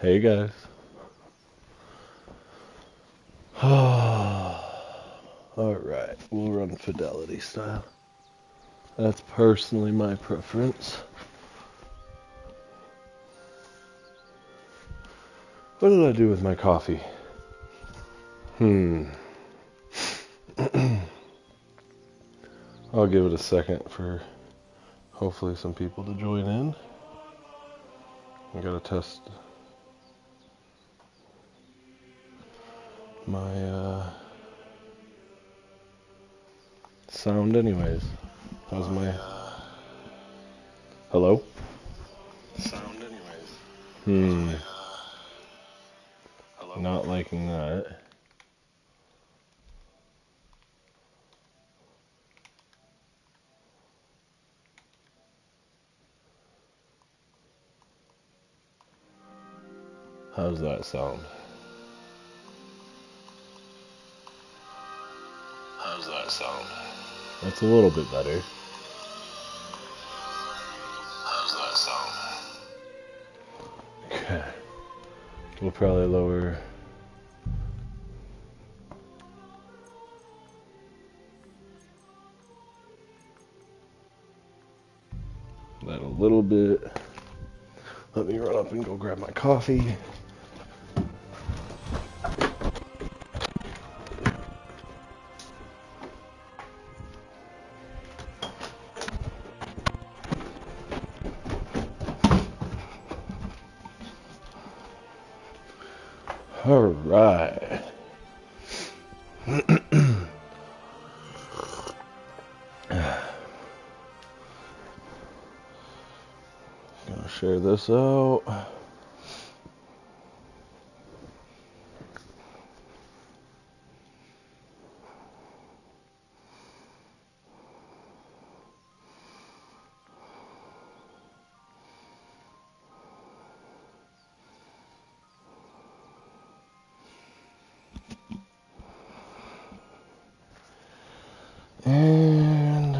Hey guys. Alright, we'll run fidelity style. That's personally my preference. What did I do with my coffee? I'll give it a second for hopefully some people to join in. I gotta test my sound anyways. How's my hello? Sound anyways. Hello? Not liking that. How's that sound? How's that sound? That's a little bit better. How's that sound? Okay. We'll probably lower that a little bit. Let me run up and go grab my coffee. All right. Gonna share this out. And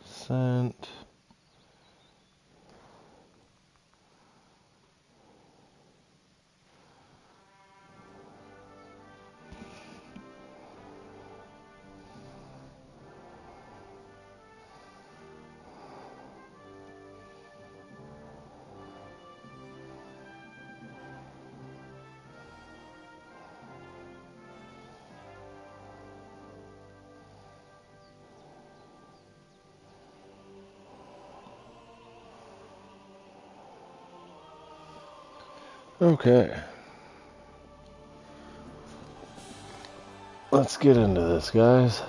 sent. Okay. Let's get into this, guys.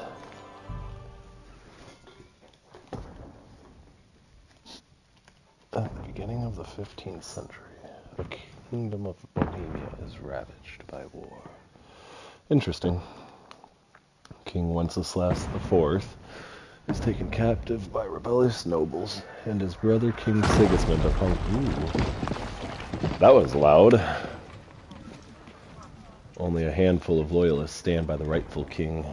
At the beginning of the 15th century, the kingdom of Bohemia is ravaged by war. Interesting. King Wenceslas IV is taken captive by rebellious nobles, and his brother King Sigismund of Hungary. That was loud. Only a handful of loyalists stand by the rightful king.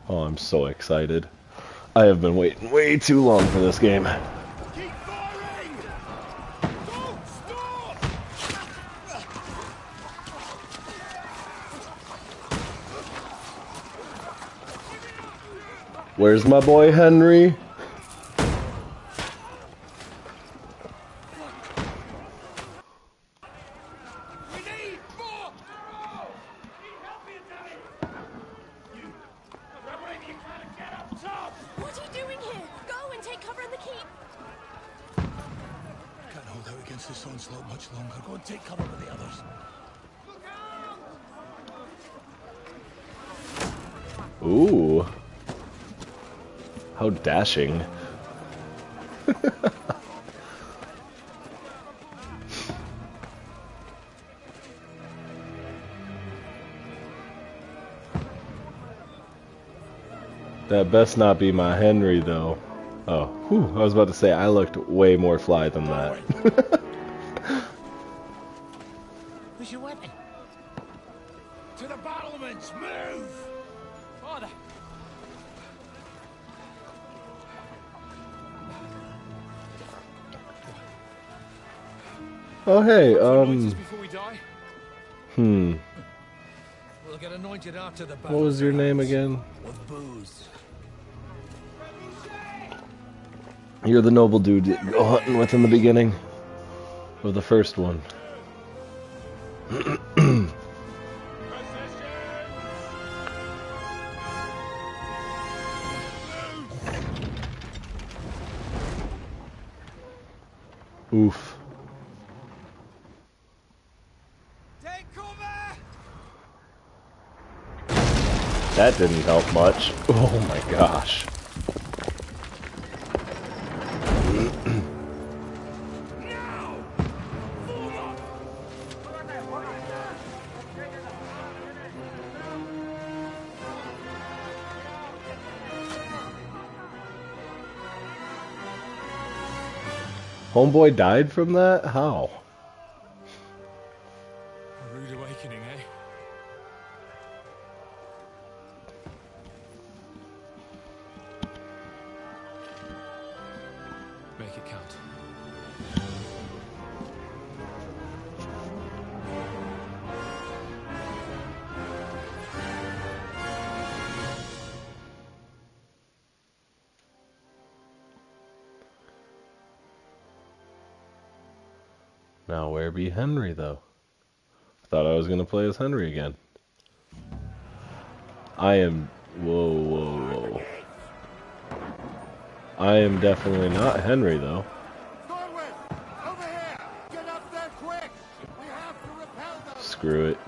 Oh, I'm so excited. I have been waiting way too long for this game. Keep firing! Don't stop! Where's my boy Henry? We need more! Need help here, Danny! You! Grab whatever you can and get up top! What are you doing here? Go and take cover in the keep. Can't hold out against this onslaught much longer. Go and take cover with the others. Ooh. How dashing. That best not be my Henry, though. Oh, whew, I was about to say, I looked way more fly than that. Where's your weapon? To the battlements! Move! Father, Oh, hey, Anoint us before we die? We'll Get anointed after the what battle. was your name again? With booze. You're the noble dude you go hunting with in the beginning of the first one. Oof. Take cover! That didn't help much. Oh my gosh. Homeboy died from that? How? A rude awakening, eh? Make it count. Now where be Henry, though? I thought I was going to play as Henry again. I am... Whoa, whoa, whoa. I am definitely not Henry, though. Over here! Get up there quick! We have to repel them! Screw it.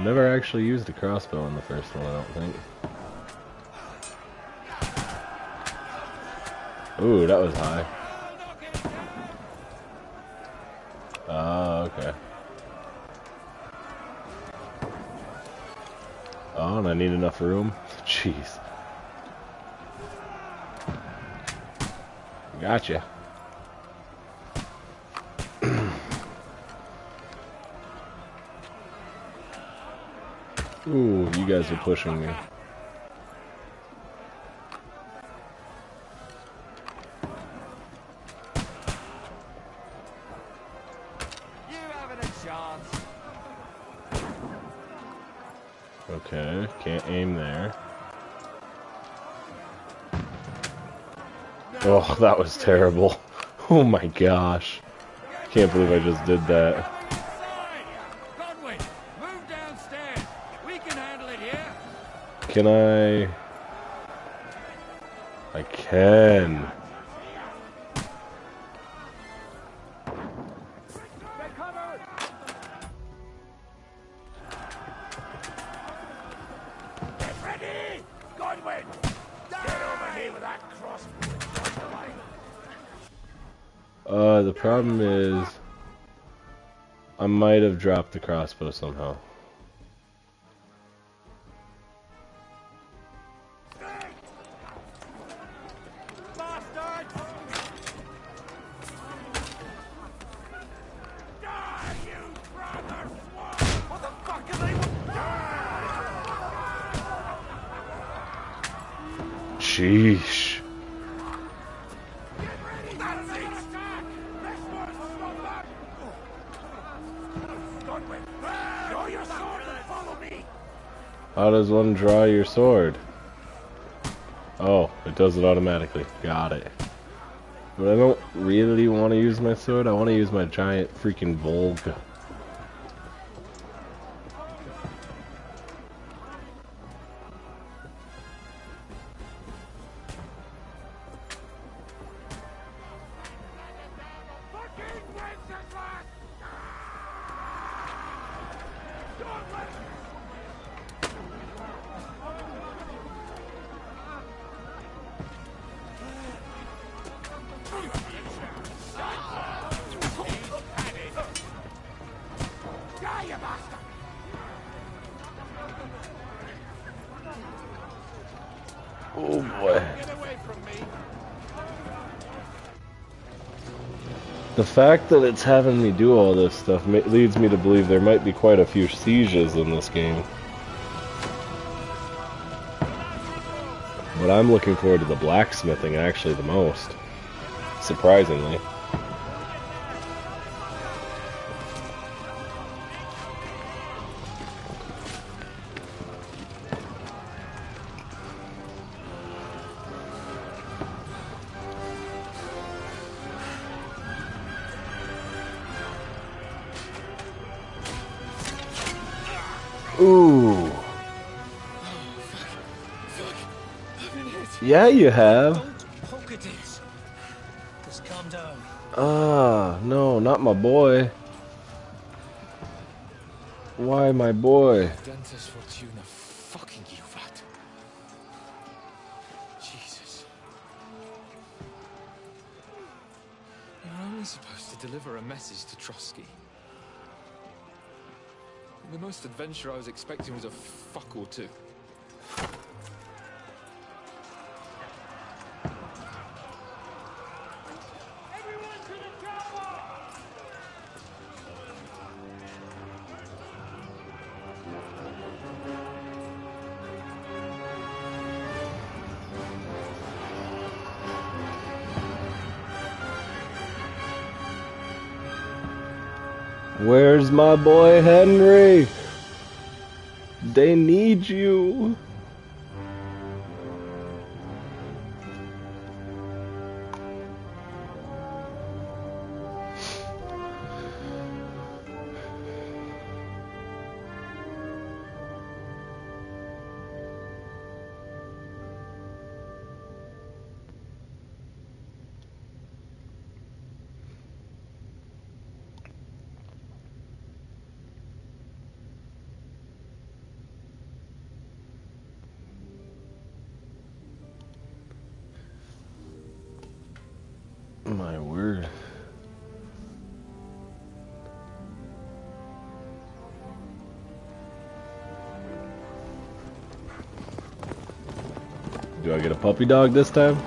Never actually used a crossbow in the first one, I don't think. Ooh, that was high. Okay. Oh, and I need enough room? Jeez. Gotcha. Ooh, you guys are pushing me. Okay, can't aim there. Oh, that was terrible. Oh my gosh. Can't believe I just did that. Move downstairs. We can handle it here. Can I... I can. The problem is I might have dropped the crossbow somehow. Sheesh. How does one draw your sword? Oh, it does it automatically. Got it. But I don't really want to use my sword. I want to use my giant freaking Volga. Oh boy. The fact that it's having me do all this stuff leads me to believe there might be quite a few sieges in this game. But I'm looking forward to the blacksmithing actually the most. Surprisingly. Ooh. Yeah, you have. Don't poke at it. Just calm down. Ah, no, not my boy. Why my boy? Dentist Fortuna fucking you, Vat. Jesus. You're only supposed to deliver a message to Trotsky. The most adventure I was expecting was a fuck or two. Everyone to the chopper! Where's my boy Henry? They need you. My word. Do I get a puppy dog this time?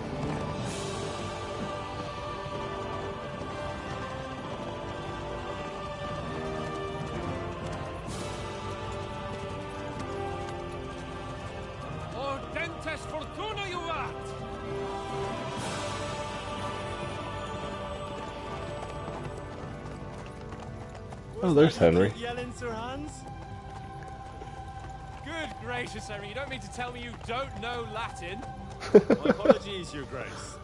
Or Dentist Fortuna, you vat! Oh, there's Henry. Yelling, Sir Hans? Good gracious, Henry, you don't mean to tell me you don't know Latin? My apologies, Your Grace.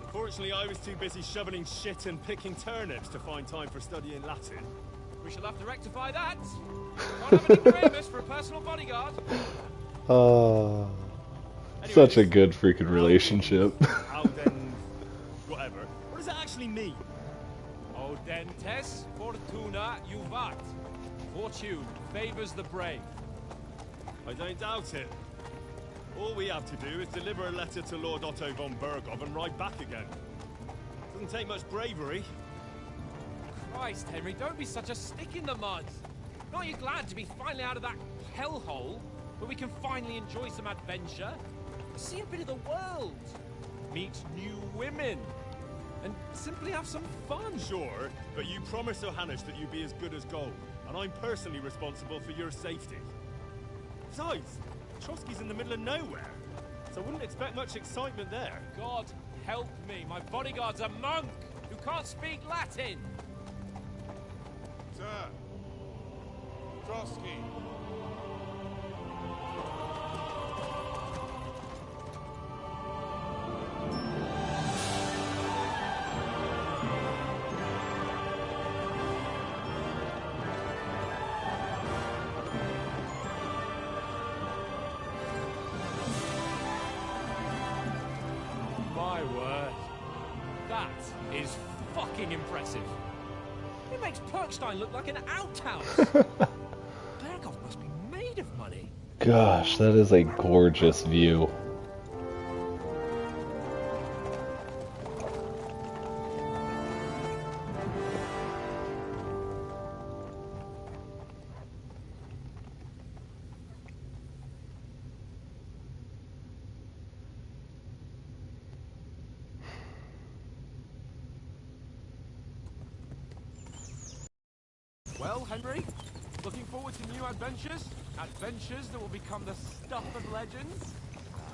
Unfortunately, I was too busy shoveling shit and picking turnips to find time for studying Latin. We shall have to rectify that. Can't have any Gramus for a personal bodyguard. Such a good freaking relationship. How then... whatever. What does that actually mean? O Dentes Fortuna Juvat. Fortune favors the brave. I don't doubt it. All we have to do is deliver a letter to Lord Otto von Bergov and ride back again. Doesn't take much bravery. Christ, Henry, don't be such a stick in the mud. Aren't you glad to be finally out of that hellhole where we can finally enjoy some adventure? See a bit of the world. Meet new women. And simply have some fun. Sure, but you promised Johannes that you'd be as good as gold, and I'm personally responsible for your safety. Besides, Trotsky's in the middle of nowhere, so I wouldn't expect much excitement there. God help me, my bodyguard's a monk who can't speak Latin. Sir, Trotsky. My word. That is fucking impressive. It makes Perkstein look like an outhouse. Berghoff must be made of money. Gosh, that is a gorgeous view. Well, Henry, looking forward to new adventures? Adventures that will become the stuff of legends?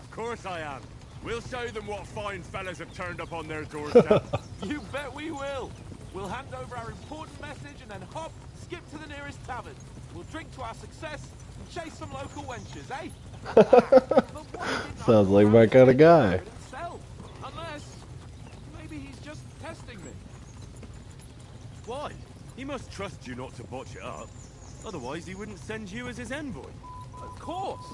Of course I am. We'll show them what fine fellas have turned up on their doorstep. You bet we will. We'll hand over our important message and then hop, skip to the nearest tavern. We'll drink to our success and chase some local wenches, eh? Sounds like my kind of guy. Unless, maybe he's just testing me. Why? He must trust you not to botch it up. Otherwise, he wouldn't send you as his envoy. Of course.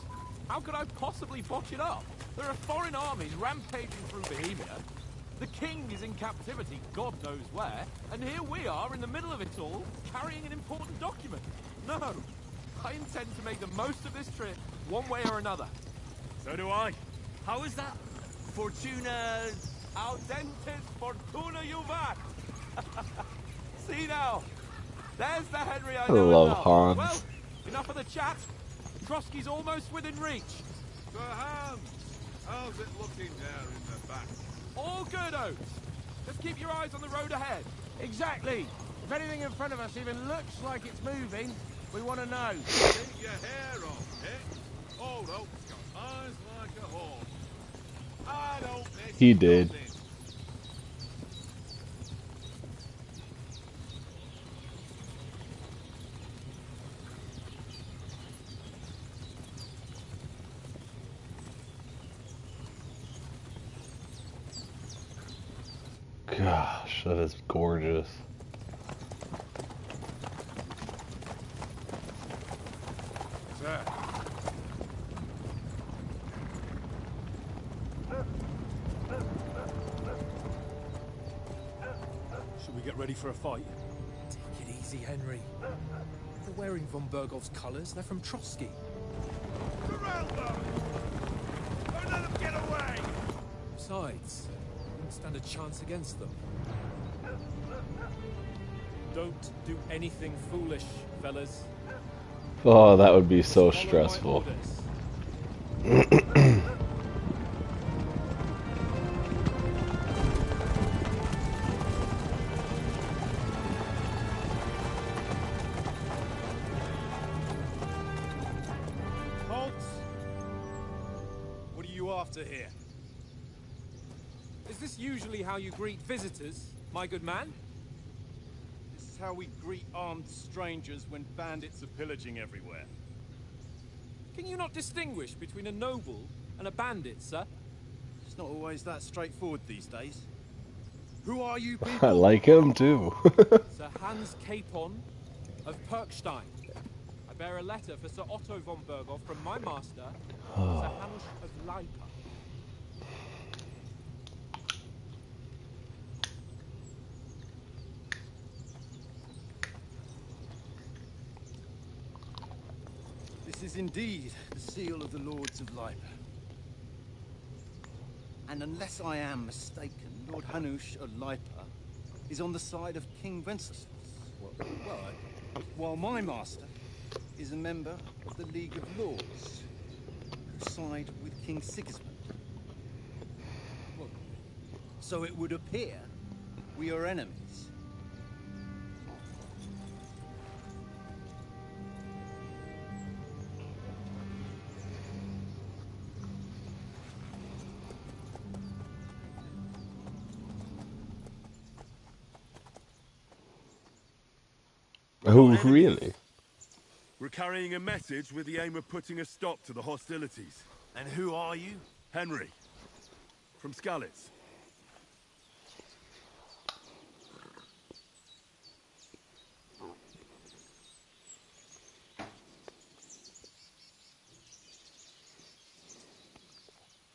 How could I possibly botch it up? There are foreign armies rampaging through Bohemia. The king is in captivity, God knows where, and here we are in the middle of it all, carrying an important document. No, I intend to make the most of this trip, one way or another. So do I. How is that? Fortuna... Audentes fortuna juvat! See now, there's the Henry I I know love and love. Hans. Well, enough of the chat. Trotsky's almost within reach. Sir Hans, how's it looking there in the back? All good, Oates. Just keep your eyes on the road ahead. Exactly. If anything in front of us even looks like it's moving, we want to know. Take your hair off, eh? Old Oak's got eyes like a hawk. I don't miss He did. nothing. Gosh, that is gorgeous. Sir, Should we get ready for a fight? Take it easy, Henry. They're wearing von Bergov's colours. They're from Trotsky. corral them! Don't let them get away! Besides, we won't stand a chance against them. Don't do anything foolish, fellas. Oh, that would be so Follow my stressful. orders. Halt! What are you after here? Is this usually how you greet visitors, my good man? This is how we greet armed strangers when bandits are pillaging everywhere. Can you not distinguish between a noble and a bandit, sir? It's not always that straightforward these days. Who are you I people? like him too. Sir Hans Capon of Perkstein. I bear a letter for Sir Otto von Berghoff from my master, Sir Hanush of Leipa. This is indeed the seal of the Lords of Lipa. And unless I am mistaken, Lord Hanush of Lipa is on the side of King Wenceslas. While my master is a member of the League of Lords, who side with King Sigismund. So it would appear we are enemies. Oh, really? We're carrying a message with the aim of putting a stop to the hostilities. And who are you? Henry, from Skalitz.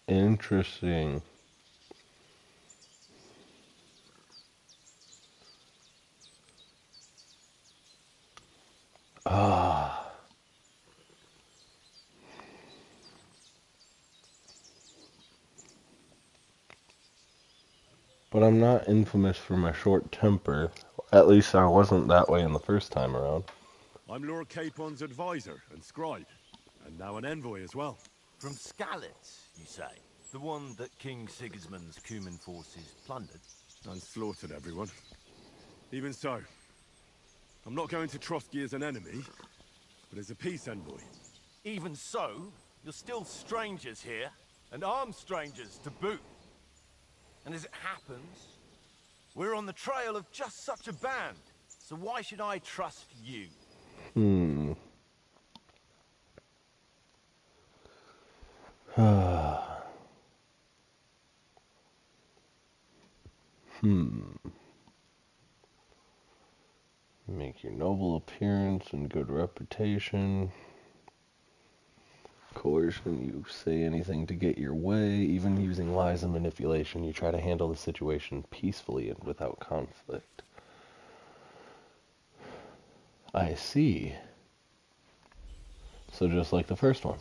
Interesting. Ah. But I'm not infamous for my short temper. At least I wasn't that way in the first time around. I'm Lord Capon's advisor and scribe, and now an envoy as well. From Skalitz, you say? The one that King Sigismund's Cuman forces plundered? And slaughtered everyone. Even so, I'm not going to Trotsky as an enemy, but as a peace envoy. Even so, you're still strangers here, and armed strangers to boot. And as it happens, we're on the trail of just such a band. So why should I trust you? Hmm. Make your noble appearance and good reputation. Coercion, you say anything to get your way, even using lies and manipulation. You try to handle the situation peacefully and without conflict. I see. So just like the first one.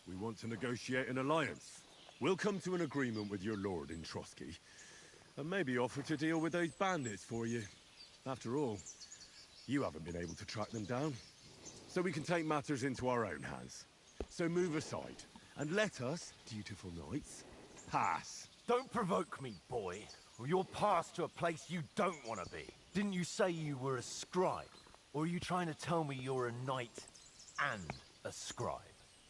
We want to negotiate an alliance. We'll come to an agreement with your lord in Trotsky, and maybe offer to deal with those bandits for you. After all, you haven't been able to track them down. So we can take matters into our own hands. So move aside, and let us, dutiful knights, pass. Don't provoke me, boy, or you'll pass to a place you don't want to be. Didn't you say you were a scribe? Or are you trying to tell me you're a knight and a scribe?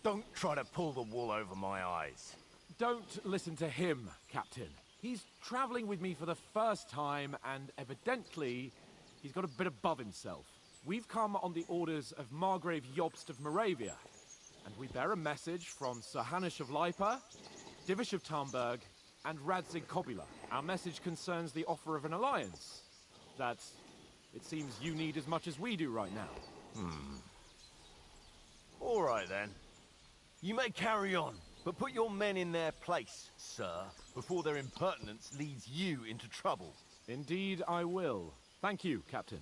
Don't try to pull the wool over my eyes. Don't listen to him, Captain. He's traveling with me for the first time, and evidently, he's got a bit above himself. We've come on the orders of Margrave Jobst of Moravia, and we bear a message from Sir Hanush of Lipa, Divish of Tarnberg, and Radzig Kobula. Our message concerns the offer of an alliance that it seems you need as much as we do right now. All right, then. You may carry on, but put your men in their place, sir, before their impertinence leads you into trouble. Indeed, I will. Thank you, Captain.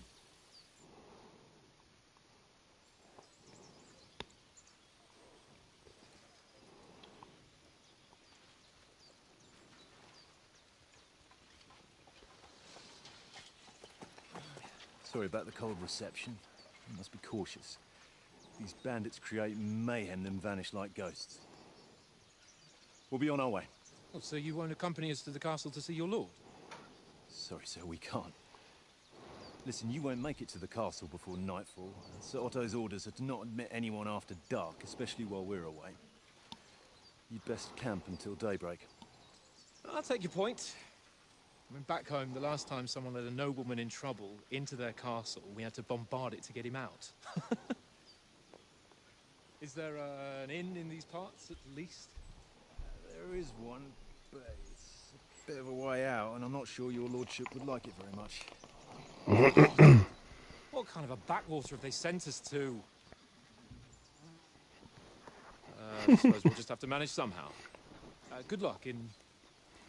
Sorry about the cold reception. You must be cautious. These bandits create mayhem then vanish like ghosts. We'll be on our way. Oh, so you won't accompany us to the castle to see your lord? Sorry, sir, we can't. Listen, you won't make it to the castle before nightfall. Sir Otto's orders are to not admit anyone after dark, especially while we're away. You'd best camp until daybreak. I'll take your point. I mean, back home, the last time someone let a nobleman in trouble into their castle, we had to bombard it to get him out. Is there an inn in these parts, at least? There is one, but it's a bit of a way out, and I'm not sure your lordship would like it very much. What kind of a backwater have they sent us to? I suppose we'll just have to manage somehow. Good luck in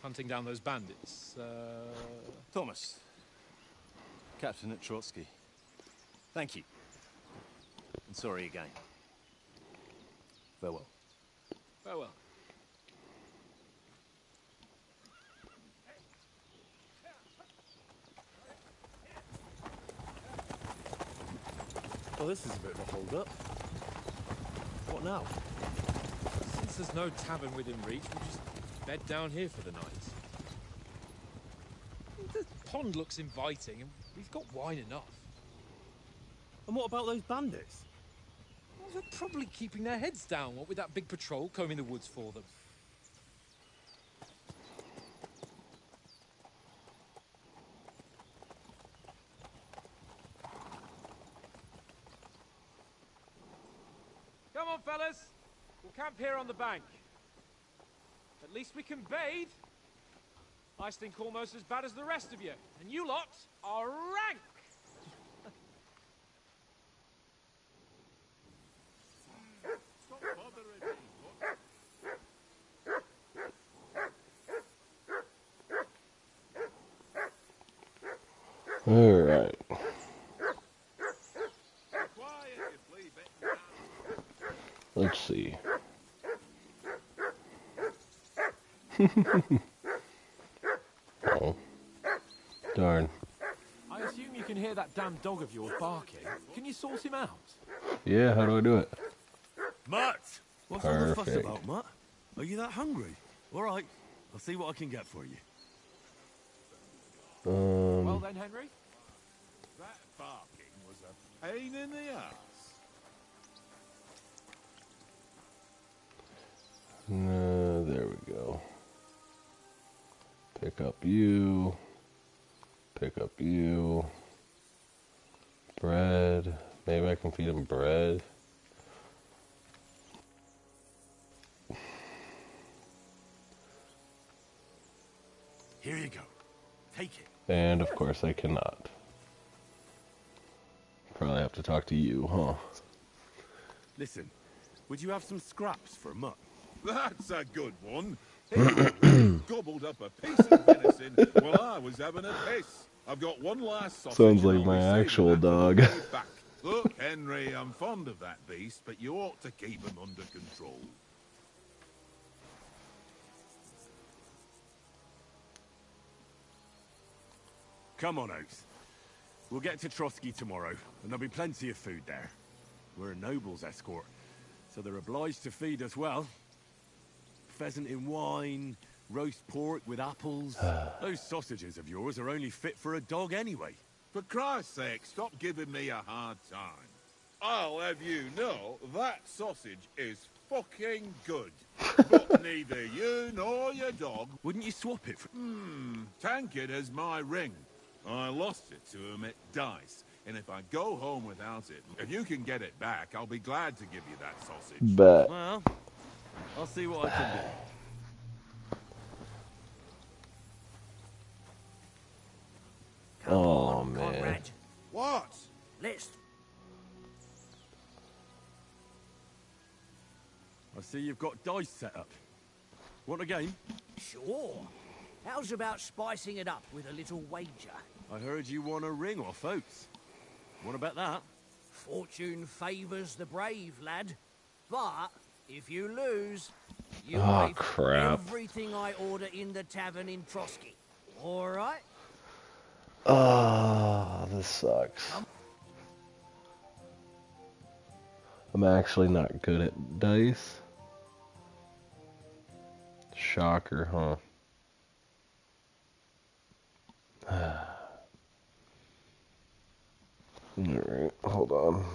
hunting down those bandits. Thomas, captain at Trotsky. Thank you. And sorry again. Farewell. Farewell. Well, this is a bit of a hold-up. What now? Since there's no tavern within reach, we'll just bed down here for the night. The pond looks inviting, and we've got wine enough. And what about those bandits? Well, they're probably keeping their heads down, what with that big patrol combing the woods for them. Come on, fellas. We'll camp here on the bank. At least we can bathe. I stink almost as bad as the rest of you. And you lot are rank! Stop bothering me. All right. Let's see. Oh. Darn. I assume you can hear that damn dog of yours barking. Can you sort him out? Yeah, how do I do it? Mutt! What's all the fuss Perfect. about, Mutt? Are you that hungry? All right, I'll see what I can get for you. Well then, Henry. That barking was a pain in the ass. There we go. Pick up you. Pick up you. Bread. Maybe I can feed him bread. Here you go. Take it. And of course I cannot. Probably have to talk to you, huh? Listen, would you have some scraps for a mutt? That's a good one. He gobbled up a piece of venison while I was having a piss. I've got one last sausage. Sounds like and I'll my be saving actual that for the dog. way back. Look, Henry, I'm fond of that beast, but you ought to keep him under control. Come on, Oates. We'll get to Trotsky tomorrow, and there'll be plenty of food there. We're a noble's escort, so they're obliged to feed us well. Pheasant in wine, roast pork with apples. Those sausages of yours are only fit for a dog anyway. For Christ's sake, stop giving me a hard time. I'll have you know that sausage is fucking good. But neither you nor your dog... Wouldn't you swap it for... Tankard has my ring. I lost it to him at dice. And if I go home without it, if you can get it back, I'll be glad to give you that sausage. Bet. Well, I'll see what I can do. Oh, man. Conrad. What? Let's... I see you've got dice set up. Want a game? Sure. How's about spicing it up with a little wager? I heard you won a ring off Oates. What about that? Fortune favours the brave, lad. But if you lose, you Oh, pay for crap. everything I order in the tavern in Trotsky. All right? Oh, this sucks. I'm actually not good at dice. Shocker, huh? Alright, hold on.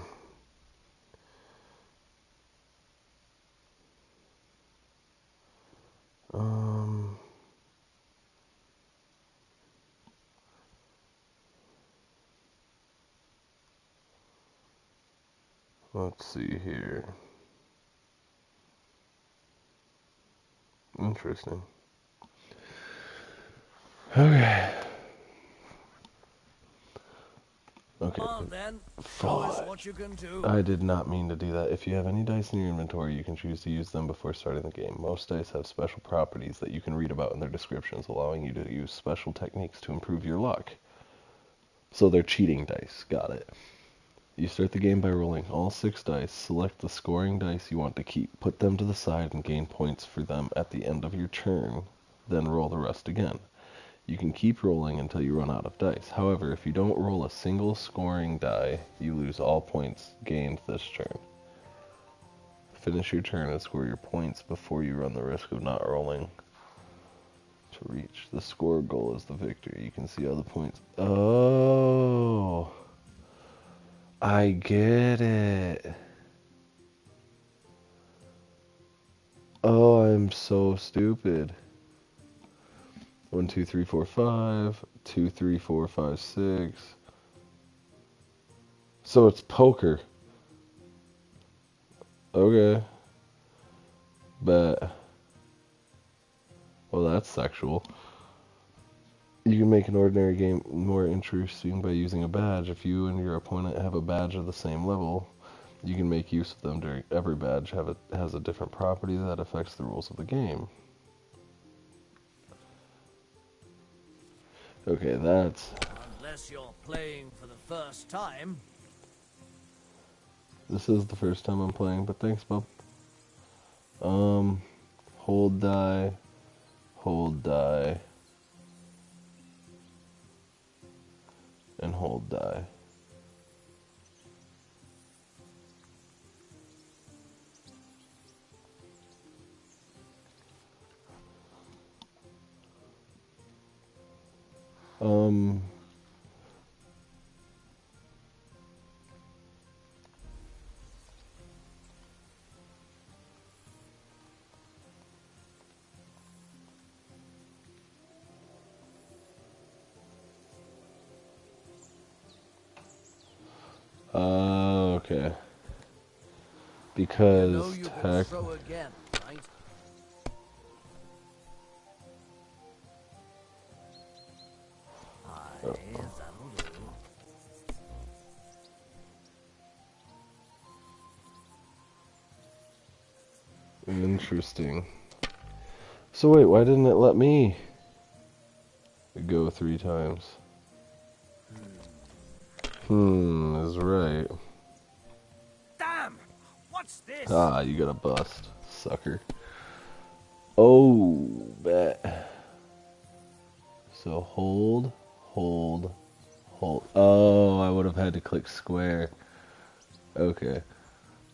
Let's see here. Interesting. Okay. Okay. Come on, then. Show us what you can do. I did not mean to do that. If you have any dice in your inventory, you can choose to use them before starting the game. Most dice have special properties that you can read about in their descriptions, allowing you to use special techniques to improve your luck. So they're cheating dice. Got it. You start the game by rolling all 6 dice. Select the scoring dice you want to keep. Put them to the side and gain points for them at the end of your turn. Then roll the rest again. You can keep rolling until you run out of dice. However, if you don't roll a single scoring die, you lose all points gained this turn. Finish your turn and score your points before you run the risk of not rolling to reach. The score goal is the victory. You can see all the points. Oh, I get it. Oh, I'm so stupid. 1, 2, 3, 4, 5. 2, 3, 4, 5, 6. So it's poker. Okay. But, well, that's sexual. You can make an ordinary game more interesting by using a badge. If you and your opponent have a badge of the same level, you can make use of them during every badge has a different property that affects the rules of the game. Okay, that's... Unless you're playing for the first time. This is the first time I'm playing, but thanks, bub. Hold die, and hold die. Okay. Because You know you can throw again, right? Interesting. So wait, why didn't it let me go 3 times? Is right. Damn! What's this? Ah, you got a bust, sucker. Oh, bet. So hold, hold, hold. Oh, I would have had to click square. Okay.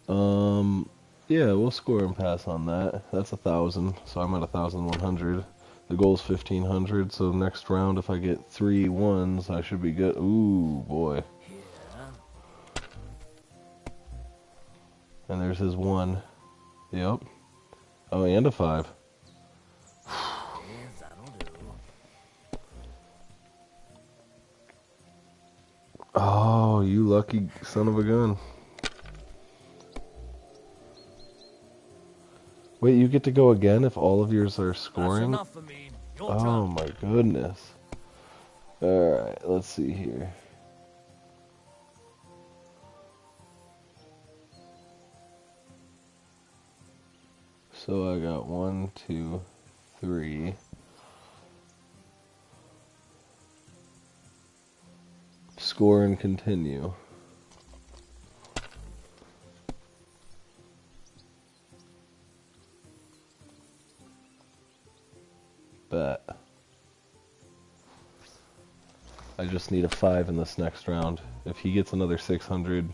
Yeah, we'll score and pass on that. That's 1,000, so I'm at 1,100. The goal's 1,500, so next round, if I get 3 ones, I should be good. Ooh, boy. And there's his 1. Yep. Oh, and a 5. Oh, you lucky son of a gun. Wait, you get to go again if all of yours are scoring? That's enough for me. Your Oh turn. my goodness. Alright, let's see here. So I got 1, 2, 3. Score and continue. Bet. I just need a 5 in this next round. If he gets another 600,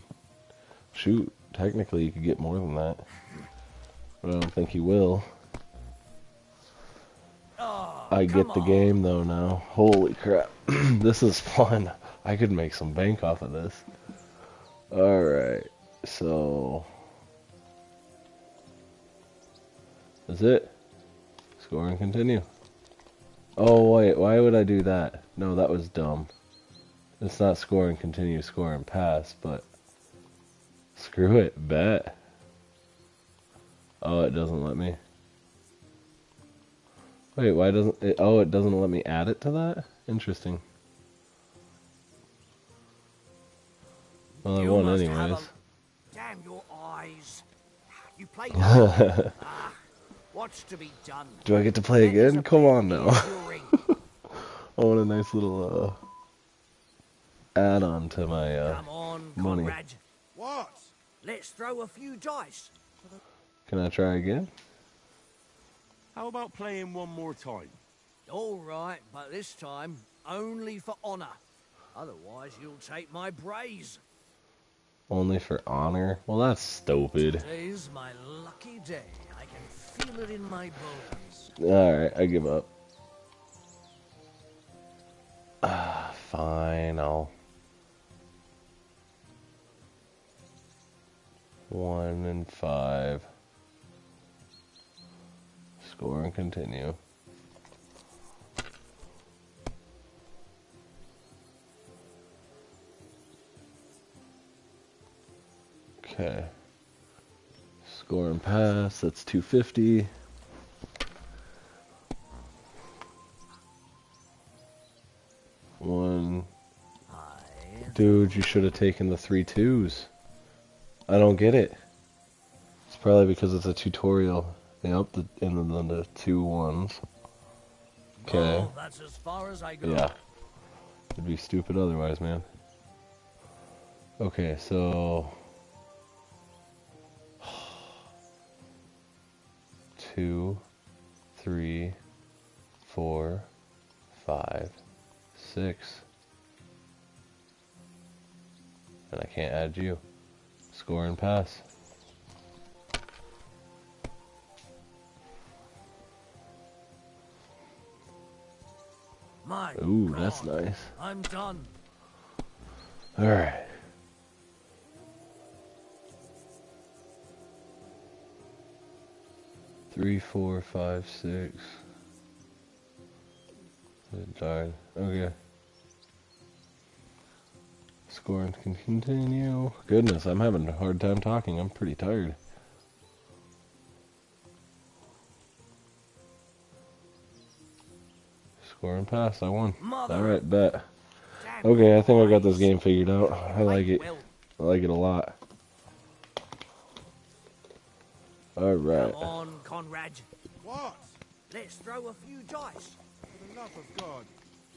shoot, technically he could get more than that. But I don't think he will. I get the game though now. Holy crap. This is fun. I could make some bank off of this. Alright, so that's it. Score and continue. Oh wait, why would I do that? No, that was dumb. It's not score and continue, score and pass, but screw it, bet. Oh, it doesn't let me. Wait, why doesn't it? Oh, it doesn't let me add it to that? Interesting. Well, I won anyways. Damn your eyes. You played what's to be done? Do I get to play again? Come on now. I want a nice little add-on to my Come on, money. Conrad. What? Let's throw a few dice. Can I try again? How about playing one more time? All right, but this time only for honor. Otherwise, you'll take my praise. Only for honor? Well, that's stupid. Today's my lucky day. I can feel it in my bones. Alright, I give up. Fine, I'll... 1 and 5. Score and continue. Okay. Score and pass, that's 250. One. Dude, you should have taken the 3 2s. I don't get it. It's probably because it's a tutorial. Yep, and then the 2 1s. Okay. Well, that's as far as I go. Yeah. It'd be stupid otherwise, man. Okay, so 2, 3, 4, 5, 6. And I can't add you. Score and pass. My Ooh, God, that's nice. I'm done. Alright. Three, 4, 5, 6. It died. Okay. Scoring can continue. Goodness, I'm having a hard time talking. I'm pretty tired. Score and pass. I won. Alright, bet. Okay, I think I got this game figured out. I like it. I like it a lot. Alright. Come on, Conrad. What? Let's throw a few dice. For the love of God.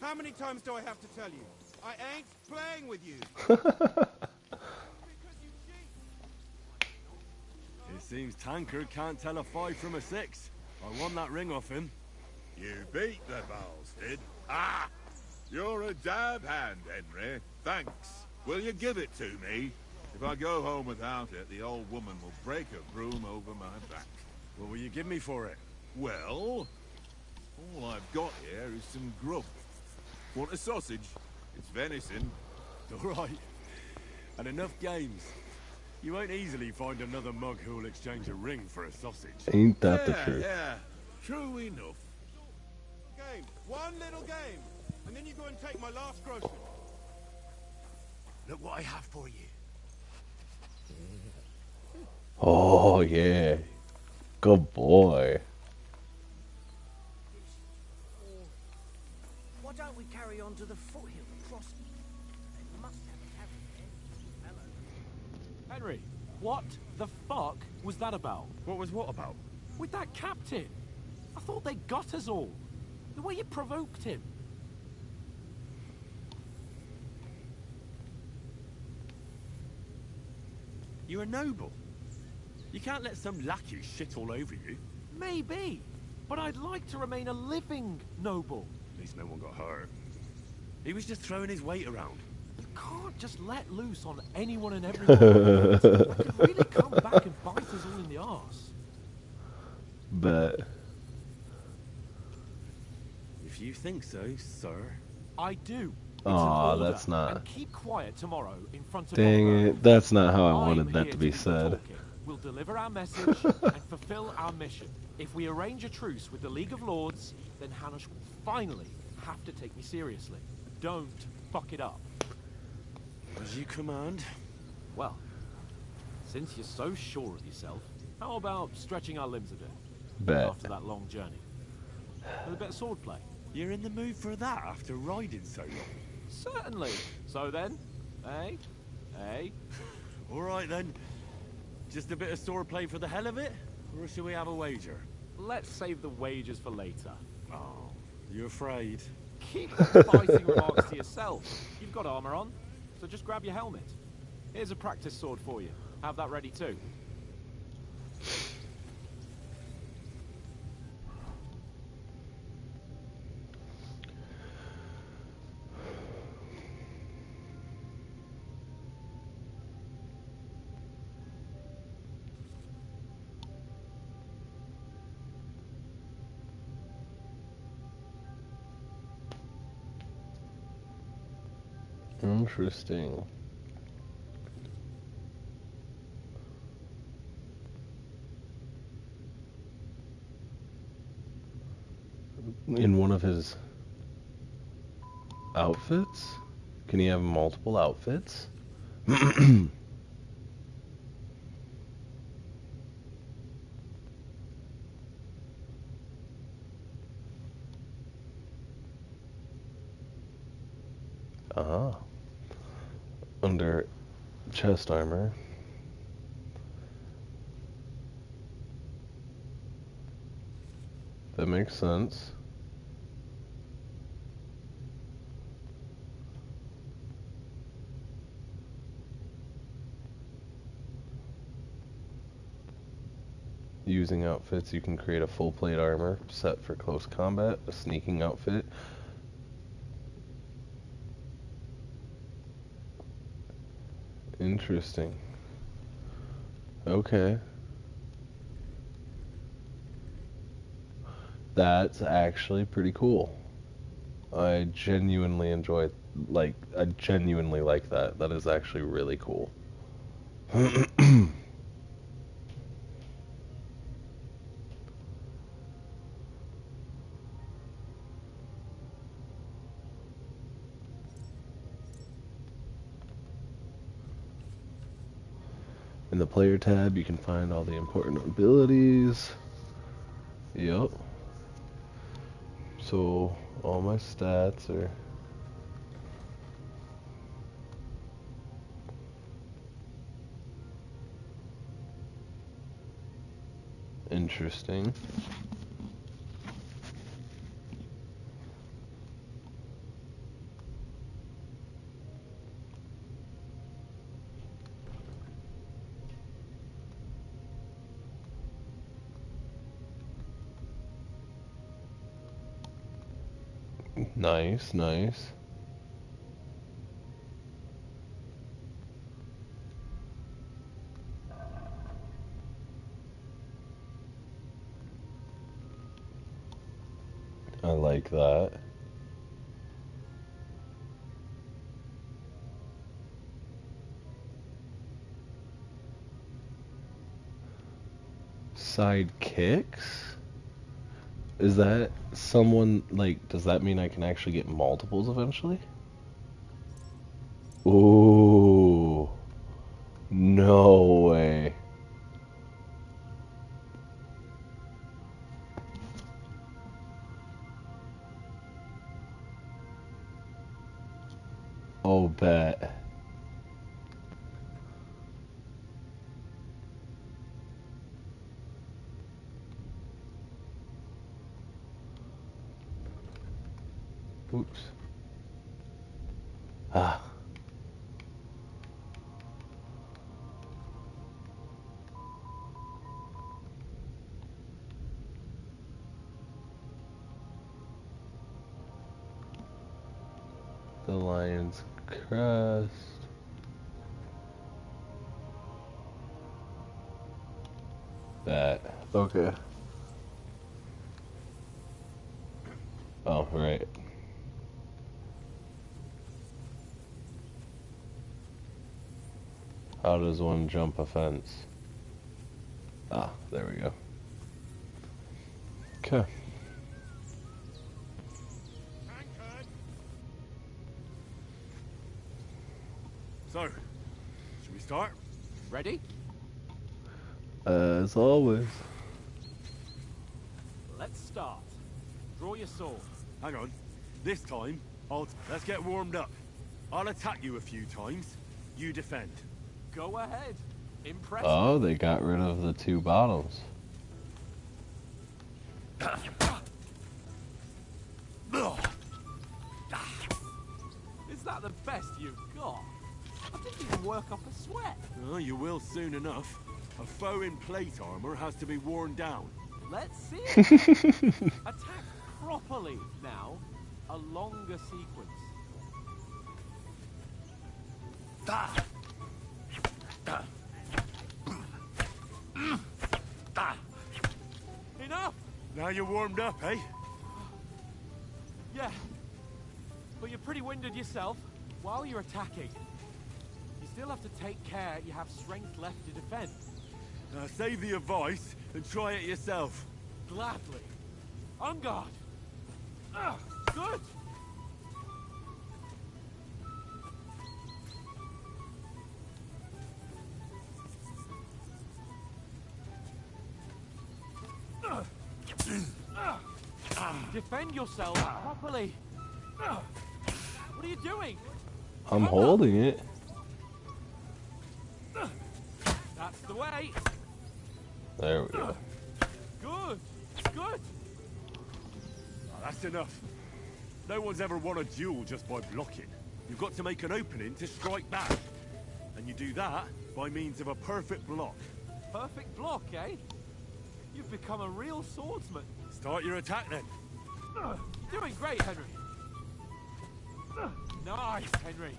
How many times do I have to tell you? I ain't playing with you. It seems Tankard can't tell a 5 from a 6. I won that ring off him. You beat the bastard. Ah! You're a dab hand, Henry. Thanks. Will you give it to me? If I go home without it, the old woman will break a broom over my back. What will you give me for it? Well, all I've got here is some grub. Want a sausage? It's venison. All right. And enough games. You won't easily find another mug who'll exchange a ring for a sausage. Ain't that the truth? Yeah, true enough. Game. One little game. And then you go and take my last grocery. Look what I have for you. Oh, yeah. Good boy. Why don't we carry on to the foothill across? They must have a cabin there. Hello. Henry, what the fuck was that about? What was what about? With that captain? I thought they got us all. The way you provoked him. You're a noble. You can't let some lackey shit all over you. Maybe, but I'd like to remain a living noble. At least no one got hurt. He was just throwing his weight around. You can't just let loose on anyone and everyone. That could really come back and bite us all in the arse. Bet. If you think so, sir. I do. Aw, that's not. And keep quiet tomorrow in front of Dang Monroe. it. That's not how I I'm wanted that here to be do the said. talking. We'll deliver our message and fulfill our mission. If we arrange a truce with the League of Lords, then Hanush will finally have to take me seriously. Don't fuck it up. As you command. Well, since you're so sure of yourself, how about stretching our limbs a bit? Bet. After that long journey. With a bit of swordplay. You're in the mood for that after riding so long? Certainly. So then, eh? Eh? All right then. Just a bit of swordplay for the hell of it? Or should we have a wager? Let's save the wagers for later. Oh, you afraid? Keep the fighting remarks to yourself. You've got armor on, so just grab your helmet. Here's a practice sword for you. Have that ready too. Interesting. In one of his outfits? Can he have multiple outfits? Ah. Under chest armor. That makes sense. Using outfits, you can create a full plate armor set for close combat, a sneaking outfit. Interesting. Okay. That's actually pretty cool. I genuinely enjoy, I genuinely like that. That is actually really cool. In the player tab, you can find all the important abilities. Yep. So, all my stats are... Interesting. Nice, nice. I like that. Sidekicks? Is that someone, like, does that mean I can actually get multiples eventually? Ooh. No way. Oh, bet. Oops. Ah. The lion's crest. That. Okay. Oh, right. How does one jump a fence? Ah, there we go. Okay. So, should we start? Ready? As always. Let's start. Draw your sword. Hang on. This time, let's get warmed up. I'll attack you a few times. You defend. Go ahead. Impress Oh, me. they got rid of the two bottoms. Is that the best you've got? I didn't even work up a sweat. Oh, you will soon enough. A foe in plate armor has to be worn down. Let's see it. Attack properly now. A longer sequence. Enough! Now you're warmed up, eh? Yeah. But you're pretty winded yourself while you're attacking. You still have to take care you have strength left to defend. Now save the advice and try it yourself. Gladly. On guard. Good. Defend yourself properly. What are you doing? I'm holding it. That's the way. There we go. Good. Good. Oh, that's enough. No one's ever won a duel just by blocking. You've got to make an opening to strike back. And you do that by means of a perfect block. Perfect block, eh? You've become a real swordsman. Start your attack then. You're doing great, Henry. Nice, Henry.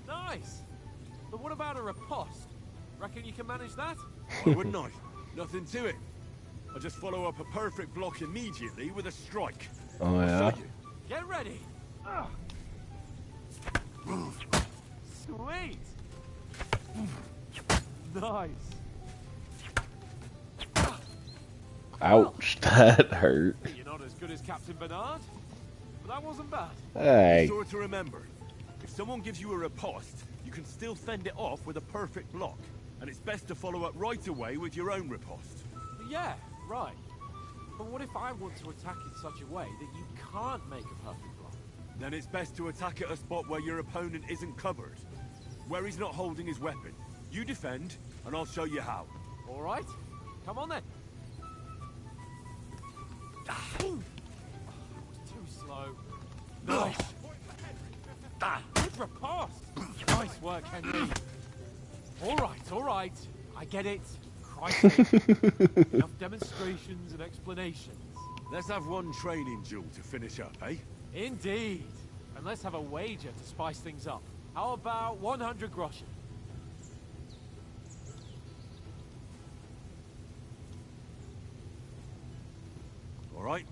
Nice. But what about a riposte? Reckon you can manage that? Why wouldn't I? Nothing to it. I just follow up a perfect block immediately with a strike. Oh, yeah? Get ready. Sweet. Nice. Ouch, that hurt. You're not as good as Captain Bernard, but that wasn't bad. Hey. Be sure to remember, if someone gives you a riposte, you can still fend it off with a perfect block. And it's best to follow up right away with your own riposte. Yeah, right. But what if I want to attack in such a way that you can't make a perfect block? Then it's best to attack at a spot where your opponent isn't covered. Where he's not holding his weapon. You defend, and I'll show you how. All right, come on then. Ooh. Too slow. Nice. Good repast. Nice work, Henry. All right. I get it. Christ. Enough demonstrations and explanations. Let's have one training duel to finish up, eh? Indeed. And let's have a wager to spice things up. How about 100 groschen? All right.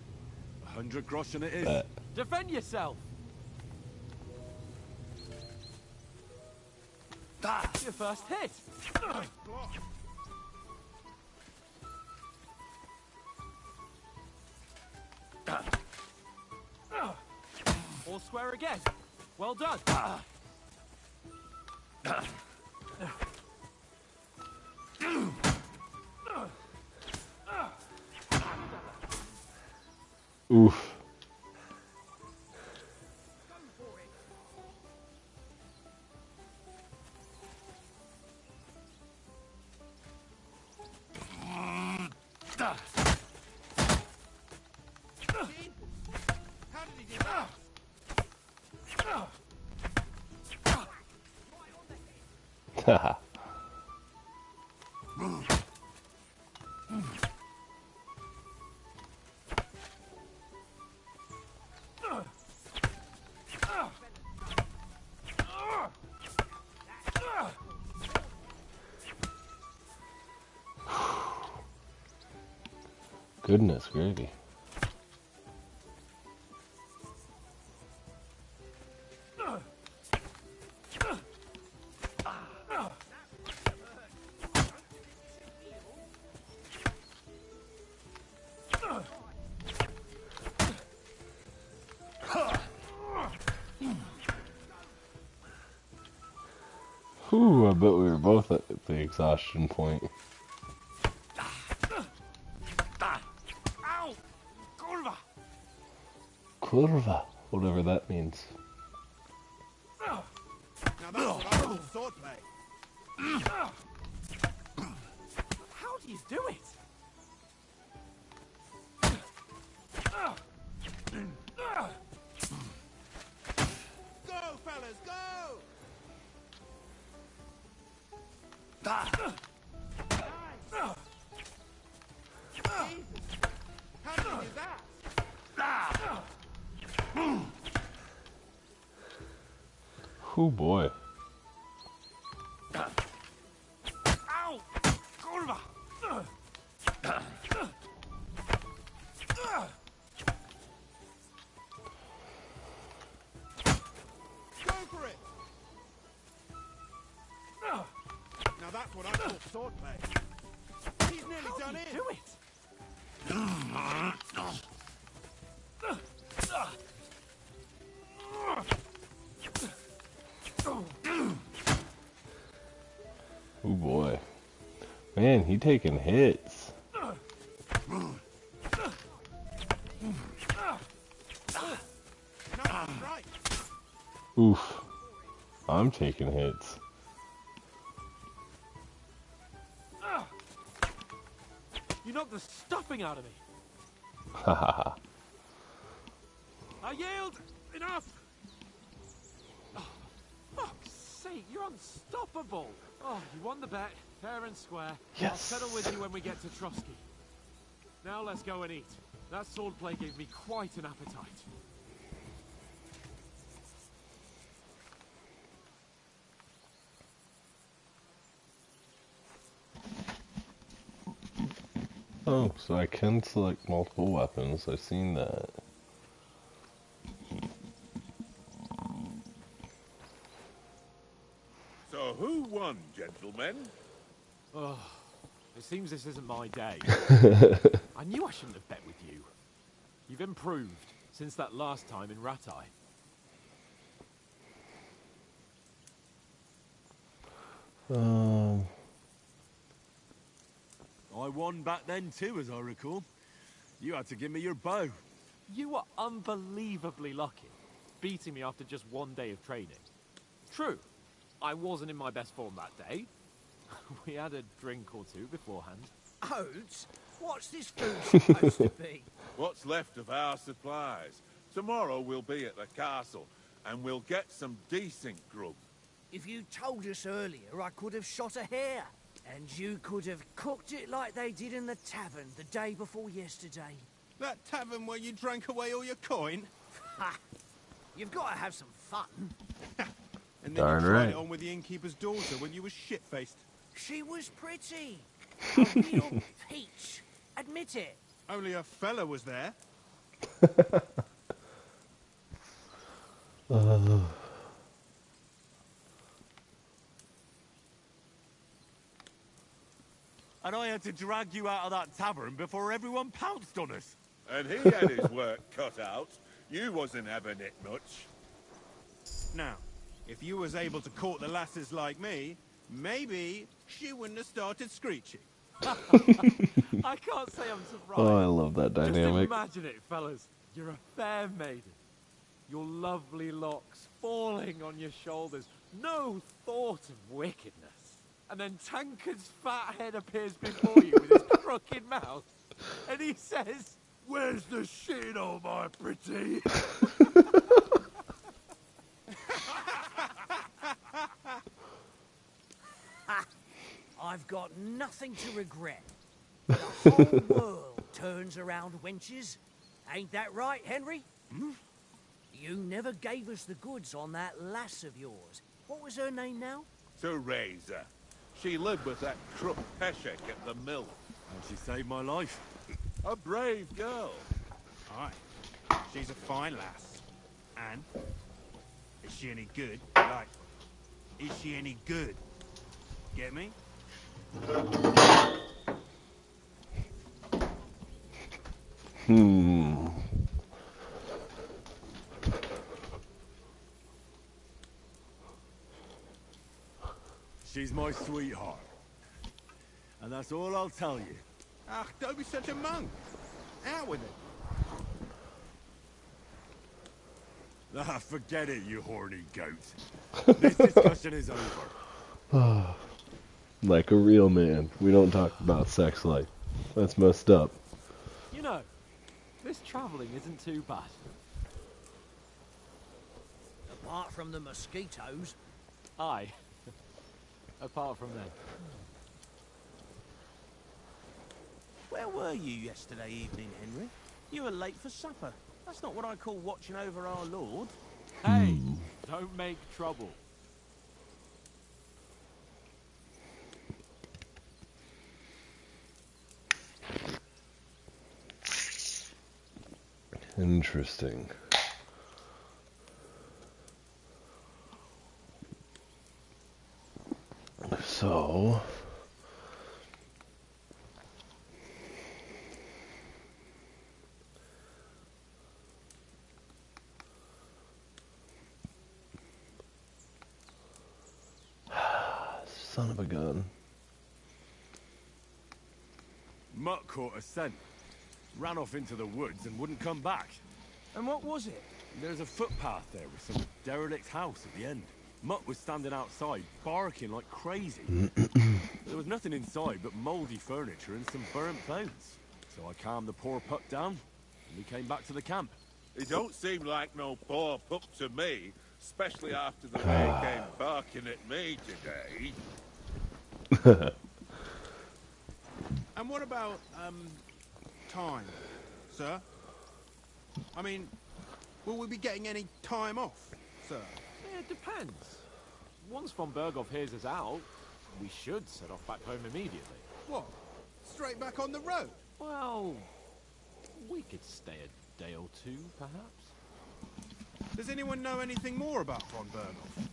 100 groschen it is. Defend yourself. Your first hit. All square again. Well done. Oof. How did he do that? Haha. Goodness gravy. Whew, I bet we were both at the exhaustion point. Ow! Curva! Curva, whatever that means. Now that's what I call swordplay. How do you do it? Go, fellas, go! How did he do that? Oh boy. Ow! Curva! Go for it! Now that's what I call swordplay. He's nearly How done do in. you do it? Oh boy. Man, he taking hits. No, right. Oof. I'm taking hits. You knocked the stuffing out of me. Hahaha. I yield! Enough! Oh, fuck's sake, you're unstoppable! Oh, you won the bet, fair and square. Yes. I'll settle with you when we get to Trusky. Now let's go and eat. That swordplay gave me quite an appetite. Oh, so I can select multiple weapons. I've seen that. So who won, gentlemen? Oh, it seems this isn't my day. I knew I shouldn't have bet with you. You've improved since that last time in Ratai. I won back then too, as I recall. You had to give me your bow. You were unbelievably lucky, beating me after just one day of training. True, I wasn't in my best form that day, We had a drink or two beforehand. Oats? What's this food supposed to be? What's left of our supplies. Tomorrow we'll be at the castle, and we'll get some decent grub. If you told us earlier, I could have shot a hare. And you could have cooked it like they did in the tavern the day before yesterday. That tavern where you drank away all your coin? Ha! You've got to have some fun. And then Darn you tried right. it on with the innkeeper's daughter when you were shit-faced. She was pretty. A real peach. Admit it. Only a fella was there. And I had to drag you out of that tavern before everyone pounced on us. And he had his work cut out. You wasn't having it much. Now, if you was able to court the lasses like me, maybe she wouldn't have started screeching. I can't say I'm surprised. Oh, I love that Just dynamic. imagine it, fellas. You're a fair maiden. Your lovely locks falling on your shoulders. No thought of wickedness. And then Tankard's fat head appears before you with his crooked mouth. And he says, "Where's the shit, oh my pretty?" I've got nothing to regret. The whole world turns around wenches. Ain't that right, Henry? Hmm? You never gave us the goods on that lass of yours. What was her name now? Teresa. She lived with that crook Peshek at the mill. And she saved my life. A brave girl. Aye. She's a fine lass. And? Is she any good? Like, is she any good? Get me? She's my sweetheart. And that's all I'll tell you. Ah, don't be such a monk. Out with it. Ah, forget it, you horny goat. This discussion is over. Like a real man, we don't talk about sex life. That's messed up. You know, this travelling isn't too bad. Apart from the mosquitoes. Aye. Apart from them. Where were you yesterday evening, Henry? You were late for supper. That's not what I call watching over our Lord. Hey, don't make trouble. Interesting. So... Son of a gun. Mutt caught a scent. Ran off into the woods and wouldn't come back. And what was it? There's a footpath there with some derelict house at the end. Mutt was standing outside, barking like crazy. There was nothing inside but mouldy furniture and some burnt clothes. So I calmed the poor pup down, and we came back to the camp. He don't seem like no poor pup to me, especially after the way he came barking at me today. And what about, time, sir? I mean, will we be getting any time off, sir? Yeah, it depends. Once von Berghoff hears us out, we should set off back home immediately. What? Straight back on the road? Well, we could stay a day or two, perhaps. Does anyone know anything more about von Berghoff?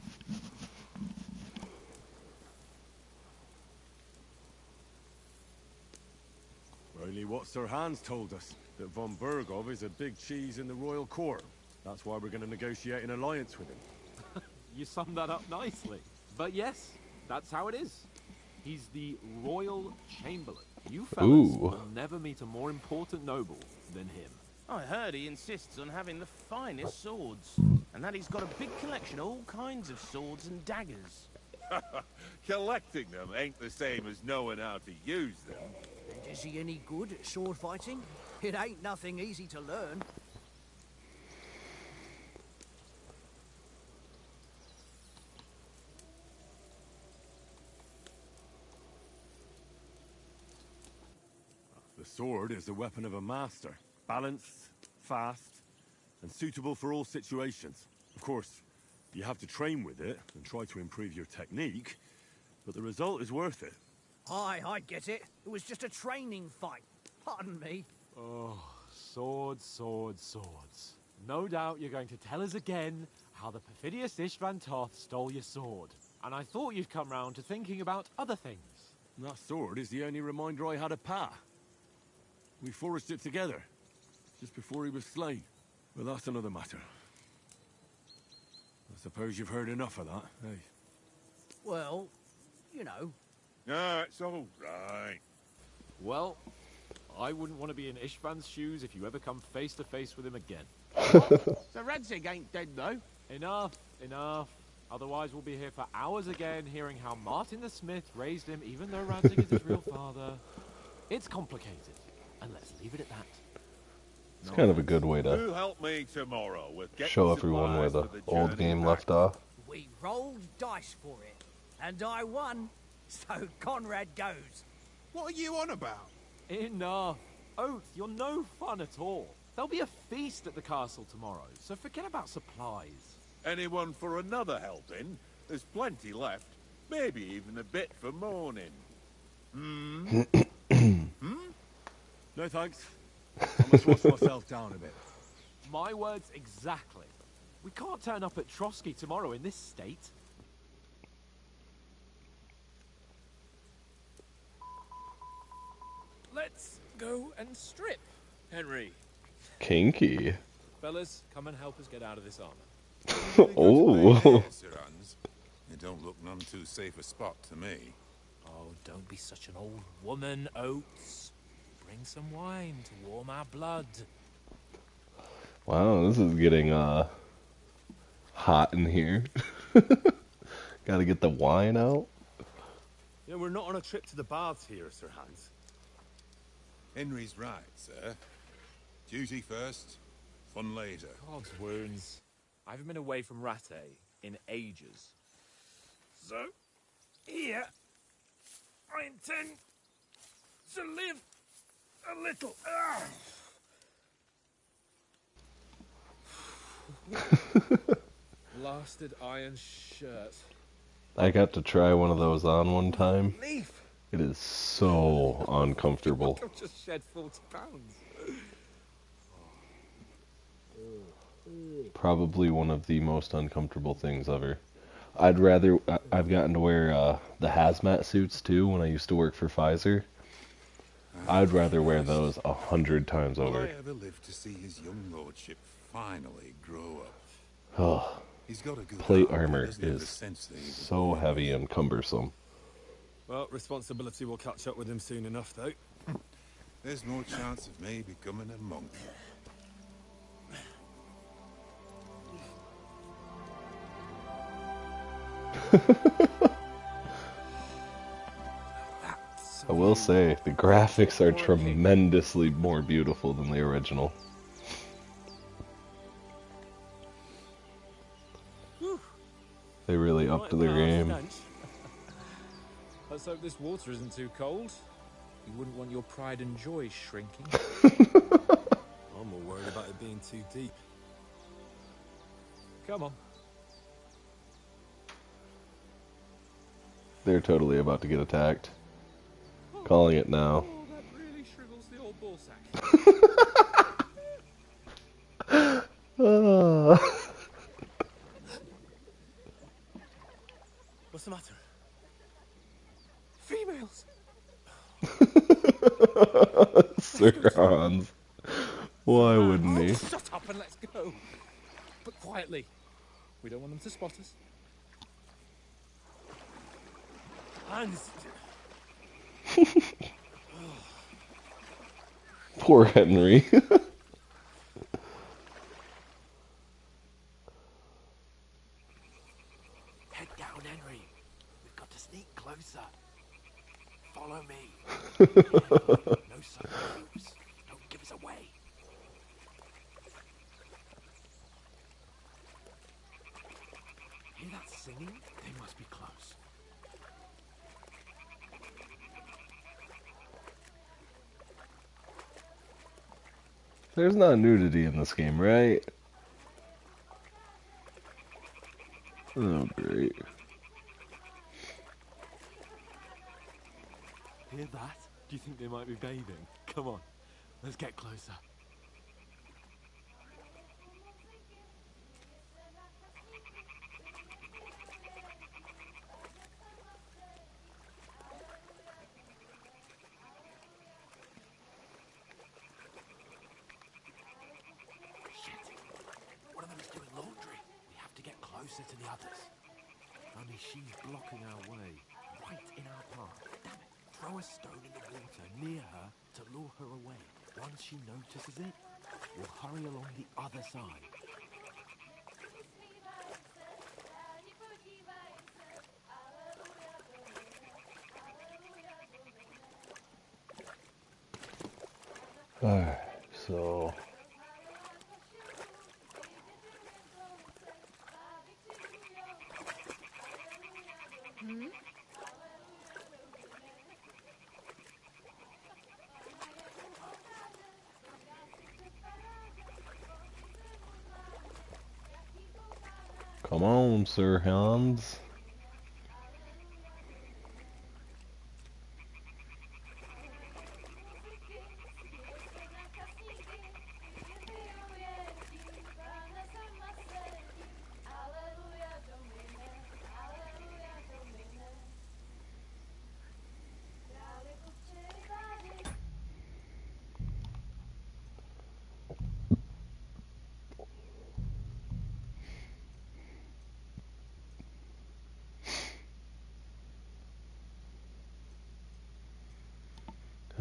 Only what Sir Hans told us, that von Berghoff is a big cheese in the royal court. That's why we're going to negotiate an alliance with him. You summed that up nicely. But yes, that's how it is. He's the royal chamberlain. You fellas will never meet a more important noble than him. I heard he insists on having the finest swords. And that he's got a big collection of all kinds of swords and daggers. Collecting them ain't the same as knowing how to use them. And is he any good at sword fighting? It ain't nothing easy to learn. The sword is the weapon of a master. Balanced, fast, and suitable for all situations. Of course, you have to train with it and try to improve your technique, but the result is worth it. Aye, I get it. It was just a training fight. Pardon me. Oh, swords, swords, swords. No doubt you're going to tell us again how the perfidious Istvan Toth stole your sword. And I thought you'd come round to thinking about other things. And that sword is the only reminder I had of Pa. We forged it together, just before he was slain. But that's another matter. I suppose you've heard enough of that, eh? Well, you know. No, it's all right. Well, I wouldn't want to be in Istvan's shoes if you ever come face to face with him again. So Radzig ain't dead, though. Enough, enough. Otherwise we'll be here for hours again hearing how Martin the Smith raised him even though Radzig is his real father. It's complicated, and let's leave it at that. It's kind of a good way to Who help me tomorrow with getting show everyone where the supplies for old journey game back? left off. We rolled dice for it, and I won. So Conrad goes. What are you on about? Enough. Oath, you're no fun at all. There'll be a feast at the castle tomorrow, so forget about supplies. Anyone for another helping? There's plenty left. Maybe even a bit for morning. Hmm? No thanks. I must wash myself down a bit. My words exactly. We can't turn up at Trotsky tomorrow in this state. Let's go and strip, Henry. Kinky. Fellas, come and help us get out of this armor. Oh. Sir Hans. It don't look none too safe a spot to me. Oh, don't be such an old woman, Oates. Bring some wine to warm our blood. Wow, this is getting hot in here. Gotta get the wine out. Yeah, we're not on a trip to the baths here, Sir Hans. Henry's right, sir. Duty first, fun later. God's wounds. I haven't been away from Rattay in ages. So, here, I intend to live a little. Blasted iron shirt. I got to try one of those on one time. Leaf. It is so uncomfortable. I've just shed 40 pounds. Probably one of the most uncomfortable things ever. I've gotten to wear the hazmat suits too when I used to work for Pfizer. I'd rather wear those 100 times Will over. I ever live to see his young lordship finally grow up? Oh, He's got a good plate heart, armor doesn't have the is sense that he would so heavy and cumbersome. Well, responsibility will catch up with him soon enough, though. There's no chance of me becoming a monk. I will say, the graphics are tremendously more beautiful than the original. They really upped their game. Let's hope this water isn't too cold. You wouldn't want your pride and joy shrinking. I'm more worried about it being too deep. Come on. They're totally about to get attacked. Calling it now. Oh, that really shrivels the old ball sack. What's the matter? Females. Sir Hans. Why wouldn't he? Shut up and let's go. But quietly. We don't want them to spot us. Hans! Poor Henry. Head down, Henry. No sign of wolves. Don't give us away. Hear that singing? They must be close. There's not nudity in this game, right? Oh, great. Hear that? Do you think they might be bathing? Come on, let's get closer. One of them is doing laundry. We have to get closer to the others. Only she's blocking our way, right in our path. Damn it. Throw a stone in the water near her to lure her away. Once she notices it, we'll hurry along the other side. Alright, so... Come on, Sir Hans.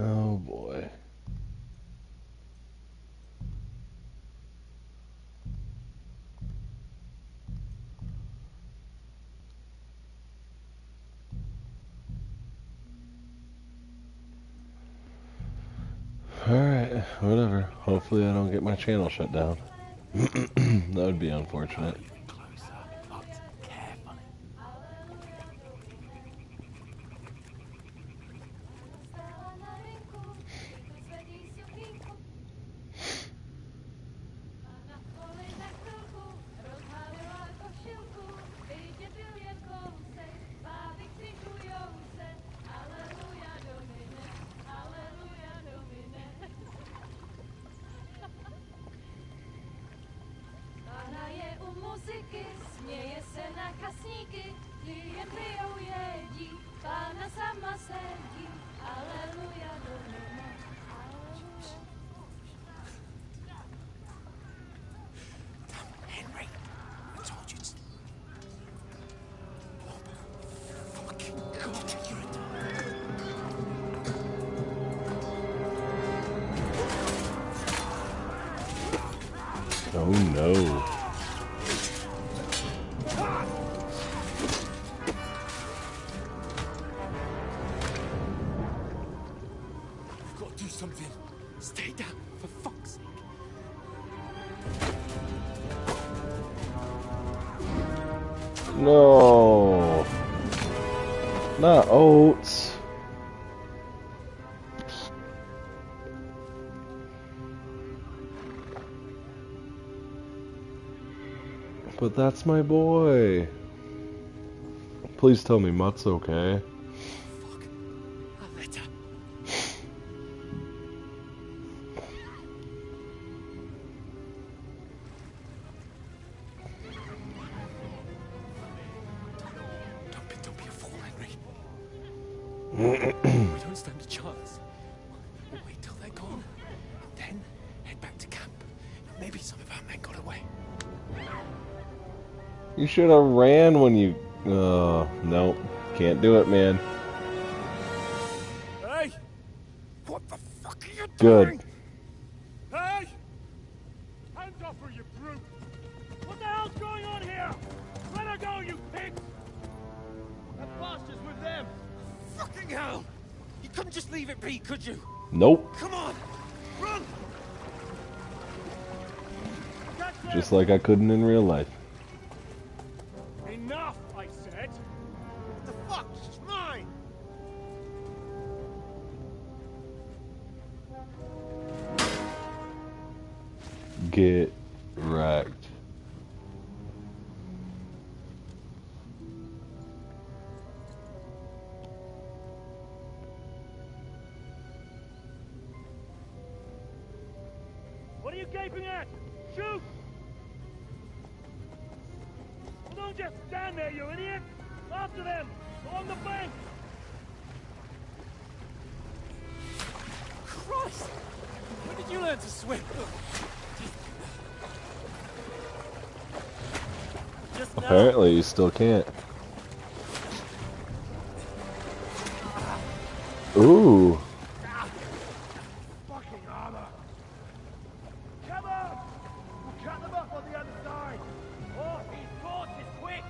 Oh boy. Alright, whatever. Hopefully I don't get my channel shut down. That would be unfortunate. Closer, but carefully. Henry, I told you to... Oh, fucking God, you're a... Oh no. We've got to do something. Stay down, for fuck's sake. No. Not oats. But that's my boy. Please tell me Mutt's okay. Fuck. A letter. Don't be a fool, Henry. We don't stand a chance. We'll wait till they're gone. Then head back to camp. Maybe some of our men got away. You should have ran when you... nope. Can't do it, man. Hey! What the fuck are you Good. doing? Hey! Hands off her, you brute! What the hell's going on here? Let her go, you pig! That bastards with them! Fucking hell! You You couldn't just leave it be, could you? Nope. Come on! Run! Just like I couldn't in real life. Enough, I said! What the fuck? She's mine! Get wrecked. What are you gaping at? Shoot! Well, don't just stand there, you idiot! After them! Along the bank! Christ! When did you learn to swim? Just now. Apparently, you still can't. Ooh. Fucking armor! Come on! We'll cut them up on the other side! Oh, these horses, quick!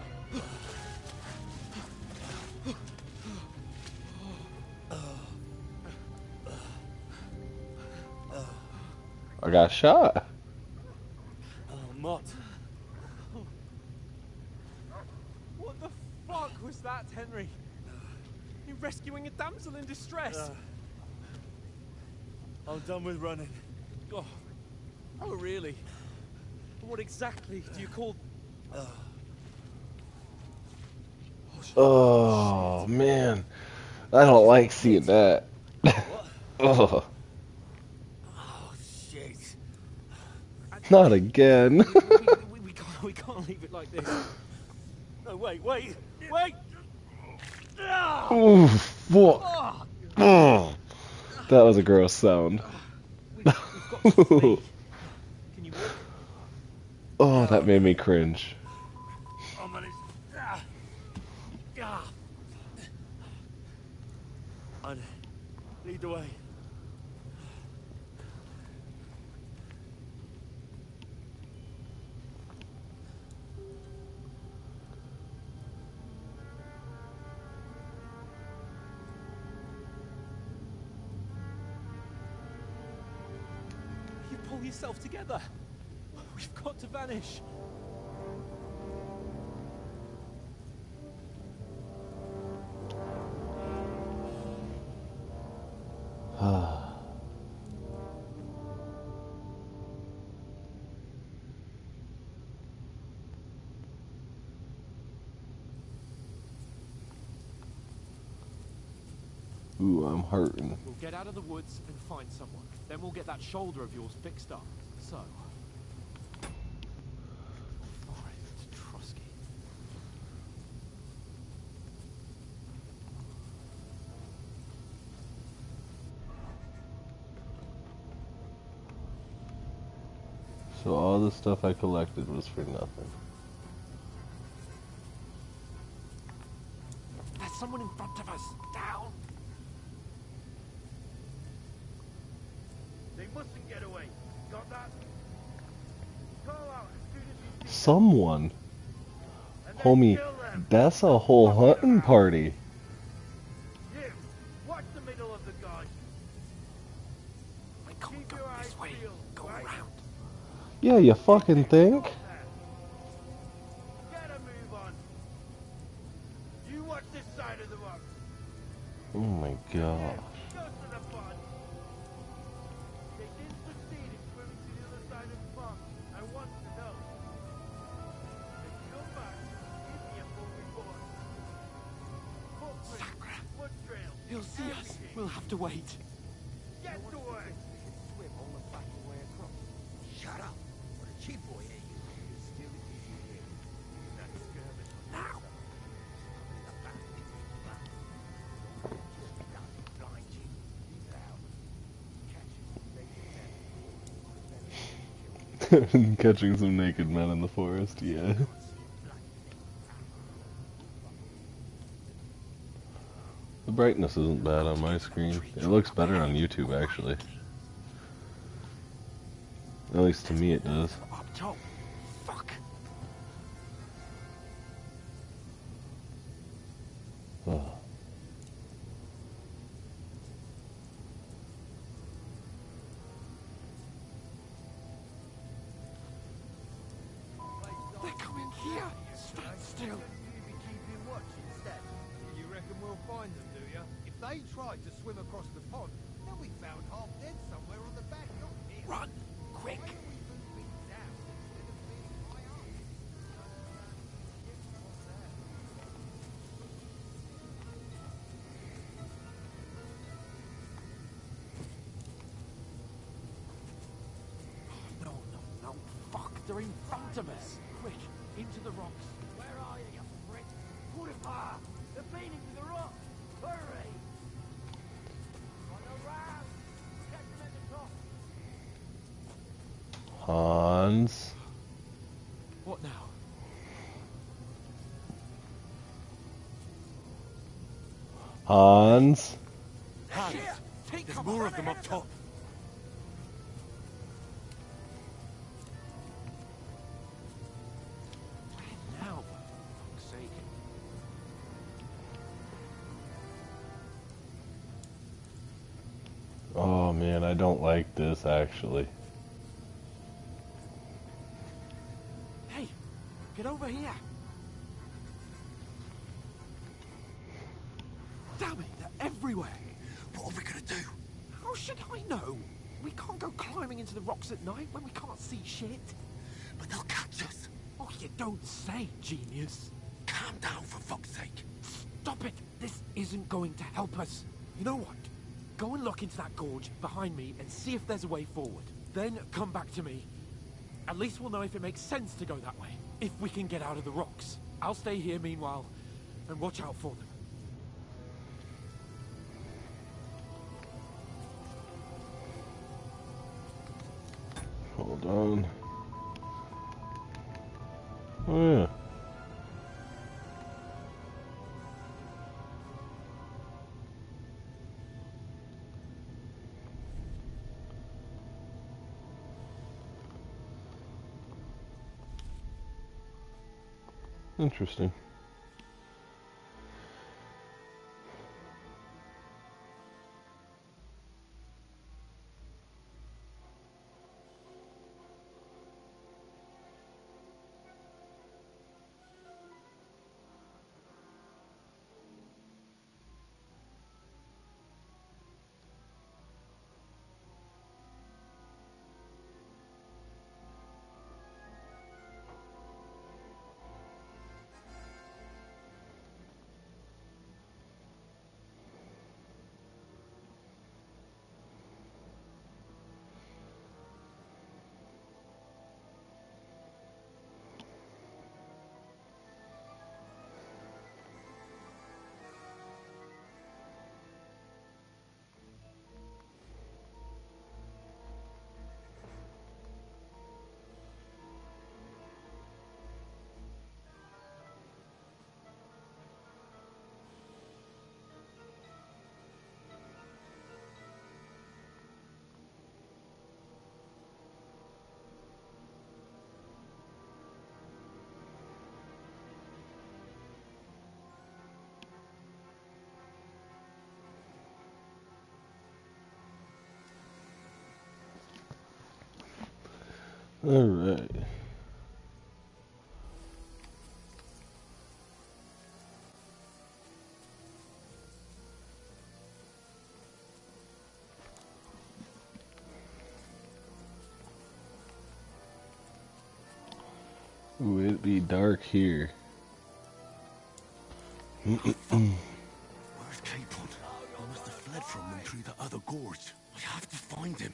I got shot. Oh, Mott. What the fuck was that, Henry? You rescuing a damsel in distress? I'm done with running. Oh, oh, really? What exactly do you call... Oh, man. I don't like seeing that. Oh, Oh, shit. not again. we can't leave it like this. No, wait! Ooh, fuck. Oh, that was a gross sound. We've got to flee. Can you walk? Oh, that made me cringe. I'll manage. I'd lead the way. You pull yourself together. We've got to vanish. Ooh, I'm hurting. We'll get out of the woods and find someone. Then we'll get that shoulder of yours fixed up. So... Forest Trusky. So all the stuff I collected was for nothing. There's someone in front of us. Down. They mustn't get away. Got that? Call out as soon as you see Someone. them, and then Homie, kill them. that's a whole hunting party. You, watch the middle of the guy. We can't Keep go your eyes this way. peeled, Go right? around. Yeah, you fucking think? Get a move on. You watch this side of the rock. Oh my gosh. Go to the fun. They didn't succeed in swimming to the other side of the pond. I want to know. If you come back, give me a full report. Footprints, foot trails, He'll see us. everything. We'll have to wait. Get to work. Swim all the fucking way across. Shut up. What a cheap boy here you are. You're still easy here. That skirmish on now. Catching some naked men in the forest, yeah. The brightness isn't bad on my screen. It looks better on YouTube, actually. At least to me it does. Up top. Fuck. Oh. still. You be keeping watch instead. You reckon we'll find them, do you? If they tried to swim across the pond, they'll be found half dead somewhere on the bank, not here. Run! Quick! Why don't we move things down instead of being high up? No, no, no. Fuck, they're in front of us. Quick, into the rocks. Where are you, you prick? Put it far. They've been into the rock. Hurry! On the ground. Catch them at the top. Hans. What now? Hans. Hans, take There's cover. more of them up top. Where now, for fuck's sake? Oh man, I don't like this actually. Hey, get over here. Damn it, they're everywhere. What are we gonna do? How should I know? We can't go climbing into the rocks at night when we can't see shit. But they'll catch us. Oh, you don't say, genius. Calm down, for fuck's sake. Stop it. This isn't going to help us. You know what? Go and look into that gorge behind me and see if there's a way forward. Then come back to me. At least we'll know if it makes sense to go that way. If we can get out of the rocks. I'll stay here meanwhile and watch out for them. Hold on. Oh yeah. Interesting. All right. Ooh, it'd be dark here. Where's Capon? He must have fled from them through the other gorge. I have to find him.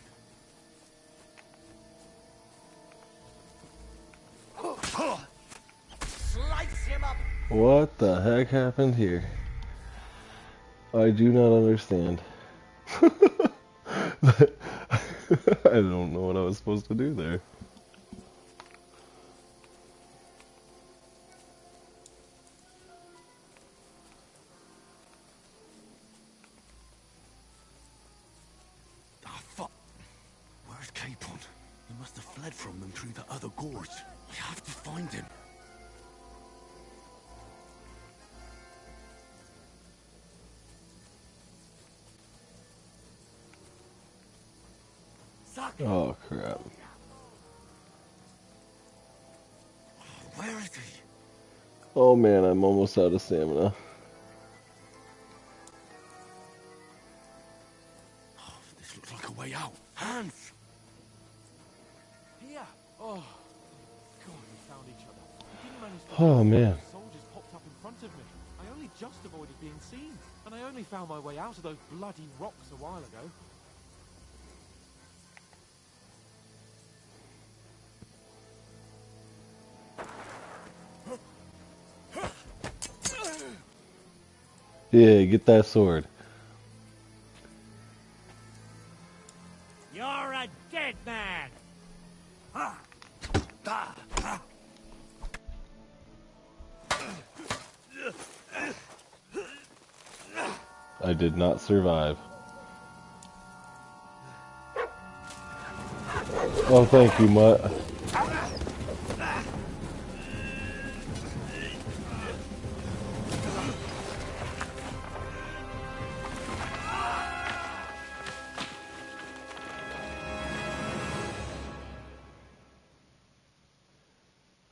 Slice him up. What the heck happened here? I do not understand. I don't know what I was supposed to do there. Ah, fuck. Where's Capon? He must have fled from them through the other gorge. I have to find him. Oh crap. Where is he? Oh man, I'm almost out of stamina. Oh, this looks like a way out. Hans! Here! Oh, God, we found each other. We didn't manage to Oh man. soldiers popped up in front of me. I only just avoided being seen. And I only found my way out of those bloody rocks a while ago. Yeah, get that sword. You're a dead man! I did not survive. Oh, thank you, Mutt.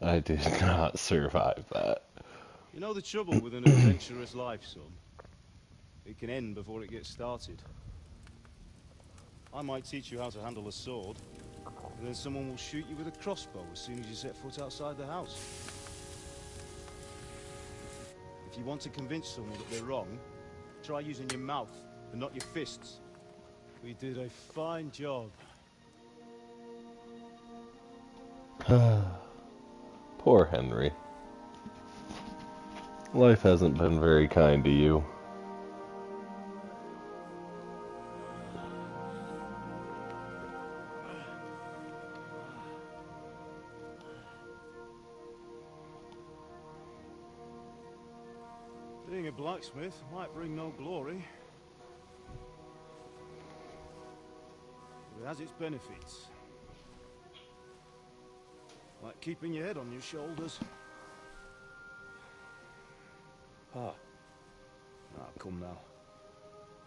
I did not survive that. You know the trouble with an adventurous life, son? It can end before it gets started. I might teach you how to handle a sword, and then someone will shoot you with a crossbow as soon as you set foot outside the house. If you want to convince someone that they're wrong, try using your mouth and not your fists. We did a fine job. Poor Henry. Life hasn't been very kind to you. Being a blacksmith might bring no glory, but it has its benefits. Like keeping your head on your shoulders. Ah, come now.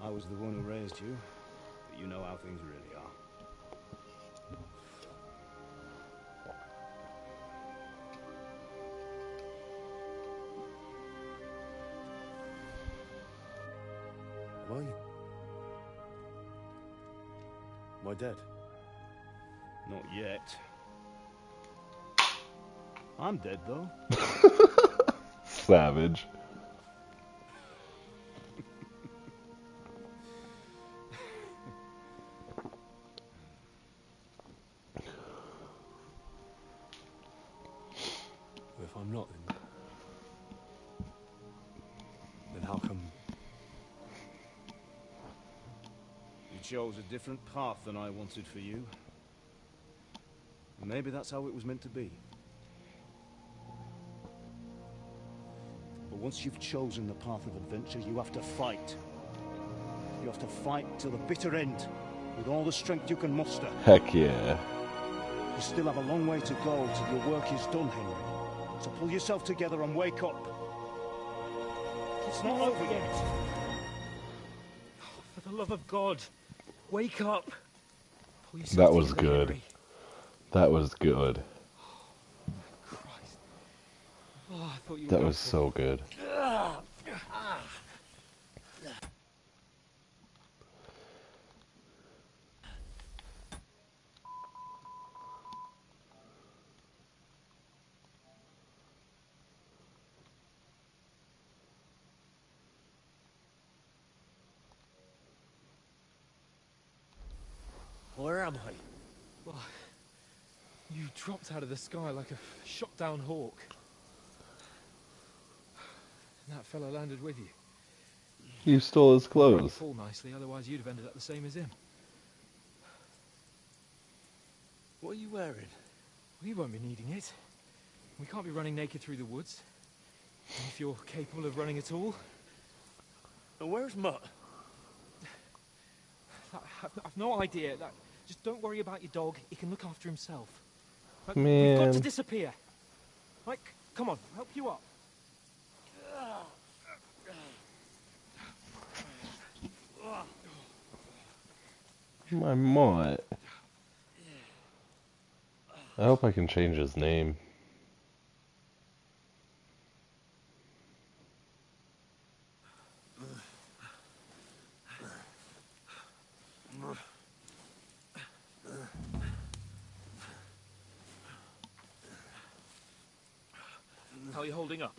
I was the one who raised you, but you know how things really are. Why? Am I dead? Not yet. I'm dead, though. Savage. If I'm not, then how come... You chose a different path than I wanted for you. And maybe that's how it was meant to be. But once you've chosen the path of adventure, you have to fight. You have to fight till the bitter end, with all the strength you can muster. Heck yeah. You still have a long way to go till your work is done, Henry. So pull yourself together and wake up. It's not over yet. For the love of God, wake up. Pull yourself That was together, good. Henry. That was good. Christ. Oh, I thought you were That done was for. so good. Where am I? Well, you dropped out of the sky like a shot-down hawk. And that fella landed with you. You stole his You clothes. fall nicely, otherwise you'd have ended up the same as him. What are you wearing? We won't be needing it. We can't be running naked through the woods. And if you're capable of running at all. And where's Mutt? I've no idea. Just don't worry about your dog. He can look after himself. We've Man. got to disappear. Right, come on, I'll help you up. My Mutt. I hope I can change his name. you holding up?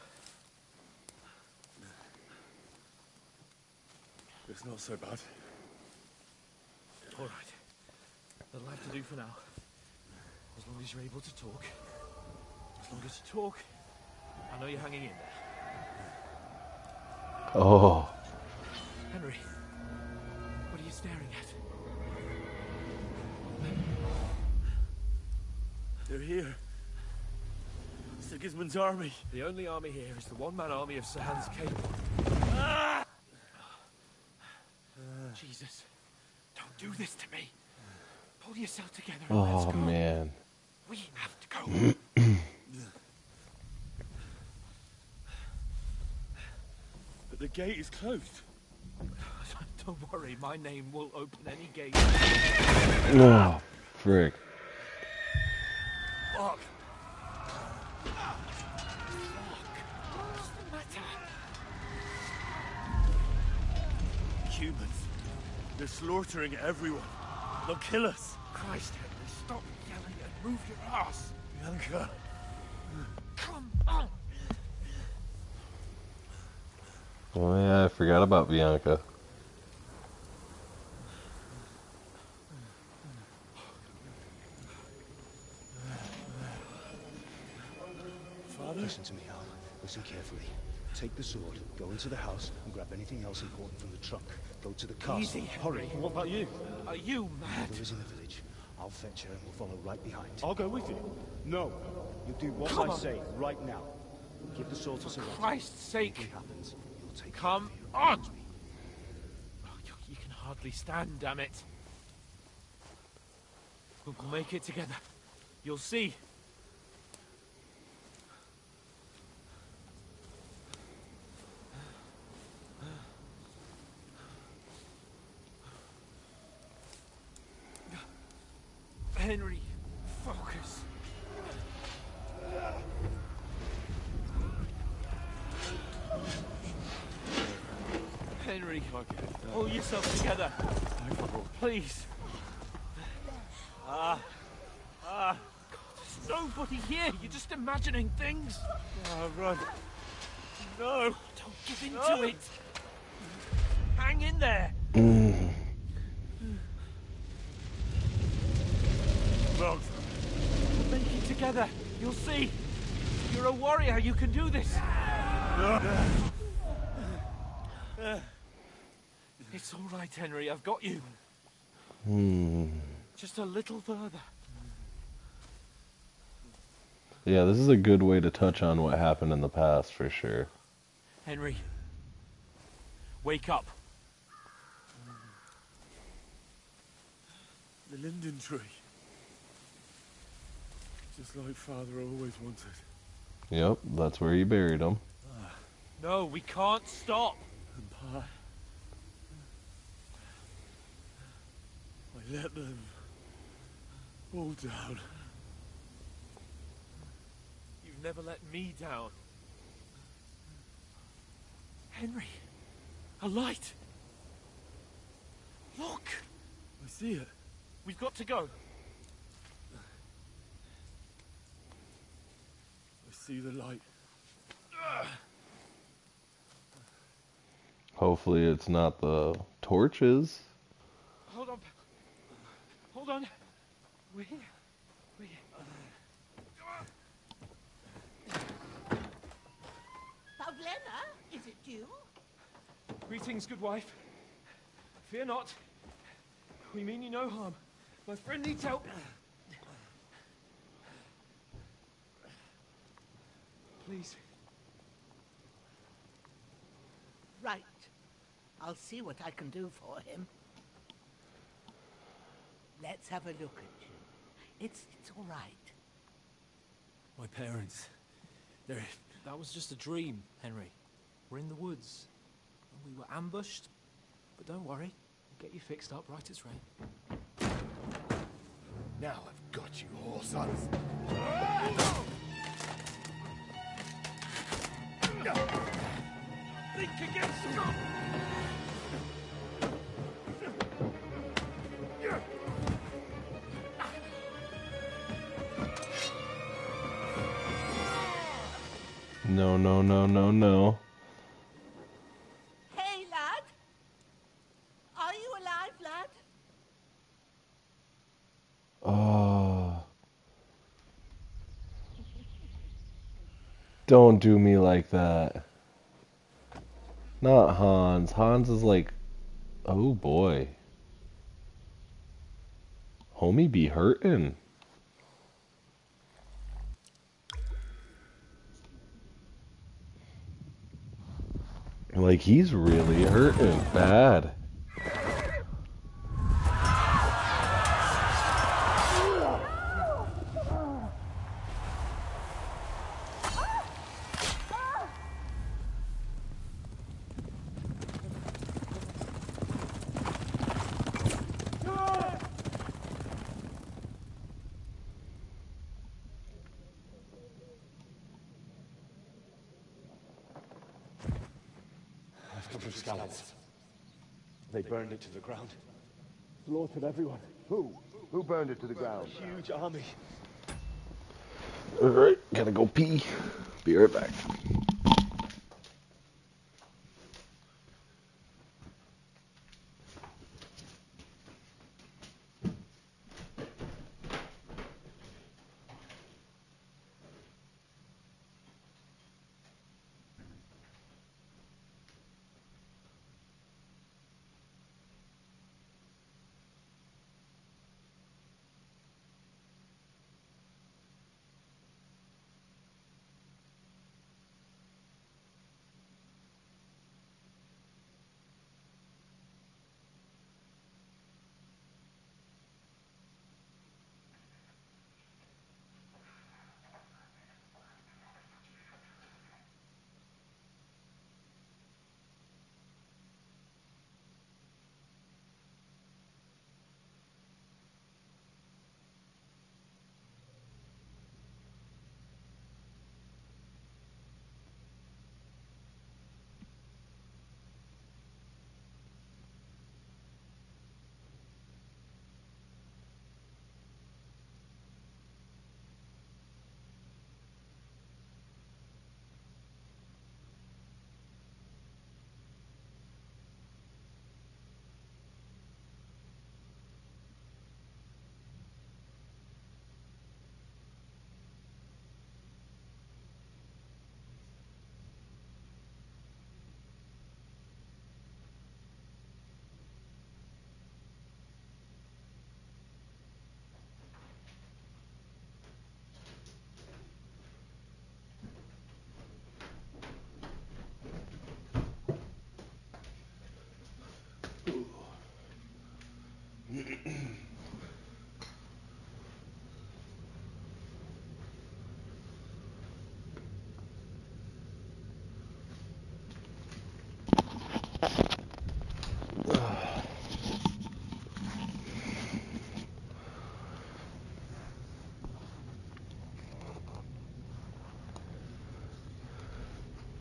It's not so bad. All right. That'll have to do for now. As long as you're able to talk. As long as you talk, I know you're hanging in there. Oh. Henry, what are you staring at? They're here. Sigismund's army. The only army here is the one-man army of Sir Hans Cable. Jesus, don't do this to me. Pull yourself together and let's Oh go. man. We have to go. But the gate is closed. Don't worry, my name will open any gate. Oh, frick. Fuck. What's the matter? Humans. They're slaughtering everyone. They'll kill us. Christ, Henry, stop yelling and move your ass. Bianca. Come on. Oh yeah, I forgot about Bianca. Father? Listen to me, Al. Listen carefully. Take the sword, go into the house, and grab anything else important from the trunk. Go to the castle. Easy, Hurry. What about you? Are you mad? Mother is in the village. I'll fetch her and we'll follow right behind. I'll go with you. No. You do what Come I on. say right now. Give the sword to For Sir Roger. Christ's sake. If anything happens, you'll take Come care of on. me. Oh, you can hardly stand, damn it. We'll make it together. You'll see. Henry, focus. Henry, pull yourself together. Please. God, there's nobody here. You're just imagining things. Run. No. Don't give in to it. Hang in there. Wrong. We'll make it together. You'll see. You're a warrior. You can do this. It's all right, Henry. I've got you. Just a little further. Yeah, this is a good way to touch on what happened in the past for sure. Henry, wake up. The linden tree. Just like Father always wanted. Yep, that's where he buried him. No, we can't stop. And Pa. I let them all down. You've never let me down. Henry, a light. Look. I see it. We've got to go. I see the light. Hopefully it's not the torches. Hold on. Hold on. We're here. Pavlena, is it you? Greetings, good wife. Fear not. We mean you no harm. My friend needs help. Please. Right. I'll see what I can do for him. Let's have a look at you. It's all right. My parents, they're... That was just a dream, Henry. We're in the woods. We were ambushed. But don't worry. We'll get you fixed up right as rain. Now I've got you, whore sons. Think against them! No, no, no, no, no. Hey, lad. Are you alive, lad? Oh. Don't do me like that. Not Hans. Hans is like, oh boy. Homie be hurtin'. Like, he's really hurting bad. I've come from Scallops. They burned it to the ground. Slaughtered everyone. Who? Who burned it to the ground? A huge army. Alright, gotta go pee. Be right back.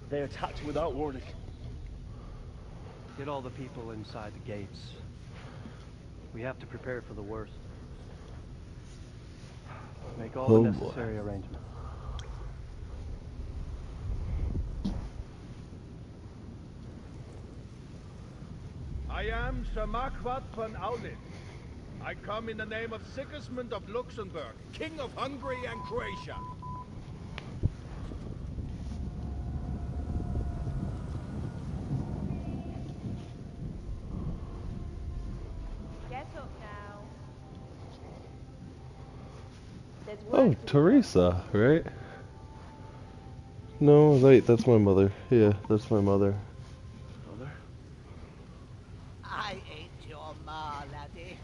They attacked without warning. Get all the people inside the gates. We have to prepare for the worst. Make all the Oh boy. necessary arrangements. I am Sir Marquardt von Aulitz. I come in the name of Sigismund of Luxembourg, King of Hungary and Croatia. Get up now. There's work Oh, to be Teresa, right? No, wait, that's my mother. Yeah, that's my mother. Mother? I ain't your ma, laddie.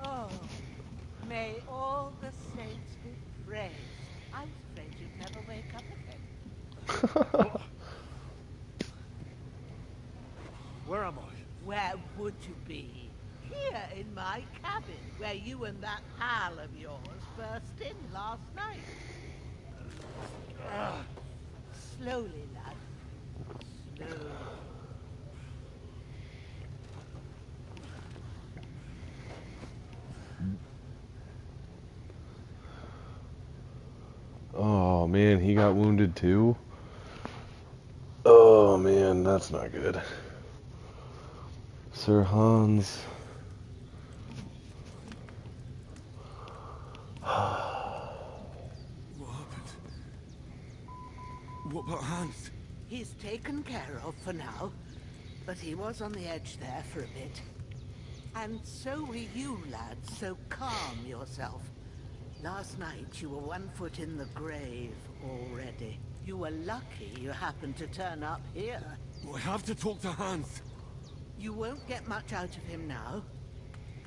Oh, may all the saints be praised. I was afraid you'd never wake up again. Where am I? Where would you be? Here in my cabin, where you and that pal of yours burst in last night. Slowly, lad. Slowly. he got wounded too? Oh man, that's not good. Sir Hans. What happened? What about Hans? He's taken care of for now, but he was on the edge there for a bit. And so were you, lad, so calm yourself. Last night you were 1 foot in the grave already. You were lucky you happened to turn up here. I have to talk to Hans. You won't get much out of him now.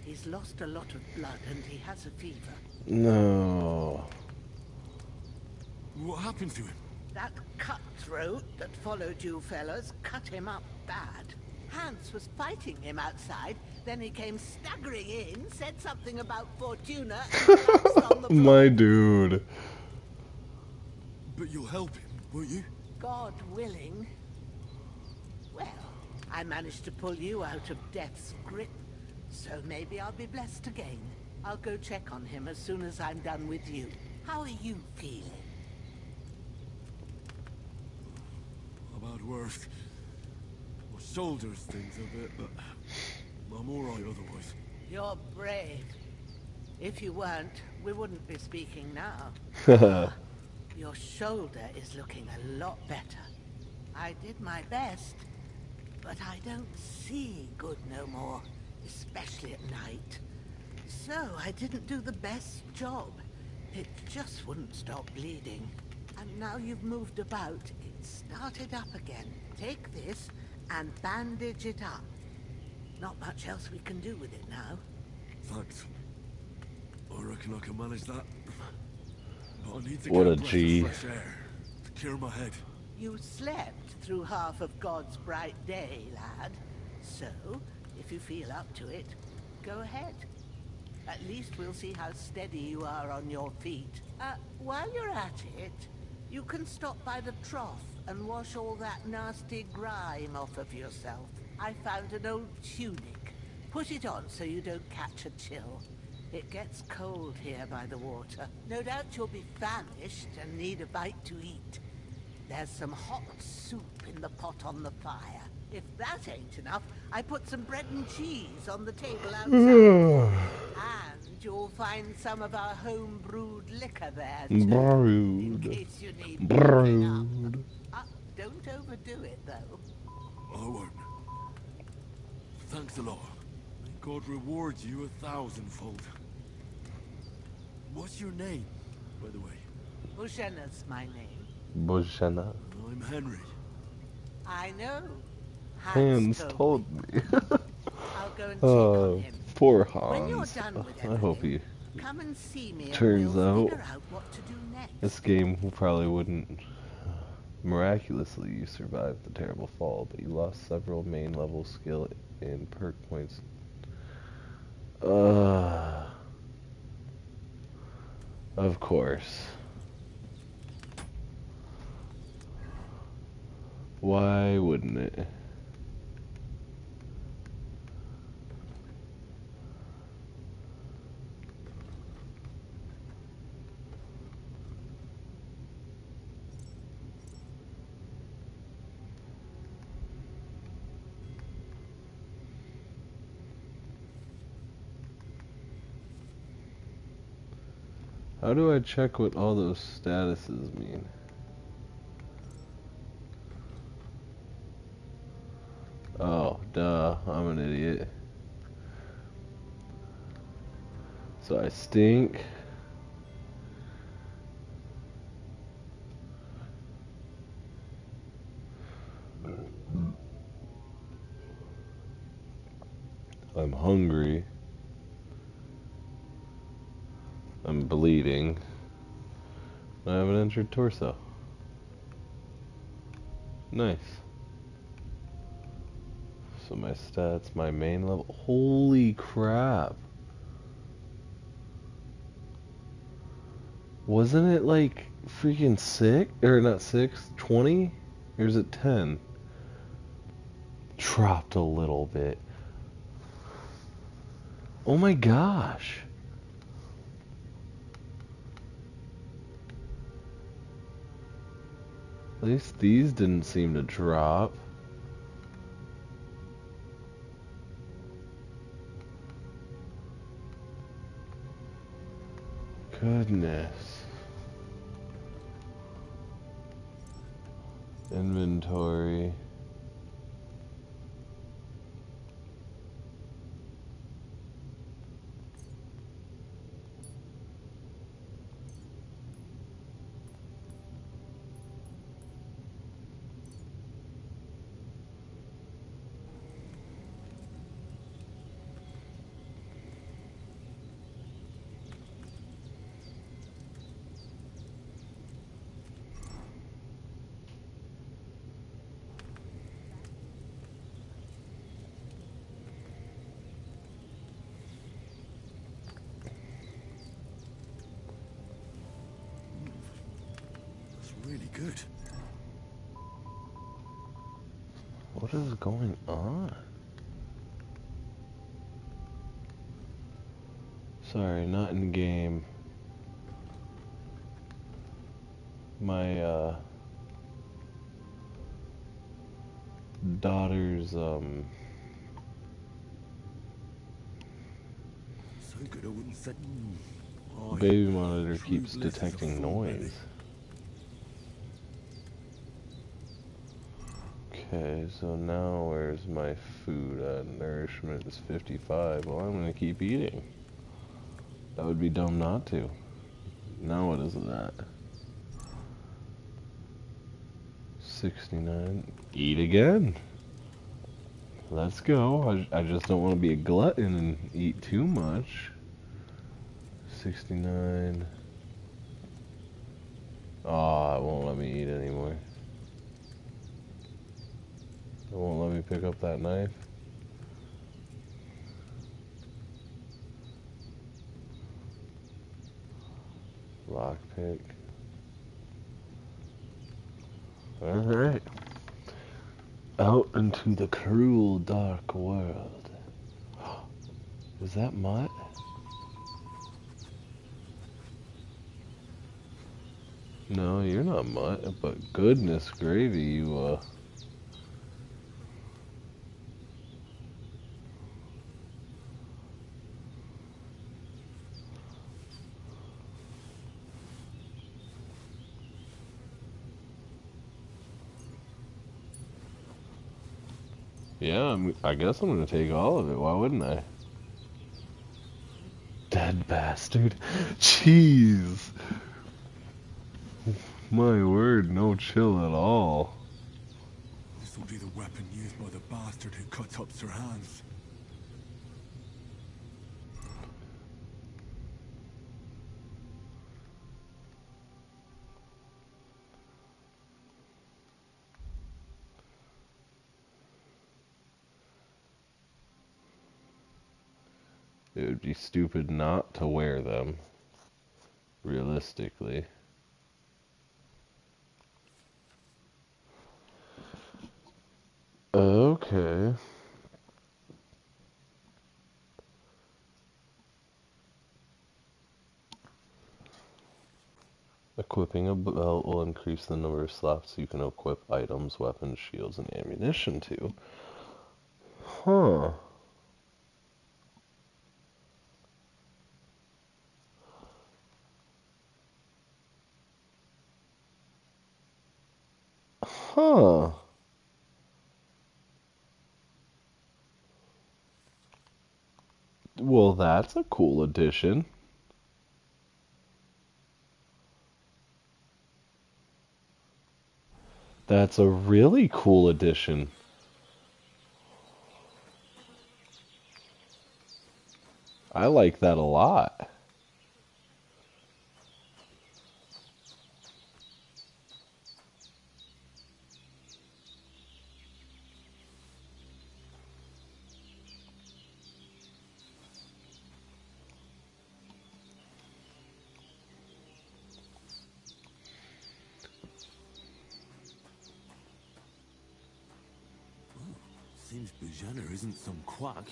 He's lost a lot of blood and he has a fever. No. What happened to him? That cutthroat that followed you fellas cut him up bad. Hans was fighting him outside, then he came staggering in, said something about Fortuna, and collapsed on the floor. My dude. But you'll help him, won't you? God willing. Well, I managed to pull you out of death's grip, so maybe I'll be blessed again. I'll go check on him as soon as I'm done with you. How are you feeling? About worse. My shoulder stings a bit, but I'm alright otherwise. You're brave. If you weren't, we wouldn't be speaking now. Your shoulder is looking a lot better. I did my best, but I don't see good no more, especially at night. So I didn't do the best job. It just wouldn't stop bleeding. And now you've moved about, it started up again. Take this and bandage it up. Not much else we can do with it now. Thanks. I reckon I can manage that. But I need to What get a a breath G. of fresh air to clear my head. You slept through half of God's bright day, lad. So, if you feel up to it, go ahead. At least we'll see how steady you are on your feet. While you're at it, you can stop by the trough and wash all that nasty grime off of yourself. I found an old tunic. Put it on so you don't catch a chill. It gets cold here by the water. No doubt you'll be famished and need a bite to eat. There's some hot soup in the pot on the fire. If that ain't enough, I put some bread and cheese on the table outside. And you'll find some of our home-brewed liquor there, too. In case you need Brewed. Don't overdo it, though. I won't. Thanks a lot. May God reward you 1,000-fold. What's your name, by the way? Bushena's my name. Bojana. I'm Henry. I know. Hans told me. I'll go and check Oh, on him. poor When you're Hans. done with I hope he come and see me turns and we'll out figure out what to do next. this game probably wouldn't. Miraculously, you survived the terrible fall, but you lost several main level skill and perk points. Of course. Why wouldn't it? How do I check what all those statuses mean? Oh, duh, I'm an idiot. So I stink. I'm hungry. I'm bleeding. I have an injured torso. Nice. So my stats, my main level. Holy crap. Wasn't it like freaking 6? Or not 6? 20? Or is it 10? Dropped a little bit. Oh my gosh. At least these didn't seem to drop. Goodness. Inventory. Really good. What is going on? Sorry, not in game. My daughter's So good I wouldn't say. baby monitor keeps detecting noise. Okay, so now where's my food at? Nourishment is 55. Well, I'm gonna keep eating. That would be dumb not to. Now what is it at? 69. Eat again. Let's go. I just don't want to be a glutton and eat too much. 69. Oh, it won't let me eat anymore. It won't let me pick up that knife. Lockpick. Alright. Out into the cruel, dark world. Is that Mutt? No, you're not Mutt, but goodness gravy, you, Yeah, I guess I'm gonna take all of it. Why wouldn't I? Dead bastard. Jeez. My word, no chill at all. This will be the weapon used by the bastard who cuts up Sir Hans. It would be stupid not to wear them. Realistically. Okay. Equipping a belt will increase the number of slots you can equip items, weapons, shields, and ammunition to. Huh. Huh. Well, that's a cool addition. That's a really cool addition. I like that a lot. Seems Bujana isn't some quack.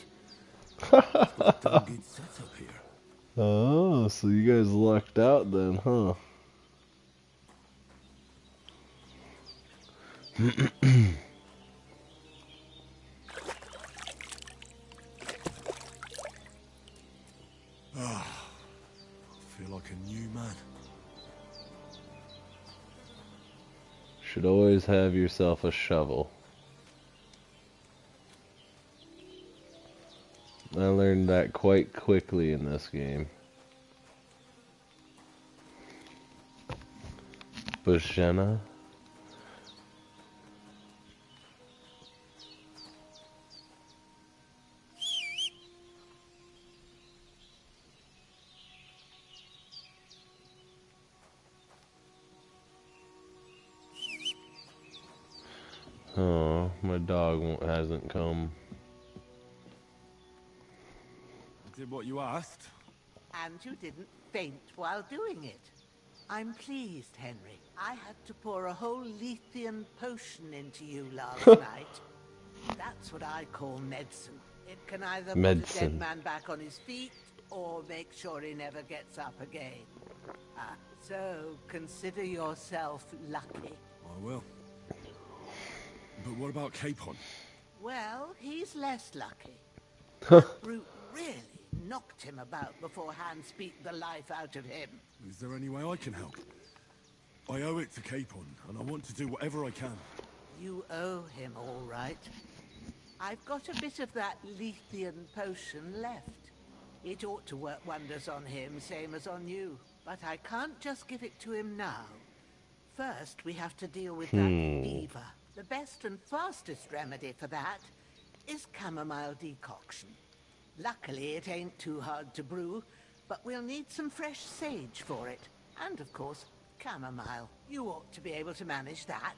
He's got a damn good setup here. Oh, so you guys lucked out then, huh? I feel like a new man. Should always have yourself a shovel. I learned that quite quickly in this game. Bushena. Oh, my dog hasn't come. I did what you asked. And you didn't faint while doing it. I'm pleased, Henry. I had to pour a whole Lethean potion into you last night. That's what I call medicine. It can either put a dead Medicine. man back on his feet or make sure he never gets up again. So consider yourself lucky. I will. But what about Capon? Well, he's less lucky. Huh. That brute really knocked him about before Hans beat the life out of him. Is there any way I can help? I owe it to Capon, and I want to do whatever I can. You owe him all right. I've got a bit of that Lethean potion left. It ought to work wonders on him, same as on you. But I can't just give it to him now. First, we have to deal with that fever. The best and fastest remedy for that is chamomile decoction. Luckily, it ain't too hard to brew, but we'll need some fresh sage for it. And, of course, chamomile. You ought to be able to manage that.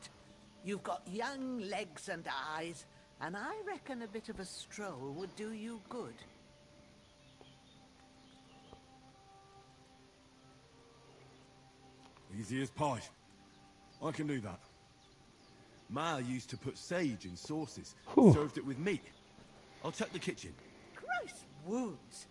You've got young legs and eyes, and I reckon a bit of a stroll would do you good. Easy as pie. I can do that. Ma used to put sage in sauces, served it with meat. I'll check the kitchen. Christ wounds.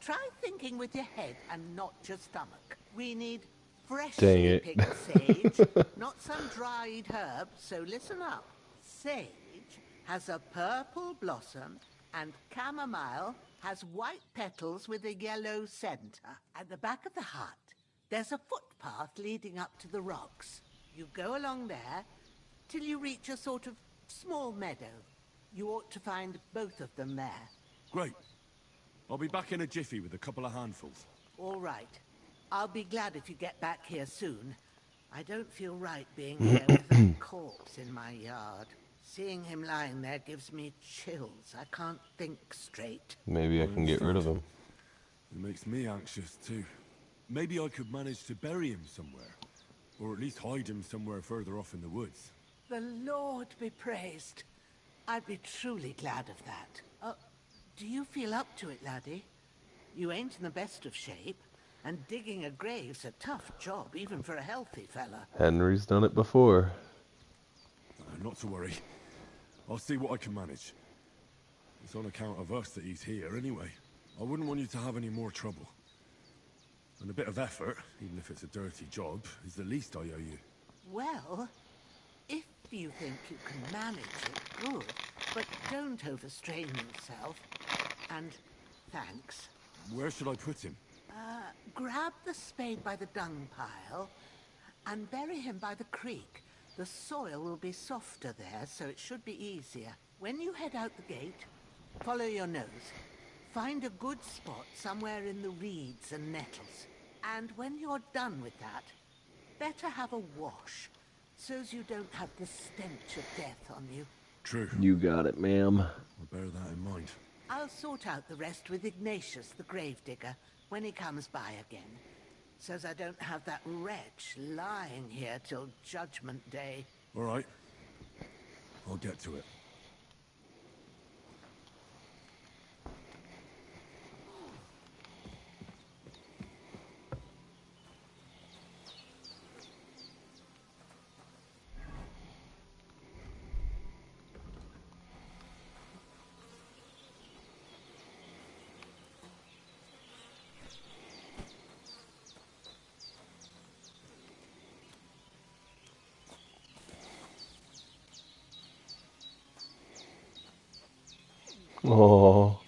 Try thinking with your head and not your stomach. We need freshly picked sage, not some dried herb, so listen up. Sage has a purple blossom and chamomile has white petals with a yellow center. At the back of the hut, there's a footpath leading up to the rocks. You go along there till you reach a sort of small meadow. You ought to find both of them there. Great. I'll be back in a jiffy with a couple of handfuls. All right. I'll be glad if you get back here soon. I don't feel right being here with a corpse in my yard. Seeing him lying there gives me chills. I can't think straight. Maybe I can get rid of him. It makes me anxious too. Maybe I could manage to bury him somewhere. Or at least hide him somewhere further off in the woods. The Lord be praised. I'd be truly glad of that. Do you feel up to it, laddie? You ain't in the best of shape, and digging a grave's a tough job, even for a healthy fella. Henry's done it before. Not to worry. I'll see what I can manage. It's on account of us that he's here anyway. I wouldn't want you to have any more trouble. And a bit of effort, even if it's a dirty job, is the least I owe you. Well, if you think you can manage it, good. But don't overstrain yourself. And thanks. Where should I put him? Grab the spade by the dung pile and bury him by the creek. The soil will be softer there, so it should be easier. When you head out the gate, follow your nose. Find a good spot somewhere in the reeds and nettles. And when you're done with that, better have a wash, so's you don't have the stench of death on you. True. You got it, ma'am. I'll bear that in mind. I'll sort out the rest with Ignatius, the gravedigger, when he comes by again, so's I don't have that wretch lying here till Judgment Day. All right. I'll get to it. Oh,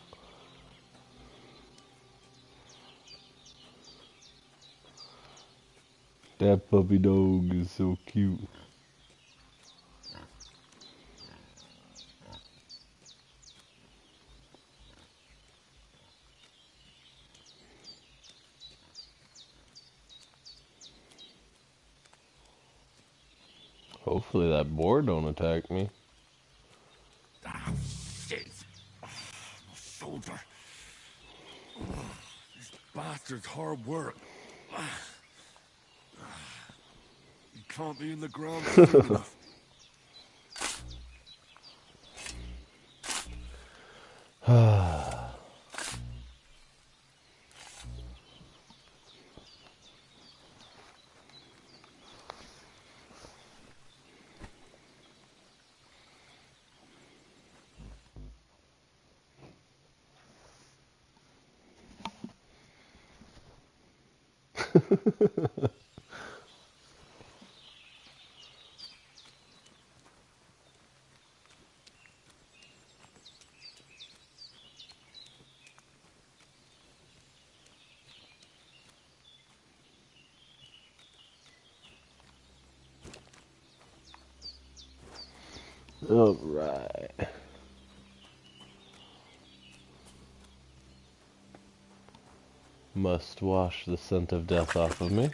that puppy dog is so cute. Hopefully that boar don't attack me. Ah, shit! Oh, my shoulder. Oh, this bastard's hard work. You can't be in the ground soon enough. Alright. Must wash the scent of death off of me.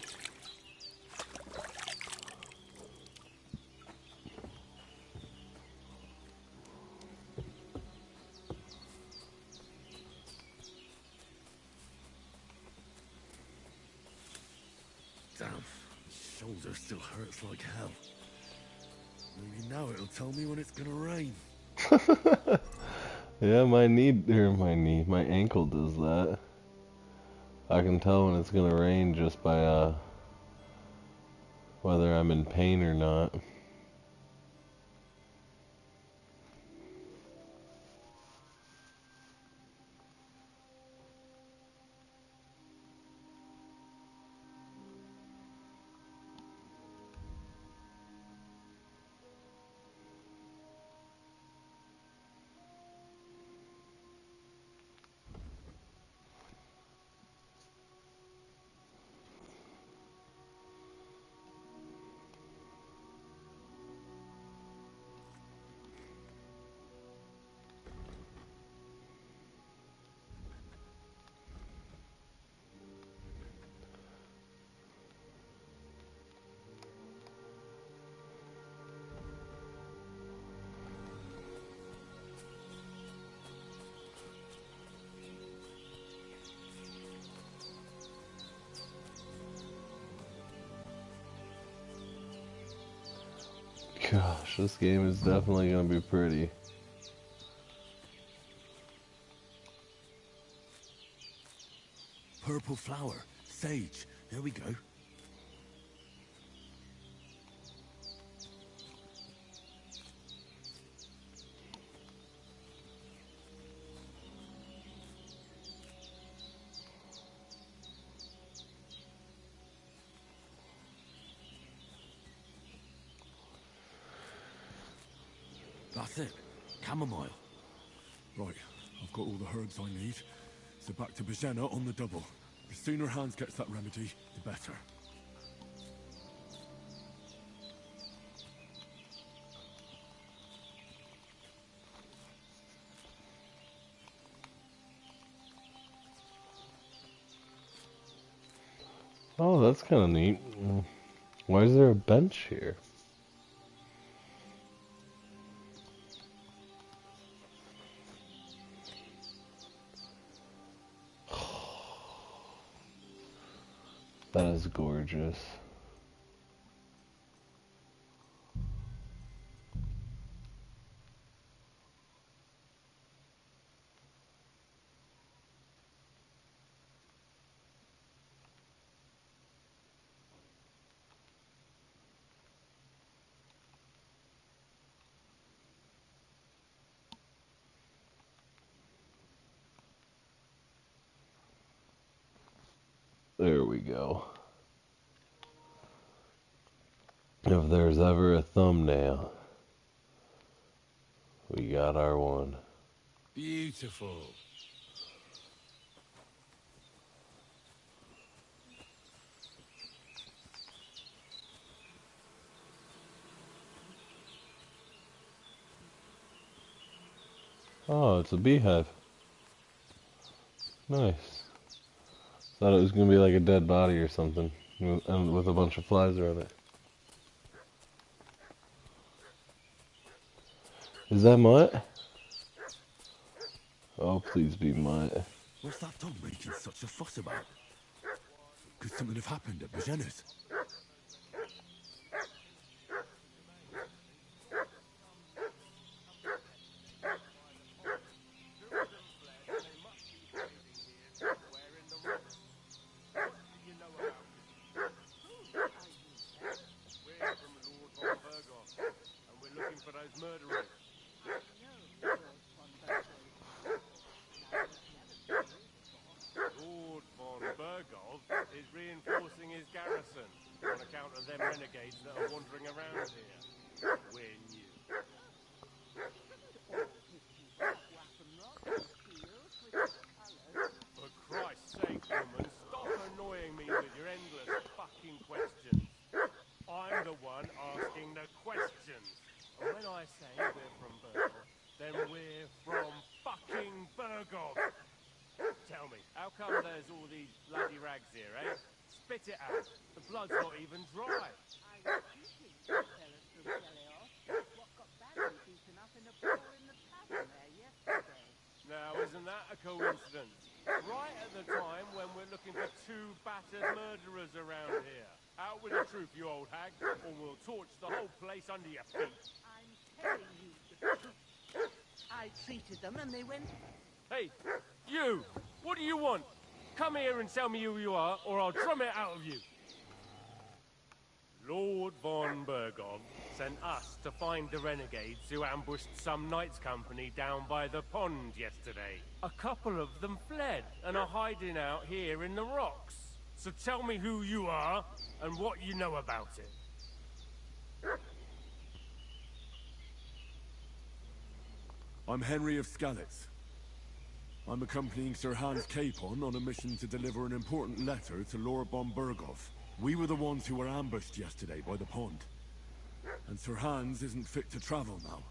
Damn, my shoulder still hurts like hell. Maybe now it'll tell me when it's gonna rain. Yeah, my ankle does that. I can tell when it's gonna rain just by whether I'm in pain or not. Gosh, this game is definitely gonna be pretty. Purple flower, sage. There we go. That's it. Chamomile. Right, I've got all the herbs I need. So back to Bajena on the double. The sooner Hans gets that remedy, the better. Oh, that's kind of neat. Why is there a bench here? That is gorgeous. There we go. If there's ever a thumbnail, we got our one. Beautiful. Oh, it's a beehive. Nice. Thought it was gonna be like a dead body or something, and with a bunch of flies around it. Is that mutt? Oh, please be mutt. What's that dog making such a fuss about? Could something have happened at Bajena's? Lord von Bergov is reinforcing his garrison on account of them renegades that are wandering around here. We're new. For Christ's sake, woman, stop annoying me with your endless fucking questions. I'm the one asking the questions. And when I say we're from Bergov, then we're from fucking Bergov. Tell me, how come there's all these bloody rags here, eh? Spit it out. The blood's not even dry. Now, isn't that a coincidence? Right at the time when we're looking for two battered murderers around here. Out with the truth, you old hag, or we'll torch the whole place under your feet. I'm telling you the truth. I treated them and they went... Hey, you! What do you want? Come here and tell me who you are, or I'll drum it out of you. Lord von Bergov sent us to find the renegades who ambushed some knights' company down by the pond yesterday. A couple of them fled and are hiding out here in the rocks. So tell me who you are and what you know about it. I'm Henry of Skalitz. I'm accompanying Sir Hans Capon on a mission to deliver an important letter to Lord von Bergov. We were the ones who were ambushed yesterday by the pond. And Sir Hans isn't fit to travel now.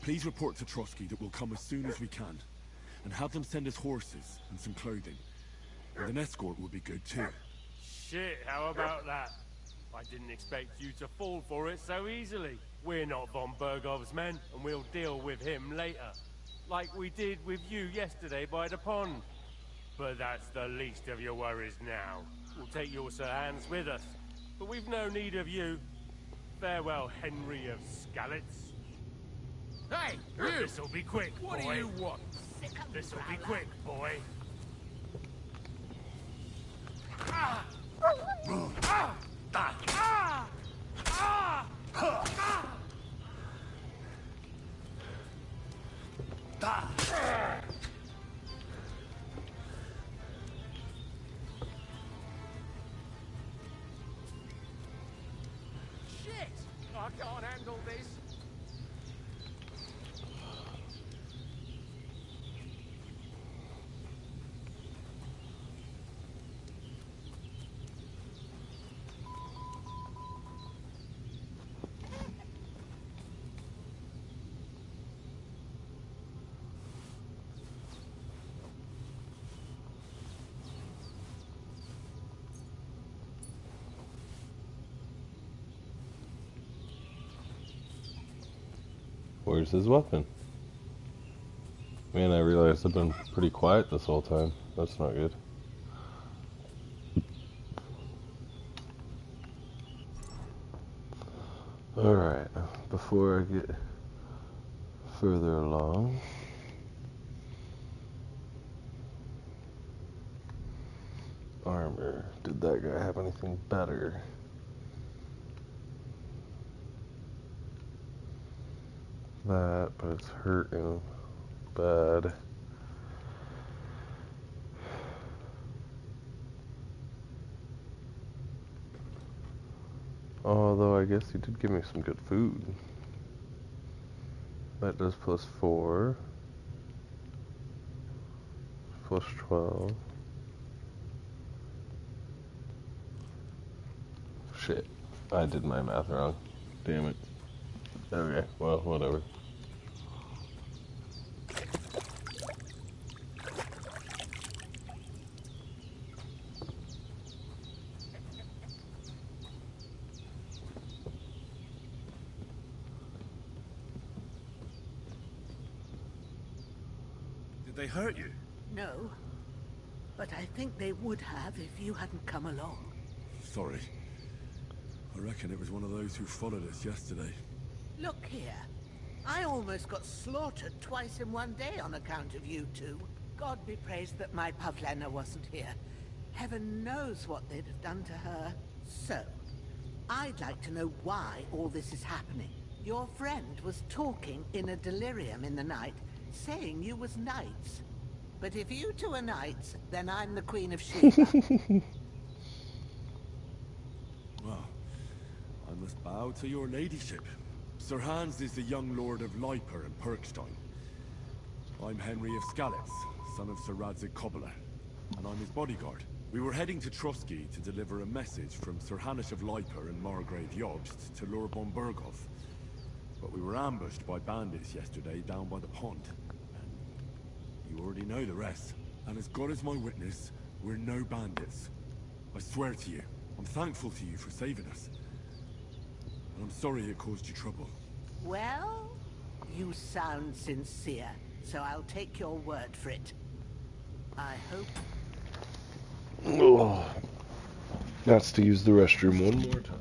Please report to Trotsky that we'll come as soon as we can. And have them send us horses and some clothing. And an escort would be good too. Shit, how about that? I didn't expect you to fall for it so easily. We're not von Bergov's men, and we'll deal with him later. Like we did with you yesterday by the pond. But that's the least of your worries now. We'll take your Sir Hans with us. But we've no need of you. Farewell, Henry of Skalitz. Hey, you! This'll be quick, boy. What do you want? This'll be quick, boy. Ah! Ah! Ah! Ah! Ah! Ah! Shit! I can't handle this. Where's his weapon? Man, I realized I've been pretty quiet this whole time. That's not good. Alright, before I get further along, armor. Did that guy have anything better? That, but it's hurting bad. Although I guess he did give me some good food. That does +4. plus 12. Shit. I did my math wrong. Damn it. Okay, well, whatever. Did they hurt you? No, but I think they would have if you hadn't come along. Sorry. I reckon it was one of those who followed us yesterday. Look here. I almost got slaughtered twice in one day on account of you two. God be praised that my Pavlena wasn't here. Heaven knows what they'd have done to her. So, I'd like to know why all this is happening. Your friend was talking in a delirium in the night, saying you was knights. But if you two are knights, then I'm the Queen of Sheba. Well, I must bow to your ladyship. Sir Hans is the young lord of Leiper and Perkstein. I'm Henry of Skalitz, son of Sir Radzig Kobyla, and I'm his bodyguard. We were heading to Trotsky to deliver a message from Sir Hanush of Leiper and Margrave Jobst to Lord Bombergov. But we were ambushed by bandits yesterday down by the pond. And you already know the rest. And as God is my witness, we're no bandits. I swear to you, I'm thankful to you for saving us. And I'm sorry it caused you trouble. Well, you sound sincere, so I'll take your word for it. I hope... Oh, that's to use the restroom one more time.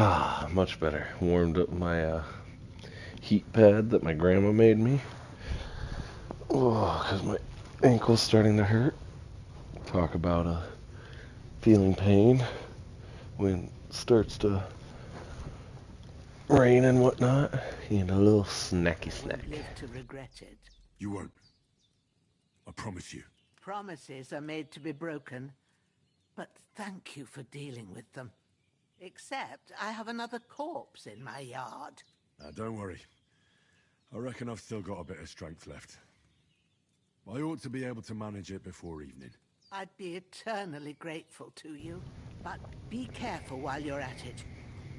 Ah, much better. Warmed up my heat pad that my grandma made me. Oh, because my ankle's starting to hurt. Talk about feeling pain when it starts to rain and whatnot. And a little snacky snack. Won't live to regret it. You won't. I promise you. Promises are made to be broken, but thank you for dealing with them. Except I have another corpse in my yard. Don't worry. I reckon I've still got a bit of strength left. I ought to be able to manage it before evening. I'd be eternally grateful to you, but be careful while you're at it.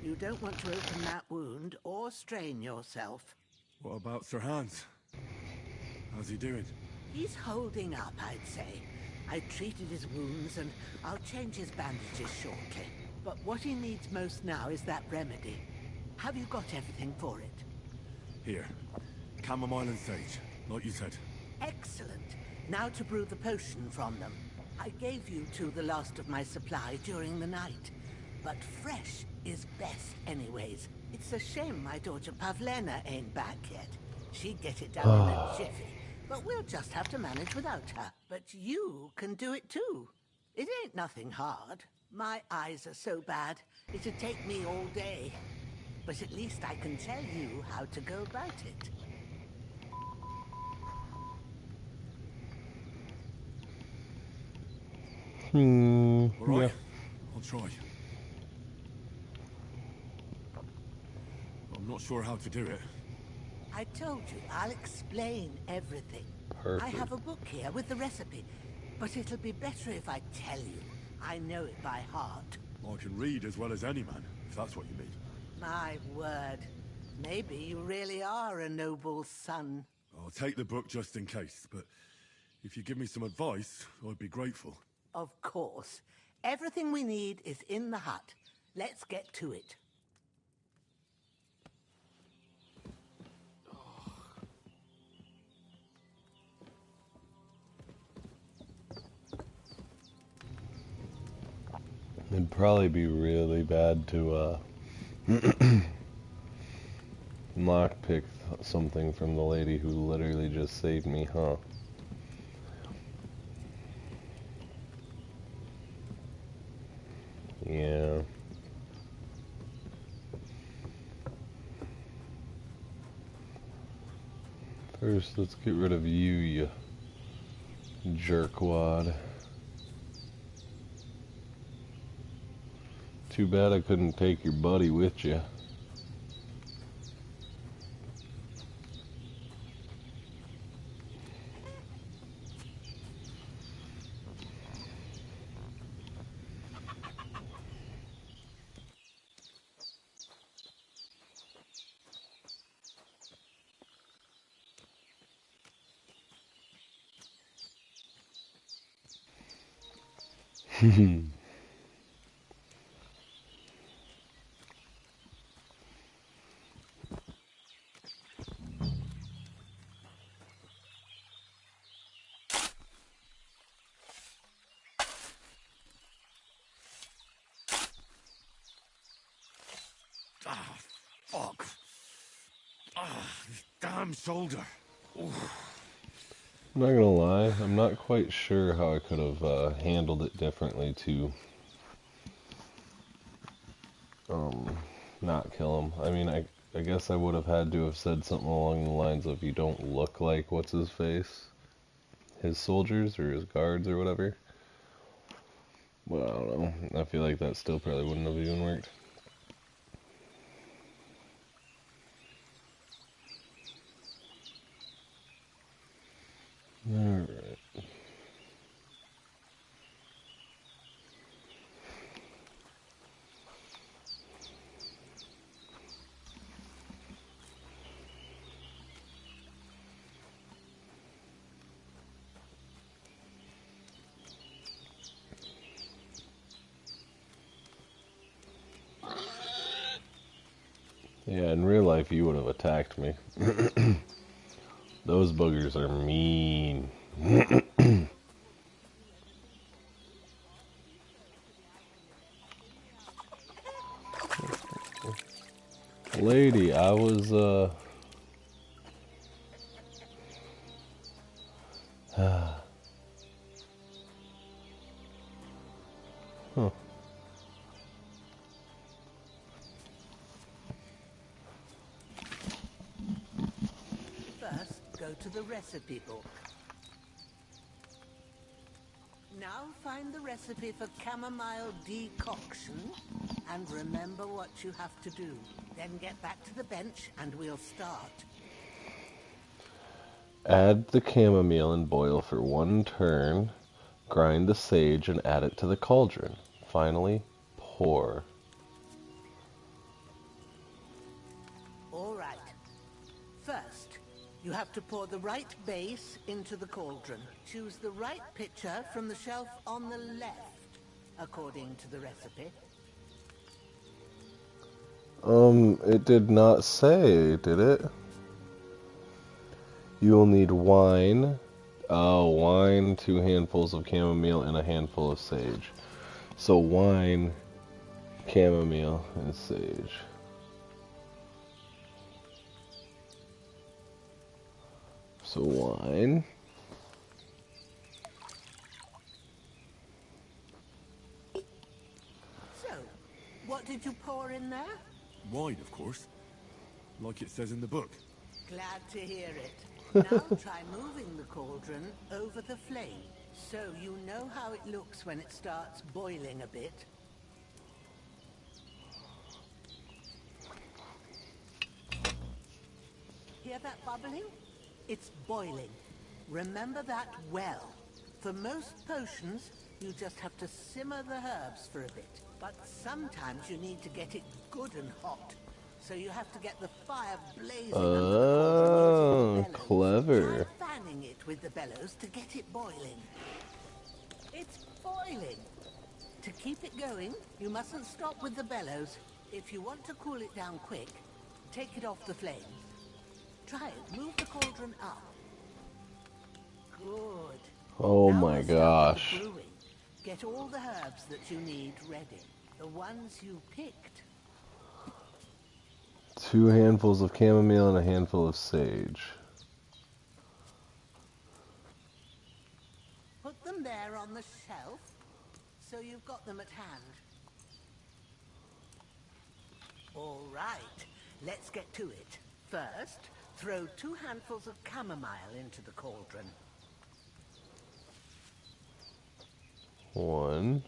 You don't want to open that wound or strain yourself. What about Sir Hans? How's he doing? He's holding up, I'd say. I treated his wounds and I'll change his bandages shortly. But what he needs most now is that remedy. Have you got everything for it? Here. Chamomile and sage, like you said. Excellent. Now to brew the potion from them. I gave you two the last of my supply during the night. But fresh is best anyways. It's a shame my daughter Pavlena ain't back yet. She'd get it done in a jiffy. But we'll just have to manage without her. But you can do it too. It ain't nothing hard. My eyes are so bad, it'd take me all day. But at least I can tell you how to go about it. All right, Yeah. I'll try. I'm not sure how to do it. I told you, I'll explain everything. Perfect. I have a book here with the recipe, but it'll be better if I tell you. I know it by heart. I can read as well as any man, if that's what you mean. My word. Maybe you really are a noble son. I'll take the book just in case, but if you give me some advice, I'd be grateful. Of course. Everything we need is in the hut. Let's get to it. It'd probably be really bad to lockpick something from the lady who literally just saved me, huh? Yeah. First, let's get rid of you, you jerkwad. Too bad I couldn't take your buddy with you. Ah, fuck. Ah, this damn shoulder. Oof. I'm not gonna lie, I'm not quite sure how I could have handled it differently to not kill him. I mean, I guess I would have had to have said something along the lines of, you don't look like what's his face, his soldiers or his guards or whatever. But I don't know, I feel like that still probably wouldn't have even worked. Alright. Yeah, in real life you would have attacked me. Those boogers are mean. Lady, I was, huh. First, go to the recipe book. Now find the recipe for chamomile decoction and remember what you have to do. Then get back to the bench and we'll start. Add the chamomile and boil for 1 turn. Grind the sage and add it to the cauldron. Finally, pour. All right. First, you have to pour the right base into the cauldron. Choose the right pitcher from the shelf on the left, according to the recipe. It did not say, did it? You will need wine. Wine, 2 handfuls of chamomile, and a handful of sage. So wine, chamomile, and sage. So wine. So, what did you pour in there? Wine, of course. Like it says in the book. Glad to hear it. Now try moving the cauldron over the flame, so you know how it looks when it starts boiling a bit. Hear that bubbling? It's boiling. Remember that well. For most potions, you just have to simmer the herbs for a bit. But sometimes you need to get it good and hot. So you have to get the fire blazing under the cauldron using bellows. Clever. Try fanning it with the bellows to get it boiling. It's boiling. To keep it going, you mustn't stop with the bellows. If you want to cool it down quick, take it off the flame. Try it. Move the cauldron up. Good. Oh Now my we'll start with gosh. the brewing. Get all the herbs that you need ready. The ones you picked. 2 handfuls of chamomile and a handful of sage. Put them there on the shelf, so you've got them at hand. All right, let's get to it. First, throw 2 handfuls of chamomile into the cauldron. 1.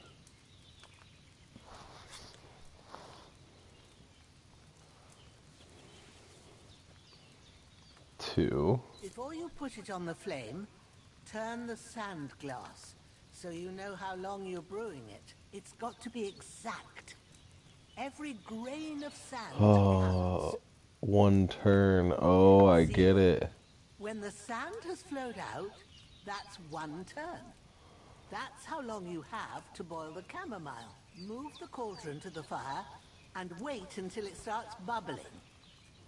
2. Before you put it on the flame, turn the sand glass, so you know how long you're brewing it. It's got to be exact. Every grain of sand counts. 1 turn. Oh, I get it. When the sand has flowed out, that's 1 turn. That's how long you have to boil the chamomile. Move the cauldron to the fire and wait until it starts bubbling.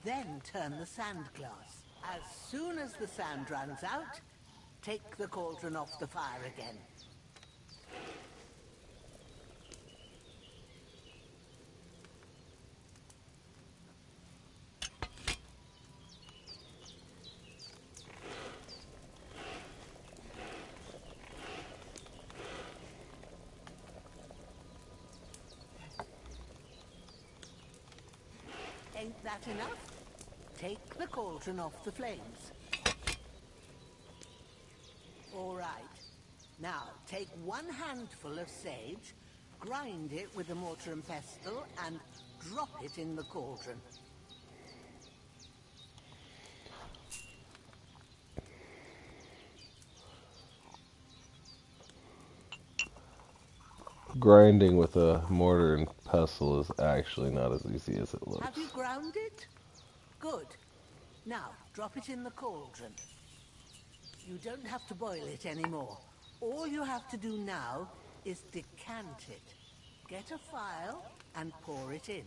Then turn the sand glass. As soon as the sand runs out, take the cauldron off the fire again. Ain't that enough? Take the cauldron off the flames. All right. Now, take 1 handful of sage, grind it with a mortar and pestle, and drop it in the cauldron. Grinding with a mortar and pestle is actually not as easy as it looks. Have you ground it? Good. Now, drop it in the cauldron. You don't have to boil it anymore. All you have to do now is decant it. Get a phial and pour it in.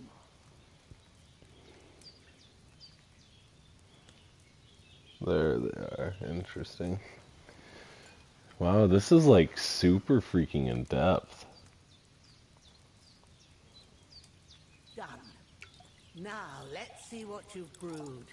There they are. Interesting. Wow, this is like super freaking in depth. Done. Now, let's see what you've brewed.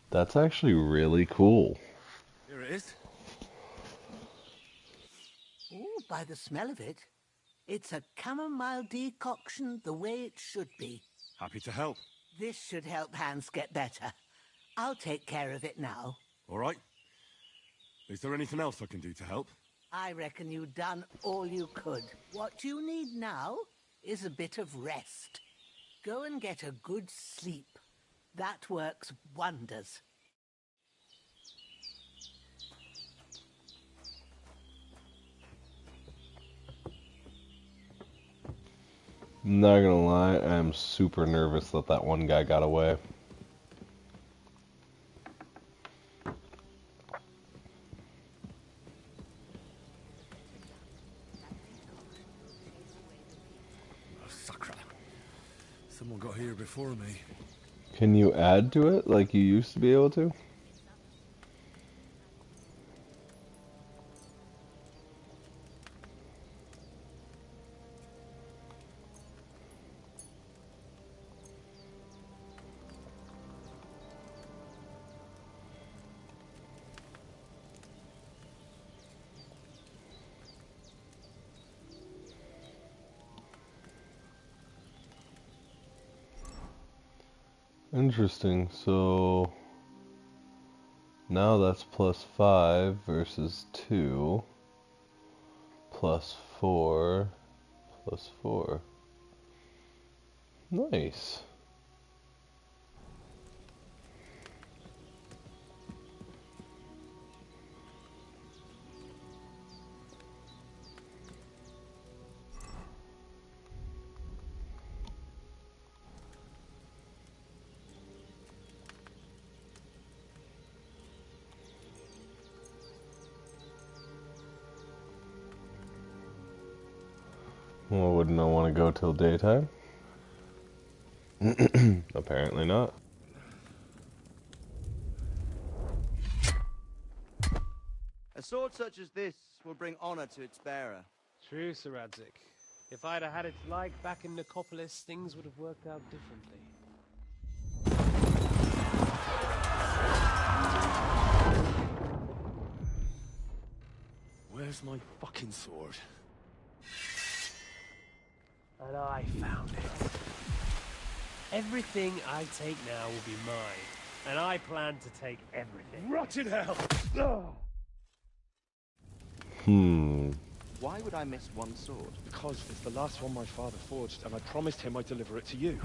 That's actually really cool. Here it is. Oh, by the smell of it, it's a chamomile decoction the way it should be. Happy to help. This should help Hans get better. I'll take care of it now. All right. Is there anything else I can do to help? I reckon you've done all you could. What you need now is a bit of rest. Go and get a good sleep. That works wonders. Not gonna lie, I'm super nervous that that one guy got away. Oh, sacre. Someone got here before me. Can you add to it like you used to be able to? Interesting, so now that's +5 versus 2, +4, +4. Nice. Well, wouldn't I want to go till daytime? Apparently not. A sword such as this will bring honor to its bearer. True, Sir Radzik. If I'd have had its like back in Nicopolis, things would have worked out differently. Where's my fucking sword? And I found it. Everything I take now will be mine, and I plan to take everything. Rotted hell! Why would I miss one sword? Because it's the last one my father forged, and I promised him I'd deliver it to you.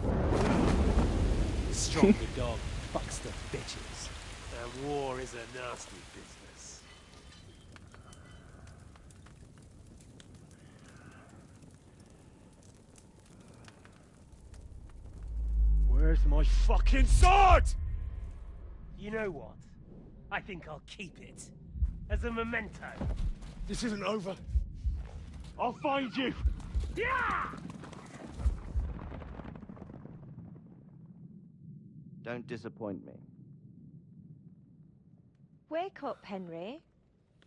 Stronger dog fucks the bitches, and war is a nasty business. Where's my fucking sword? You know what? I think I'll keep it. As a memento. This isn't over. I'll find you! Yeah! Don't disappoint me. Wake up, Henry.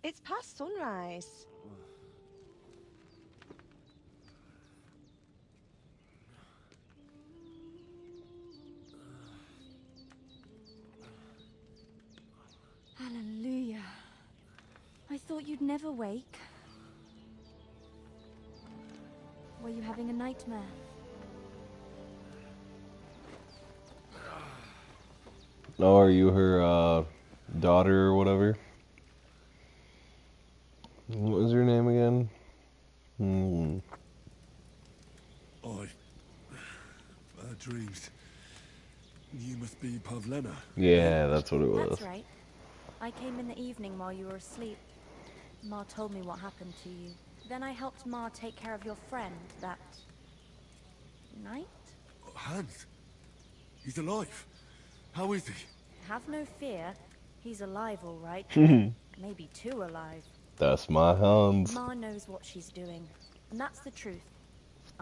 It's past sunrise. Hallelujah. I thought you'd never wake. Were you having a nightmare? Oh, are you her daughter or whatever? What was your name again? Bad dreams. You must be Pavlena. Yeah, that's what it was. That's right. I came in the evening while you were asleep. Ma told me what happened to you. Then I helped Ma take care of your friend that night? Hans? He's alive. How is he? Have no fear. He's alive, all right. Maybe too alive. That's my Hans. Ma knows what she's doing. And that's the truth.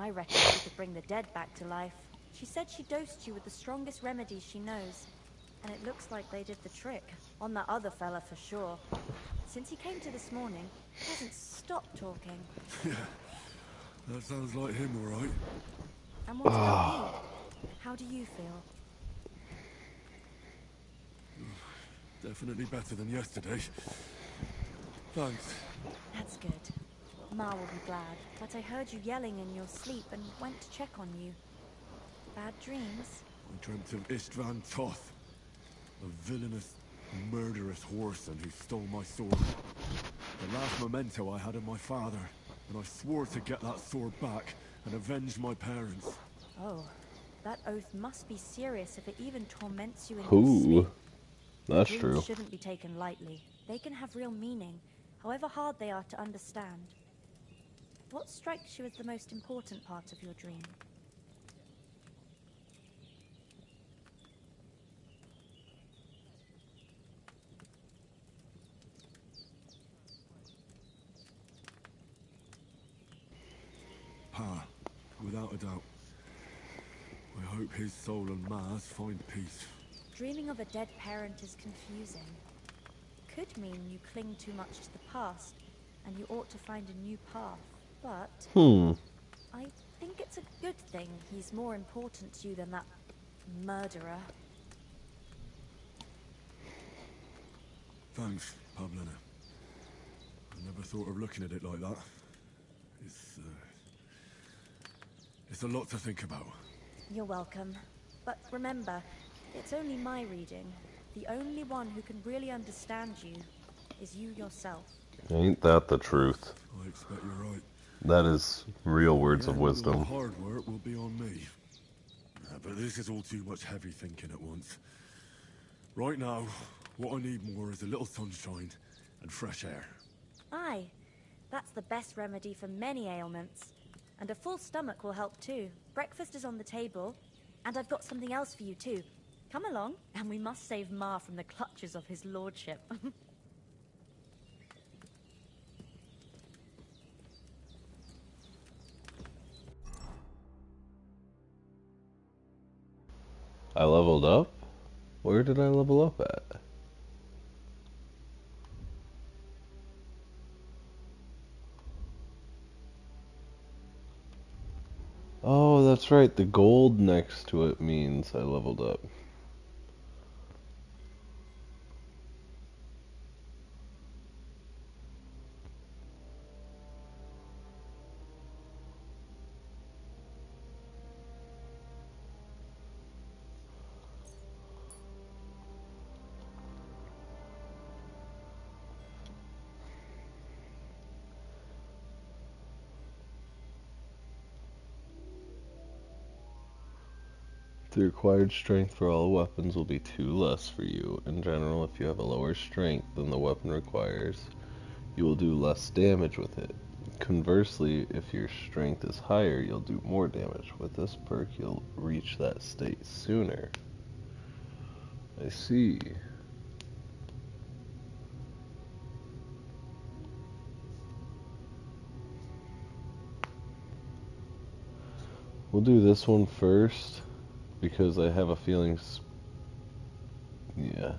I reckon she could bring the dead back to life. She said she dosed you with the strongest remedies she knows. And it looks like they did the trick. On that other fella for sure. Since he came to this morning, he hasn't stopped talking. Yeah, that sounds like him, all right. And what about you? How do you feel? Definitely better than yesterday. Thanks. That's good. Ma will be glad, but I heard you yelling in your sleep and went to check on you. Bad dreams? I dreamt of Istvan Toth, a villainous, murderous whoreson who stole my sword. The last memento I had of my father, and I swore to get that sword back and avenge my parents. Oh, that oath must be serious if it even torments you in your Ooh, sleep. that's Dreams true. shouldn't be taken lightly. They can have real meaning, however hard they are to understand. What strikes you as the most important part of your dream? Pa, without a doubt. I hope his soul and Ma's find peace. Dreaming of a dead parent is confusing. Could mean you cling too much to the past, and you ought to find a new path. But I think it's a good thing he's more important to you than that murderer. Thanks, Pavlina. I never thought of looking at it like that. It's a lot to think about. You're welcome. But remember, it's only my reading. The only one who can really understand you is you yourself. Ain't that the truth? I expect you're right. That is real words of The wisdom. hard work will be on me. But this is all too much heavy thinking at once. Right now, what I need more is a little sunshine and fresh air. Aye, that's the best remedy for many ailments. And a full stomach will help too. Breakfast is on the table, and I've got something else for you too. Come along, and we must save Ma from the clutches of his lordship. I leveled up? Where did I level up at? Oh, that's right. The gold next to it means I leveled up. The required strength for all weapons will be 2 less for you. In general, if you have a lower strength than the weapon requires, you will do less damage with it. Conversely, if your strength is higher, you'll do more damage. With this perk, you'll reach that state sooner. I see. We'll do this one first, because I have a feeling... Yeah.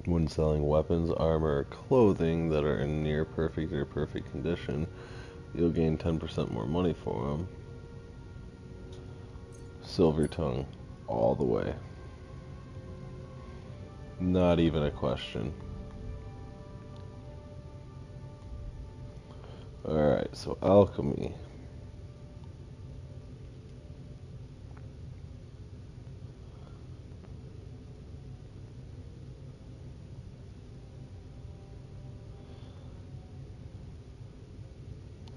When selling weapons, armor, or clothing that are in near perfect or perfect condition, you'll gain 10% more money for them. Silver tongue, all the way. Not even a question. Alright, so alchemy.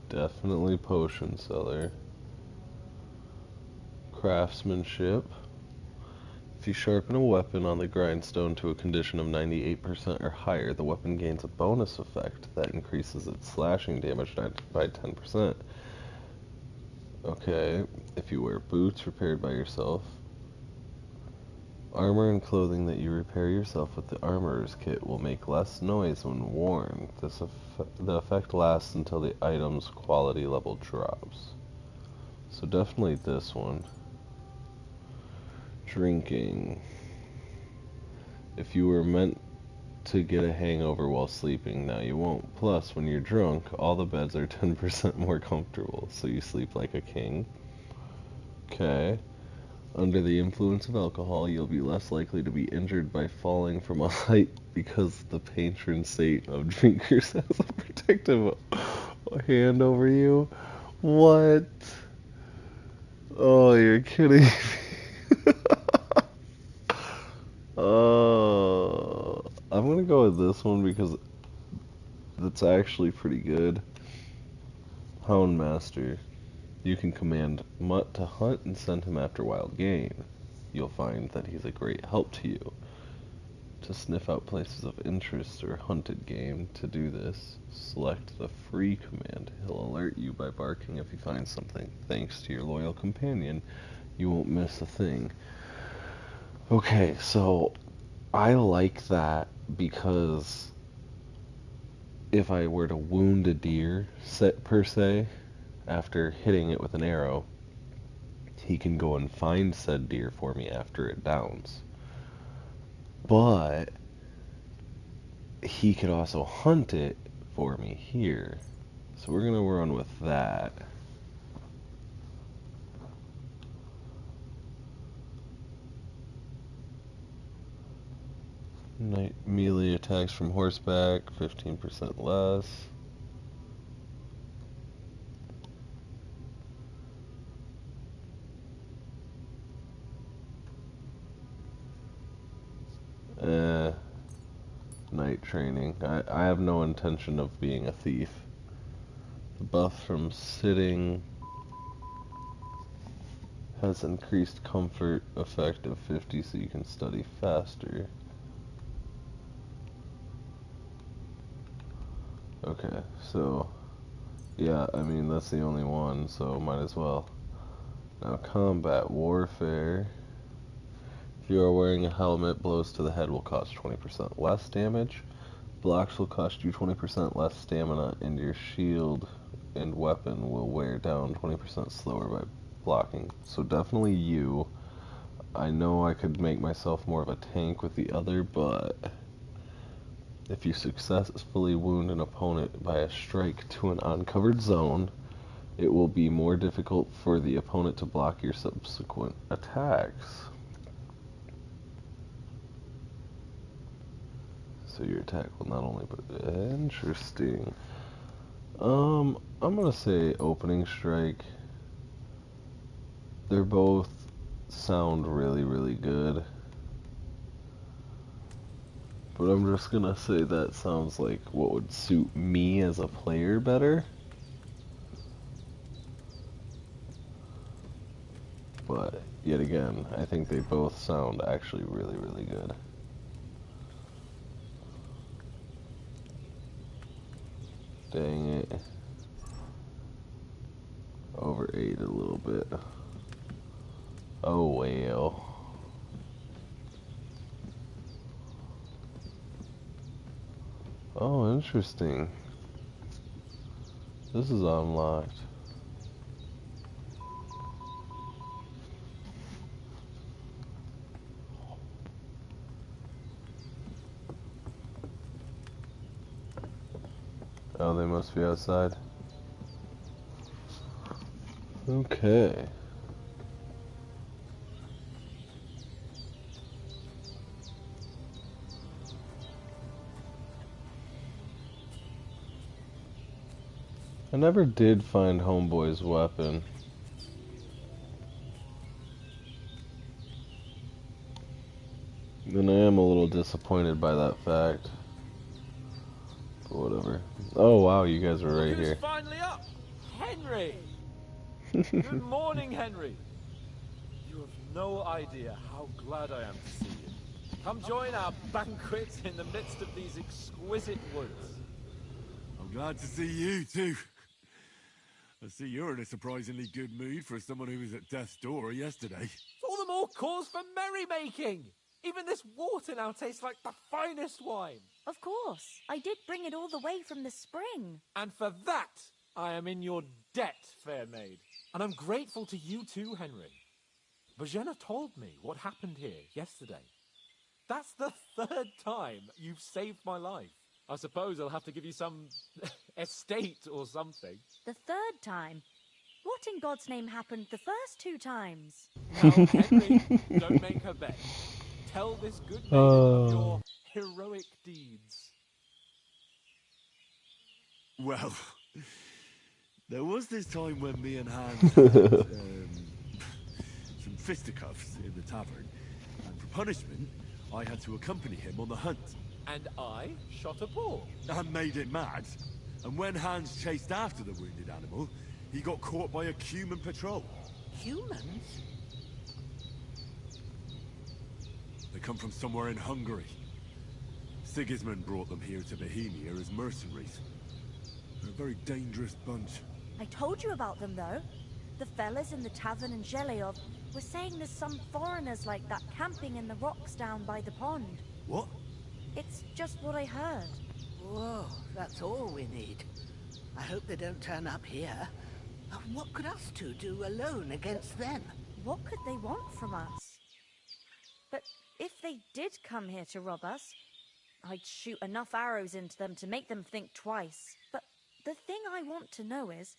Definitely potion seller. Craftsmanship. If you sharpen a weapon on the grindstone to a condition of 98% or higher, the weapon gains a bonus effect that increases its slashing damage by 10%. Okay, if you wear boots repaired by yourself, Armor and clothing that you repair yourself with the armorer's kit will make less noise when worn. The effect lasts until the item's quality level drops. So definitely this one. Drinking. If you were meant to get a hangover while sleeping, now you won't. Plus, when you're drunk, all the beds are 10% more comfortable, so you sleep like a king. Okay. Under the influence of alcohol, you'll be less likely to be injured by falling from a height because the patron saint of drinkers has a protective hand over you. What? Oh, you're kidding me. I'm gonna go with this one because that's actually pretty good. Houndmaster. You can command Mutt to hunt and send him after wild game. You'll find that he's a great help to you. To sniff out places of interest or hunted game, to do this, select the free command. He'll alert you by barking if he finds something. Thanks to your loyal companion, you won't miss a thing. Okay, so I like that because if I were to wound a deer, per se, after hitting it with an arrow, he can go and find said deer for me after it downs. But he could also hunt it for me here. So we're gonna run with that. Night melee attacks from horseback, 15% less. Night training. I have no intention of being a thief. The buff from sitting has increased comfort effect of 50 so you can study faster. Okay, so yeah, I mean that's the only one, so might as well. Now combat warfare. If you are wearing a helmet, blows to the head will cost 20% less damage. Blocks will cost you 20% less stamina, and your shield and weapon will wear down 20% slower by blocking. So definitely you. I know I could make myself more of a tank with the other, but if you successfully wound an opponent by a strike to an uncovered zone, it will be more difficult for the opponent to block your subsequent attacks. So your attack will not only be interesting. I'm gonna say opening strike. They're both sound really, really good. But I'm just gonna say that sounds like what would suit me as a player better. But yet again, I think they both sound actually really, really good. Dang it. Overate a little bit. Oh well. Oh, interesting. This is unlocked. Oh, they must be outside. Okay. I never did find Homeboy's weapon. And I am a little disappointed by that fact. But whatever. Oh wow, you guys are right Who's here. finally up? Henry! Good morning, Henry. You have no idea how glad I am to see you. Come join our banquet in the midst of these exquisite woods. I'm glad to see you, too. I see you're in a surprisingly good mood for someone who was at death's door yesterday. All the more cause for merrymaking! Even this water now tastes like the finest wine. Of course. I did bring it all the way from the spring. And for that, I am in your debt, fair maid. And I'm grateful to you too, Henry. Bajena told me what happened here yesterday. That's the 3rd time you've saved my life. I suppose I'll have to give you some estate or something. The 3rd time? What in God's name happened the first 2 times? Now, Henry, don't make her beg. Tell this good maiden of your heroic deeds. Well, there was this time when me and Hans had some fisticuffs in the tavern, and for punishment, I had to accompany him on the hunt. And I shot a boar. And made it mad. And when Hans chased after the wounded animal, he got caught by a human patrol. Humans? They come from somewhere in Hungary. Sigismund brought them here to Bohemia as mercenaries. They're a very dangerous bunch. I told you about them, though. The fellas in the tavern in Zheleov were saying there's some foreigners like that camping in the rocks down by the pond. What? It's just what I heard. Whoa, that's all we need. I hope they don't turn up here. What could us two do alone against them? What could they want from us? But if they did come here to rob us, I'd shoot enough arrows into them to make them think twice. But the thing I want to know is,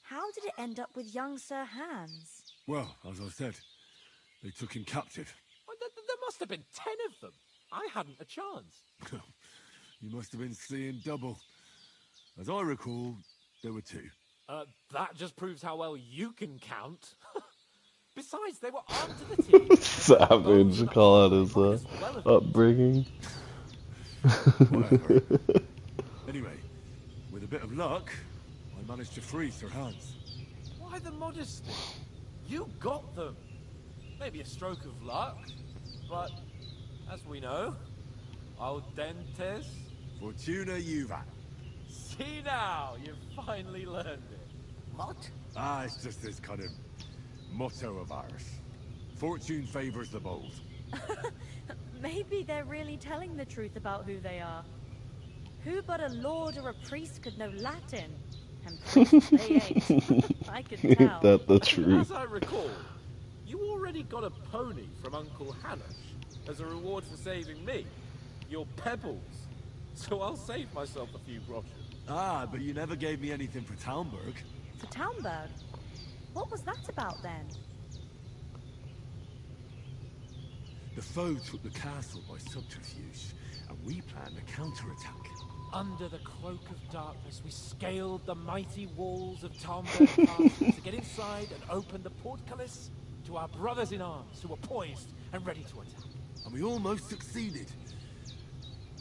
how did it end up with young Sir Hans? Well, as I said, they took him captive. Well, there must have been 10 of them. I hadn't a chance. You must have been seeing double. As I recall, there were 2. That just proves how well you can count. Besides, they were armed to the teeth. Savage, call out his upbringing. Whatever. Anyway, with a bit of luck, I managed to free Sir Hans. Why the modesty? You got them. Maybe a stroke of luck, but as we know, audentes Fortuna juvat. See now, you've finally learned it. What? It's just this kind of motto of ours. Fortune favors the bold. Maybe they're really telling the truth about who they are. Who but a lord or a priest could know Latin? And priests they ain't. I can tell. Ain't that the truth? As I recall, you already got a pony from Uncle Hanosh as a reward for saving me. Your pebbles. So I'll save myself a few groschen. But you never gave me anything for Talmberg. For Talmberg? What was that about then? The foe took the castle by subterfuge, and we planned a counterattack. Under the cloak of darkness, we scaled the mighty walls of Talmberg Castle to get inside and open the portcullis to our brothers in arms who were poised and ready to attack. And we almost succeeded.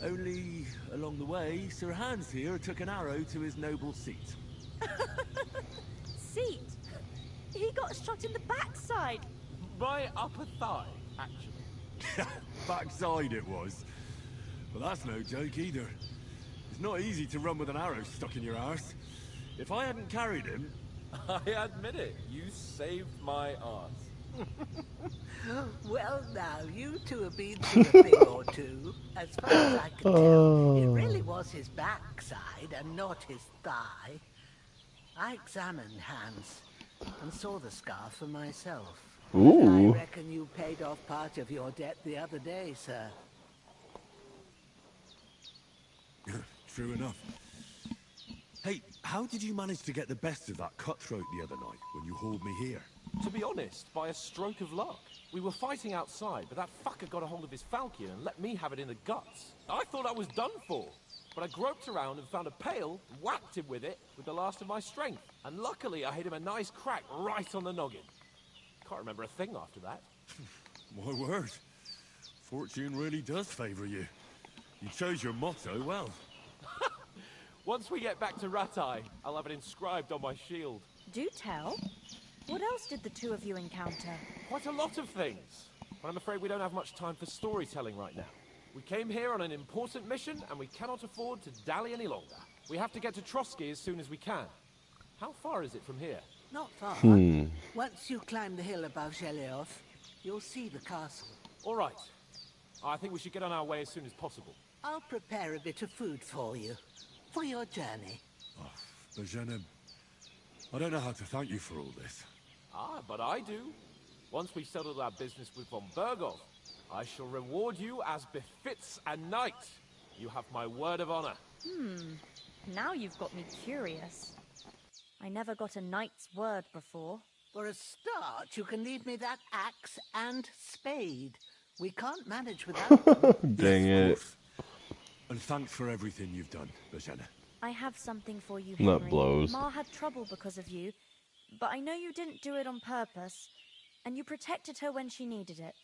Only, along the way, Sir Hans here took an arrow to his noble seat. Seat? He got shot in the backside. My upper thigh, actually. Backside it was. But that's no joke either. It's not easy to run with an arrow stuck in your arse. If I hadn't carried him... I admit it, you saved my arse. Well, now, you two have been through a thing or two. As far as I can tell, it really was his backside and not his thigh. I examined Hans and saw the scar for myself. Ooh. I reckon you paid off part of your debt the other day, sir. True enough. Hey, how did you manage to get the best of that cutthroat the other night when you hauled me here? To be honest, by a stroke of luck. We were fighting outside, but that fucker got a hold of his falchion and let me have it in the guts. I thought I was done for, but I groped around and found a pail, whacked him with it with the last of my strength. And luckily, I hit him a nice crack right on the noggin. Can't remember a thing after that. My word. Fortune really does favor you. You chose your motto well. Once we get back to Ratai, I'll have it inscribed on my shield. Do tell. What else did the two of you encounter? Quite a lot of things. But I'm afraid we don't have much time for storytelling right now. We came here on an important mission, and we cannot afford to dally any longer. We have to get to Trotsky as soon as we can. How far is it from here? Not far. Hmm. Once you climb the hill above Zheleov, you'll see the castle. All right. I think we should get on our way as soon as possible. I'll prepare a bit of food for you, for your journey. Oh, Bajena, I don't know how to thank you for all this. Ah, but I do. Once we've settled our business with von Bergov, I shall reward you as befits a knight. You have my word of honor. Now you've got me curious. I never got a knight's word before. For a start, you can leave me that axe and spade. We can't manage without them. Dang it. And thanks for everything you've done, Bajena. I have something for you, Henry. Not blows. Ma had trouble because of you, but I know you didn't do it on purpose, and you protected her when she needed it.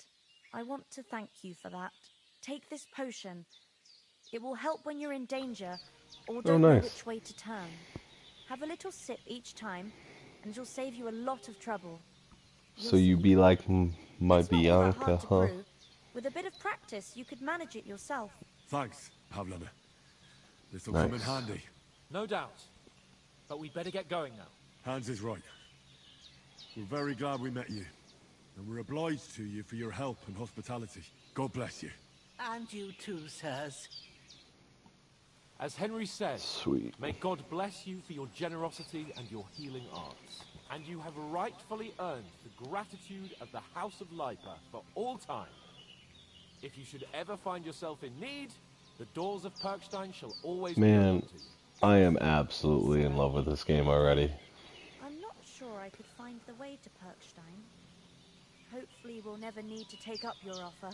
I want to thank you for that. Take this potion. It will help when you're in danger or don't know which way to turn. Have a little sip each time, and it'll save you a lot of trouble. So you be like my Bianca, Hard to huh? brew. With a bit of practice, you could manage it yourself. Thanks, Pavlana. This'll come in handy. No doubt. But we'd better get going now. Hans is right. We're very glad we met you. And we're obliged to you for your help and hospitality. God bless you. And you too, sirs. As Henry said, Sweet. May God bless you for your generosity and your healing arts. And you have rightfully earned the gratitude of the House of Lipa for all time. If you should ever find yourself in need, the doors of Perkstein shall always be Man, open to you. I am absolutely in love with this game already. I'm not sure I could find the way to Perkstein. Hopefully we'll never need to take up your offer.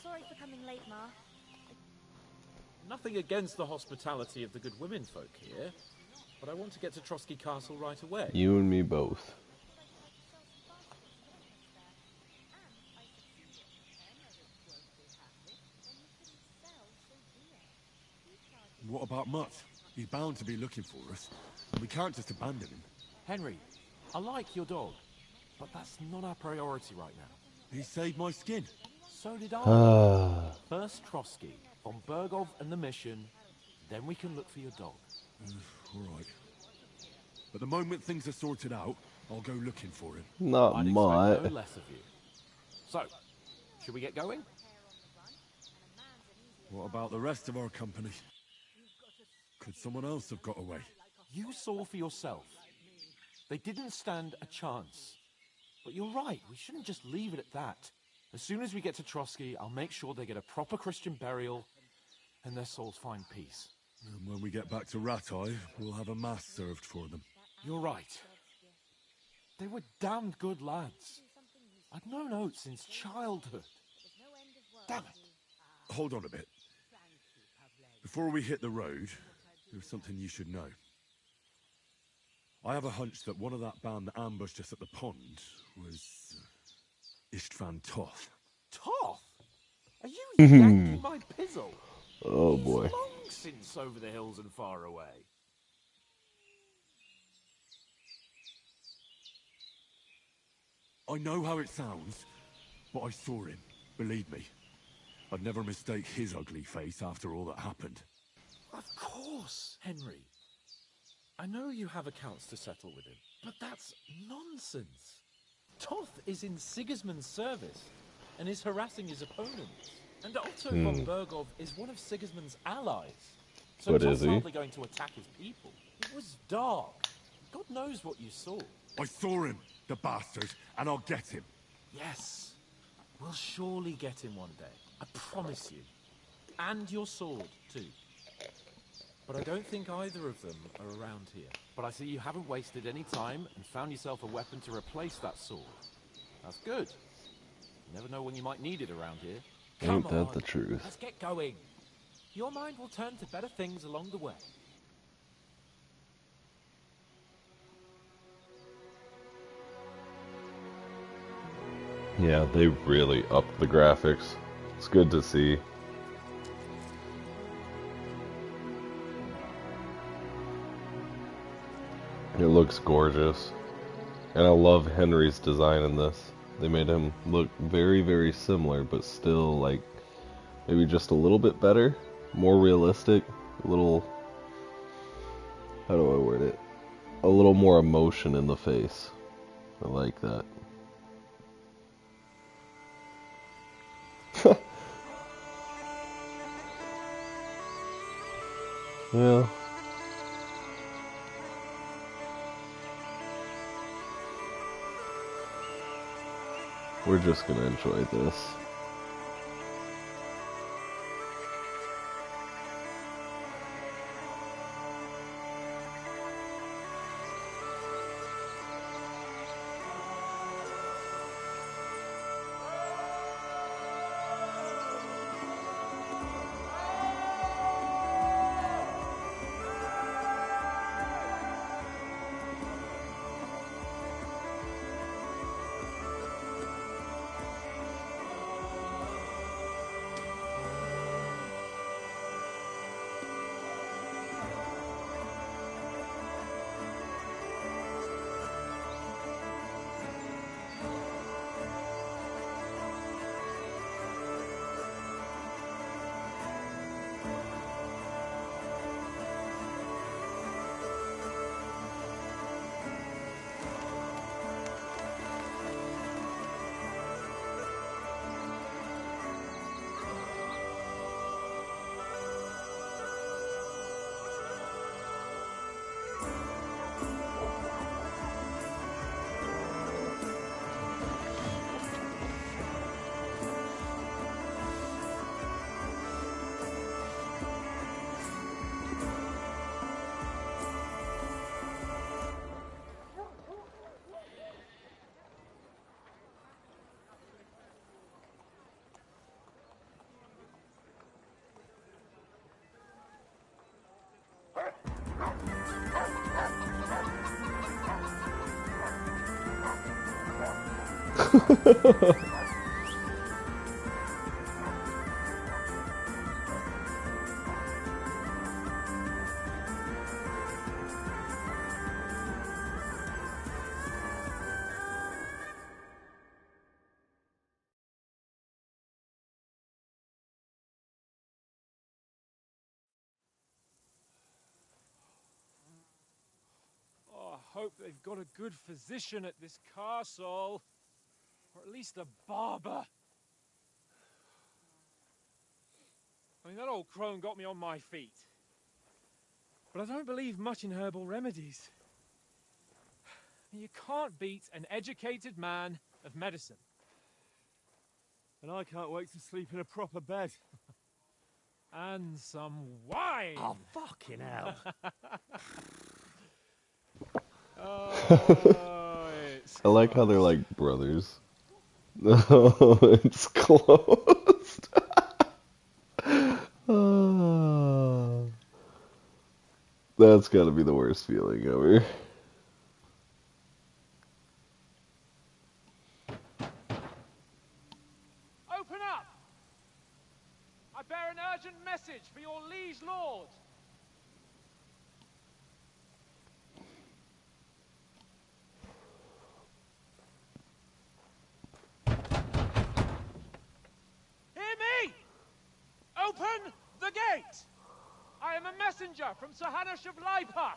Sorry for coming late, Ma. Nothing against the hospitality of the good women folk here, but I want to get to Trotsky Castle right away. You and me both. What about Mutt? He's bound to be looking for us. We can't just abandon him. Henry, I like your dog, but that's not our priority right now. He saved my skin. So did I. First Trotsky, von Bergov and the mission, then we can look for your dog. All right. But the moment things are sorted out, I'll go looking for him. Not I'd much. expect no less of you. So, should we get going? What about the rest of our company? Could someone else have got away? You saw for yourself. They didn't stand a chance. But you're right, we shouldn't just leave it at that. As soon as we get to Trotsky, I'll make sure they get a proper Christian burial and their souls find peace. And when we get back to Ratai, we'll have a mass served for them. You're right. They were damned good lads. I've known Oates since childhood. Damn it. Hold on a bit. Before we hit the road, there's something you should know. I have a hunch that one of that band that ambushed us at the pond was Istvan Toth. Toth? Are you yanking my pizzle? Oh boy. He's long since over the hills and far away. I know how it sounds, but I saw him. Believe me. I'd never mistake his ugly face after all that happened. Of course, Henry. I know you have accounts to settle with him, but that's nonsense. Toth is in Sigismund's service and is harassing his opponents. And Otto von Bergov is one of Sigismund's allies. So But Toth's is he? hardly going to attack his people. It was dark. God knows what you saw. I saw him, the bastard, and I'll get him. Yes, we'll surely get him one day. I promise you. And your sword, too. But I don't think either of them are around here. But I see you haven't wasted any time and found yourself a weapon to replace that sword. That's good. You never know when you might need it around here. Ain't Come that on, the truth? let's get going. Your mind will turn to better things along the way. Yeah, they really upped the graphics. It's good to see. It looks gorgeous. And I love Henry's design in this. They made him look very, very similar, but still, like, maybe just a little bit better, more realistic, a little, how do I word it? A little more emotion in the face. I like that. We're just gonna enjoy this. Oh, I hope they've got a good physician at this castle. Or at least a barber. I mean, that old crone got me on my feet. But I don't believe much in herbal remedies. You can't beat an educated man of medicine. And I can't wait to sleep in a proper bed. And some wine! Oh, fucking hell. Oh, it's I like how they're close. like brothers. No, it's closed. Ah. That's gotta be the worst feeling ever. Open up! I bear an urgent message for your liege lord. Hear me! Open the gate! I am a messenger from Sir Hanush of Lipa.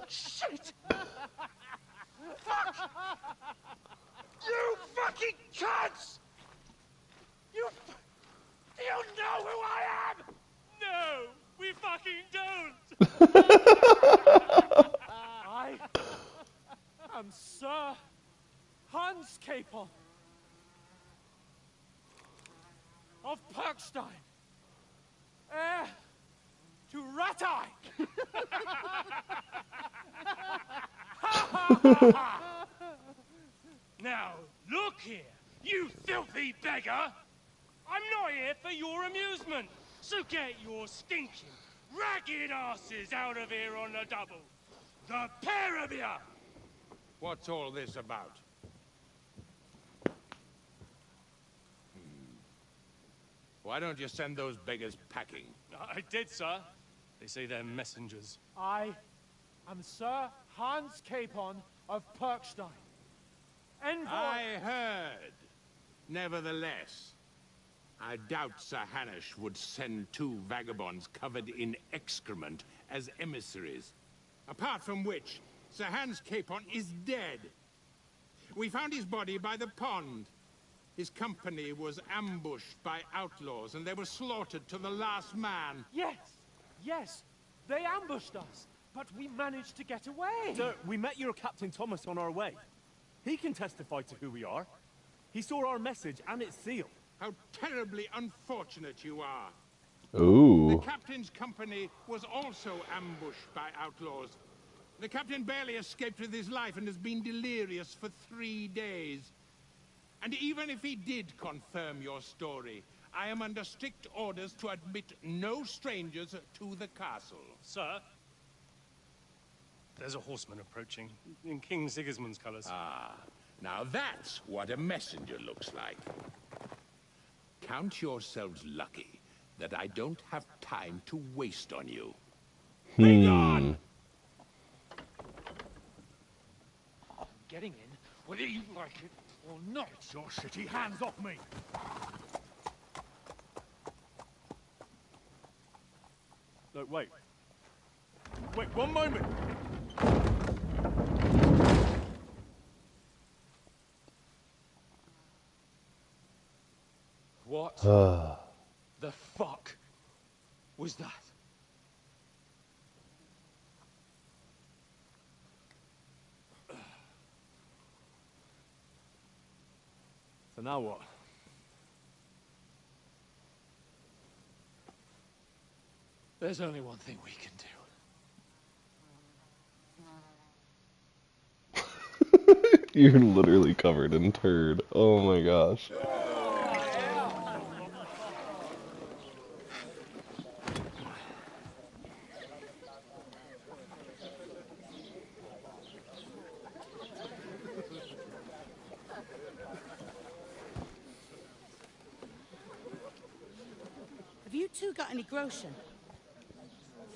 Shit! Fuck! You fucking cunts! You know who I am? No, we fucking don't. I am Sir Hans Capon of Perkstein, heir to Ratai. Now, look here, you filthy beggar! I'm not here for your amusement, so get your stinking, ragged asses out of here on the double. The pair of you! What's all this about? Why don't you send those beggars packing? I did, sir. They say they're messengers. I am Sir Hans Capon of Perkstein, envoy. I heard. Nevertheless, I doubt Sir Hanush would send 2 vagabonds covered in excrement as emissaries. Apart from which, Sir Hans Capon is dead. We found his body by the pond. His company was ambushed by outlaws, and they were slaughtered to the last man. Yes, yes, they ambushed us, but we managed to get away. Sir, we met your Captain Thomas on our way. He can testify to who we are. He saw our message and its seal. How terribly unfortunate you are. Ooh. The captain's company was also ambushed by outlaws. The captain barely escaped with his life and has been delirious for 3 days. And even if he did confirm your story, I am under strict orders to admit no strangers to the castle. Sir, there's a horseman approaching in King Sigismund's colors. Ah, now that's what a messenger looks like. Count yourselves lucky that I don't have time to waste on you. Getting in, whether you like it or not. Your shitty hands off me! No, wait. Wait, one moment! What the fuck was that? So now what? There's only one thing we can do. You're literally covered in turd. Oh my gosh. Have you two got any groschen?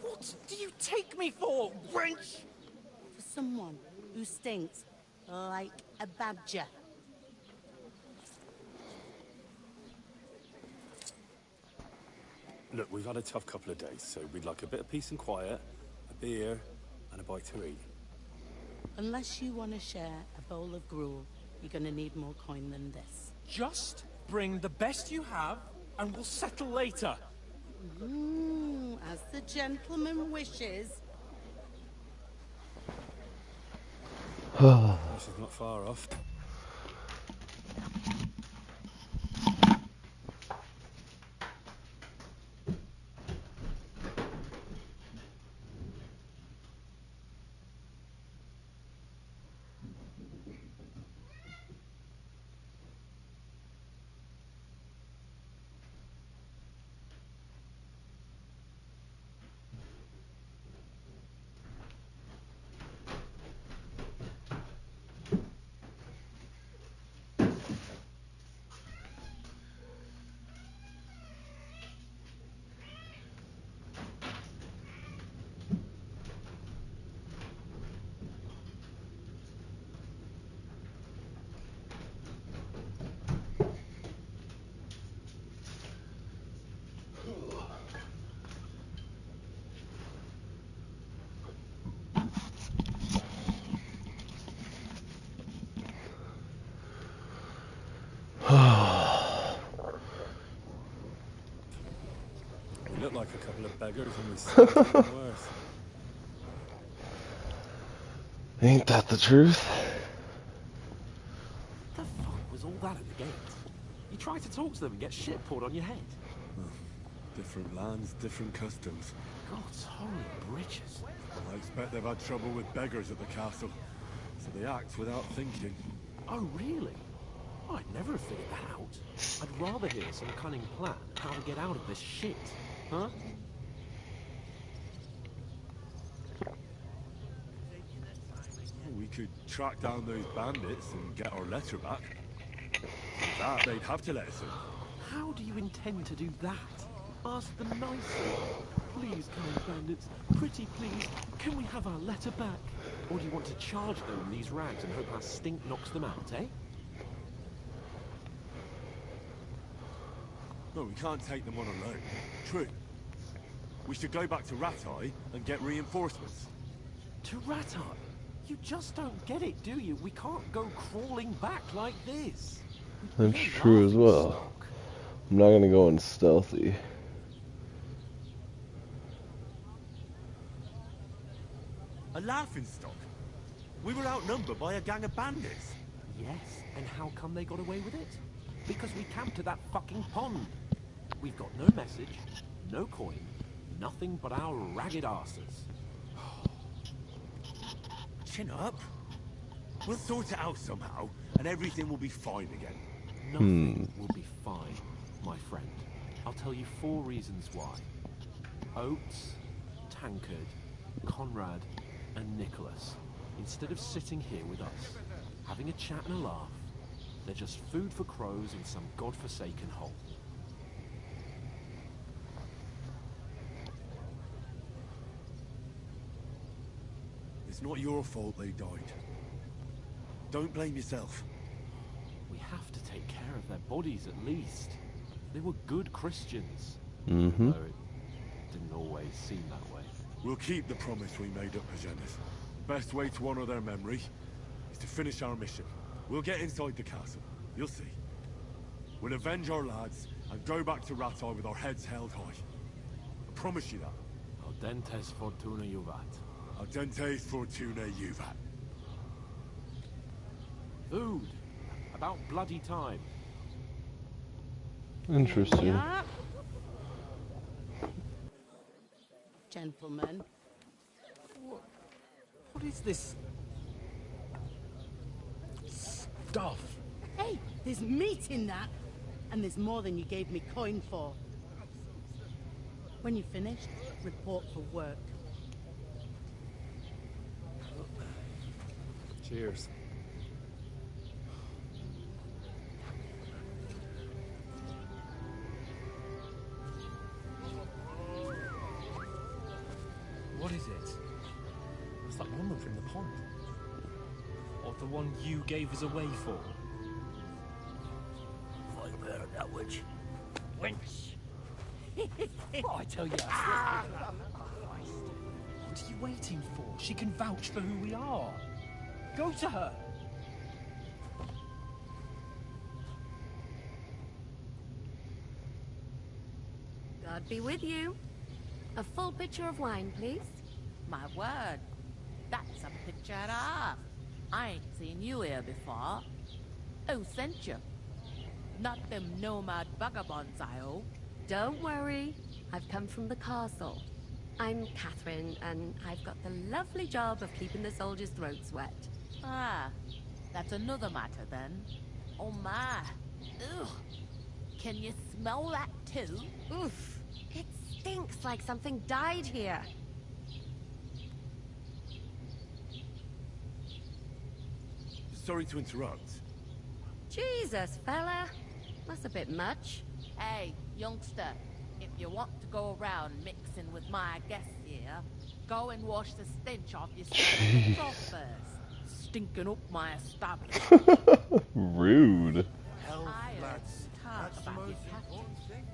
What do you take me for, wench? For someone who stinks like a badger. Look, we've had a tough couple of days, so we'd like a bit of peace and quiet, a beer, and a bite to eat. Unless you want to share a bowl of gruel, you're going to need more coin than this. Just bring the best you have, and we'll settle later. As the gentleman wishes. This is not far off. We look like a couple of beggars and we sound even worse. Ain't that the truth? What the fuck was all that at the gate? You try to talk to them and get shit poured on your head. Different lands, different customs. God's holy britches. I expect they've had trouble with beggars at the castle, so they act without thinking. Oh, really? I'd never have figured that out. I'd rather hear some cunning plan how to get out of this shit. Huh? We could track down those bandits and get our letter back. For that, they'd have to let us in. How do you intend to do that? Ask them nicely. Please, kind bandits, pretty please, can we have our letter back? Or do you want to charge them in these rags and hope our stink knocks them out, eh? No, we can't take them on alone. True. We should go back to Ratai and get reinforcements. To Ratai? You just don't get it, do you? We can't go crawling back like this. That's true as well. I'm not gonna go in stealthy. A laughing stock? We were outnumbered by a gang of bandits. Yes, and how come they got away with it? Because we camped at that fucking pond. We've got no message, no coin, nothing but our ragged arses. Chin up. We'll sort it out somehow, and everything will be fine again. Nothing will be fine, my friend. I'll tell you 4 reasons why. Oates, Tankard, Conrad, and Nicholas, instead of sitting here with us, having a chat and a laugh, they're just food for crows in some godforsaken hole. It's not your fault they died. Don't blame yourself. We have to take care of their bodies at least. They were good Christians. Mm-hmm. Though it didn't always seem that way. We'll keep the promise we made up, Agendas. Best way to honor their memory is to finish our mission. We'll get inside the castle. You'll see. We'll avenge our lads and go back to Ratai with our heads held high. I promise you that. Audentes fortuna juvat. Audentes fortuna juvat. Food. About bloody time. Interesting. Yeah. Gentlemen. What is this stuff? Hey, there's meat in that. And there's more than you gave me coin for. When you're finished, report for work. Cheers. What is it? It's that woman from the pond. Or the one you gave us away for. I bear that witch. Wench. What I tell you, what are you waiting for? She can vouch for who we are. Go to her. God be with you. A full pitcher of wine, please. My word. That's a picture and a half. I ain't seen you here before. Who sent you? Not them nomad vagabonds, I hope. Don't worry. I've come from the castle. I'm Catherine, and I've got the lovely job of keeping the soldiers' throats wet. Ah, that's another matter then. Oh my. Ugh. Can you smell that too? Oof. It stinks like something died here. Sorry to interrupt. Jesus, fella. That's a bit much. Hey, youngster, if you want to go around mixing with my guests here, go and wash the stench off yourself first. Stinking up my establishment. Rude. Hell, lads. That's the most important thing.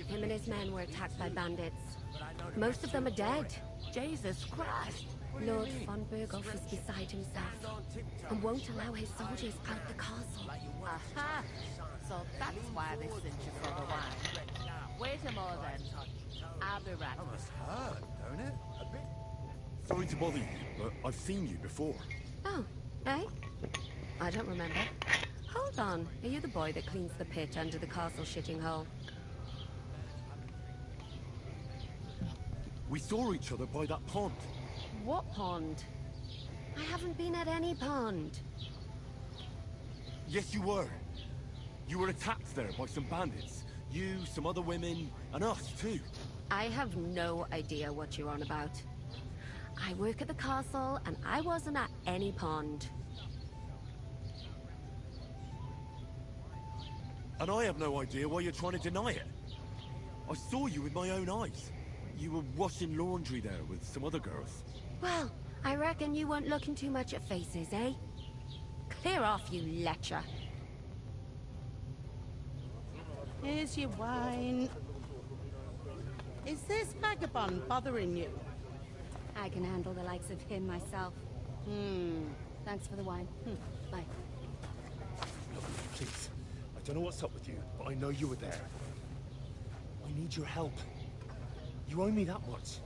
Him and his men were attacked by bandits. Most of them are dead. Jesus Christ! Lord von Berghoff is beside himself and won't allow his soldiers out the castle. Aha! So that's why they sent you for the wine. Wait a moment. I'll be right. That must hurt, don't it? A bit. Sorry to bother you, but I've seen you before. Oh, eh? I don't remember. Hold on. Are you the boy that cleans the pit under the castle shitting hole? We saw each other by that pond. What pond? I haven't been at any pond. Yes, you were. You were attacked there by some bandits. You, some other women, and us too. I have no idea what you're on about. I work at the castle, and I wasn't at any pond. And I have no idea why you're trying to deny it. I saw you with my own eyes. you were washing laundry there with some other girls. Well, I reckon you weren't looking too much at faces, eh? Clear off, you lecher. Here's your wine. Is this vagabond bothering you? I can handle the likes of him myself. Thanks for the wine. Bye. Look, please. I don't know what's up with you, but I know you were there. I need your help. You owe me that much.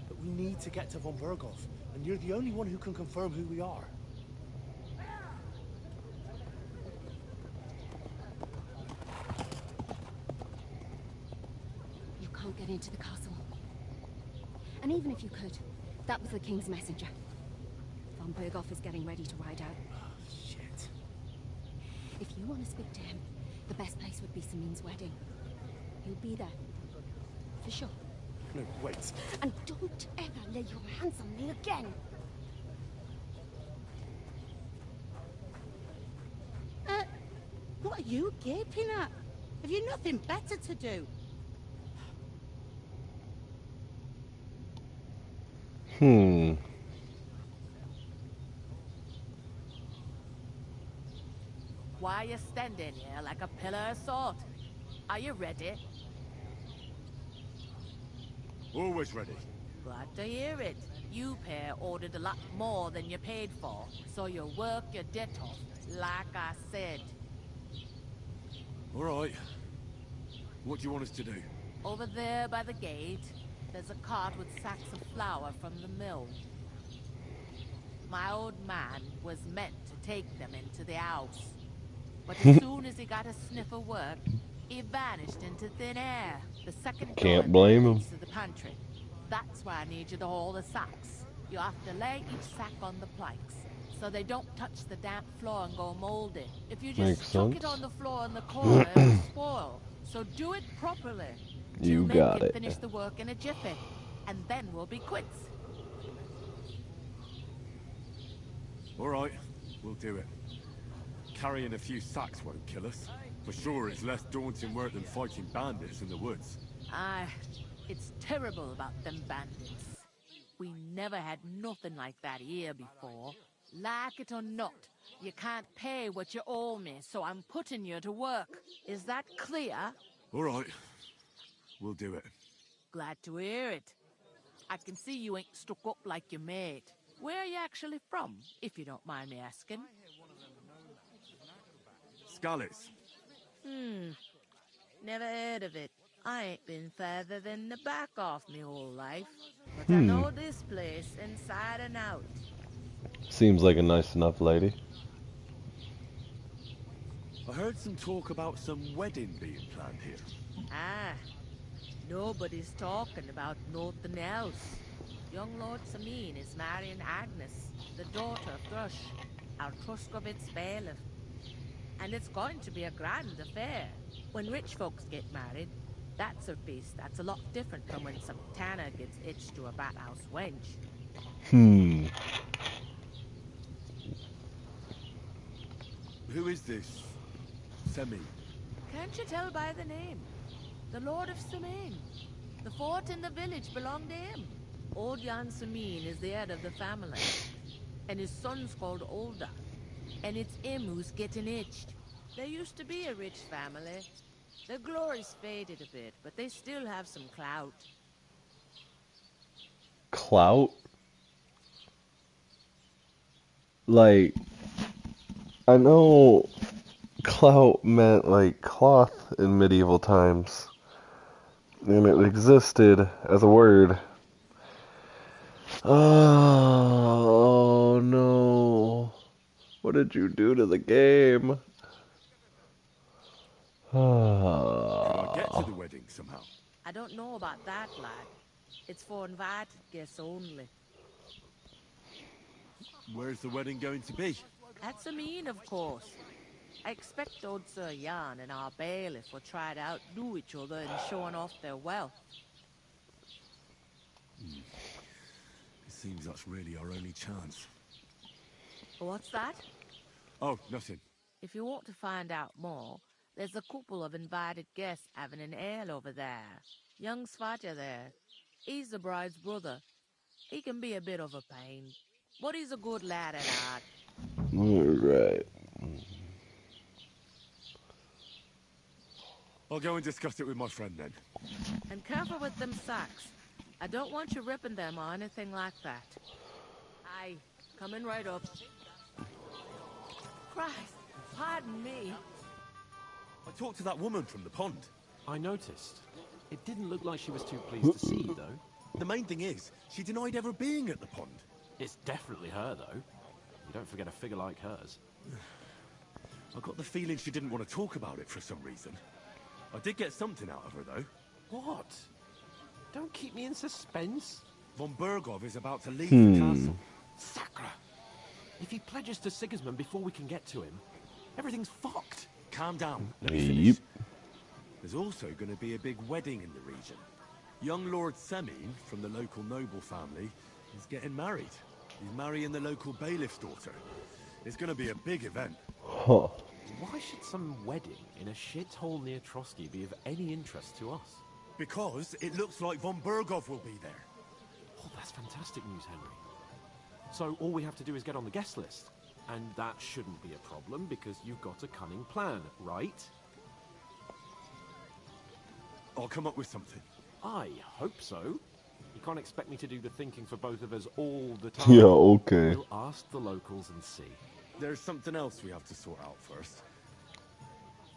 But we need to get to von Berghoff, and you're the only one who can confirm who we are. You can't get into the castle. And even if you could, that was the king's messenger. Von Berghoff is getting ready to ride out. Shit. If you want to speak to him, the best place would be Samin's wedding. He'll be there. For sure. No, wait. And don't ever lay your hands on me again! What are you gaping at? Have you nothing better to do? Why are you standing here like a pillar of salt? Are you ready? Always ready. Glad to hear it. You pair ordered a lot more than you paid for, so you work your debt off, like I said. All right. What do you want us to do? Over there by the gate, there's a cart with sacks of flour from the mill. My old man was meant to take them into the house. But as soon as he got a sniff of work, he vanished into thin air. The second Can't door blame him. leads to the pantry. That's why I need you to haul the sacks. You have to lay each sack on the planks, so they don't touch the damp floor and go moldy. If you just Makes chuck sense. it on the floor in the corner, it'll spoil. So do it properly. You Two men got can it. finish the work in a jiffy, and then we'll be quits. All right, we'll do it. Carrying a few sacks won't kill us. For sure, it's less daunting work than fighting bandits in the woods. Aye, it's terrible about them bandits. We never had nothing like that here before. Like it or not, you can't pay what you owe me, so I'm putting you to work. Is that clear? All right, we'll do it. Glad to hear it. I can see you ain't stuck up like your mate. Where are you actually from, if you don't mind me asking? Skalitz. Never heard of it. I ain't been further than the back off me whole life. But I know this place inside and out. Seems like a nice enough lady. I heard some talk about some wedding being planned here. Ah, nobody's talking about nothing else. Young Lord Samin is marrying Agnes, the daughter of Thrush, our Truskovitz bailiff. And it's going to be a grand affair. When rich folks get married, that's a feast that's a lot different from when some tanner gets hitched to a bathhouse wench. Who is this? Semi. Can't you tell by the name? The Lord of Samin. The fort in the village belonged to him. Old Jan Samin is the head of the family. And his son's called Olda. And it's him who's getting hitched. There used to be a rich family. Their glory's faded a bit, but they still have some clout. Clout? Like, I know clout meant like cloth in medieval times. And it existed as a word. Oh no. What did you do to the game? Can I get to the wedding somehow? I don't know about that, lad. It's for invited guests only. Where's the wedding going to be? At Samin, of course. I expect old Sir Jan and our bailiff will try to outdo each other in showing off their wealth. It seems that's really our only chance. What's that? Oh, nothing. If you want to find out more, There's a couple of invited guests having an ale over there. Young Svatja there. He's the bride's brother. He can be a bit of a pain, but he's a good lad at heart. Alright. I'll go and discuss it with my friend then. And careful with them sacks. I don't want you ripping them or anything like that. Aye, coming right up. Christ, pardon me. I talked to that woman from the pond. I noticed. It didn't look like she was too pleased to see you, though. The main thing is, she denied ever being at the pond. It's definitely her, though. You don't forget a figure like hers. I got the feeling she didn't want to talk about it for some reason. I did get something out of her, though. What? Don't keep me in suspense. Von Bergov is about to leave the castle. Sacra! If he pledges to Sigismund before we can get to him, everything's fucked. Calm down. Let me finish. There's also going to be a big wedding in the region. Young Lord Semin, from the local noble family, is getting married. He's marrying the local bailiff's daughter. It's going to be a big event. Huh. Why should some wedding in a shithole near Trotsky be of any interest to us? Because it looks like von Bergov will be there. Oh, that's fantastic news, Henry. So all we have to do is get on the guest list. And that shouldn't be a problem because you've got a cunning plan, right? I'll come up with something. I hope so. You can't expect me to do the thinking for both of us all the time. Yeah, okay. We'll ask the locals and see. There's something else we have to sort out first.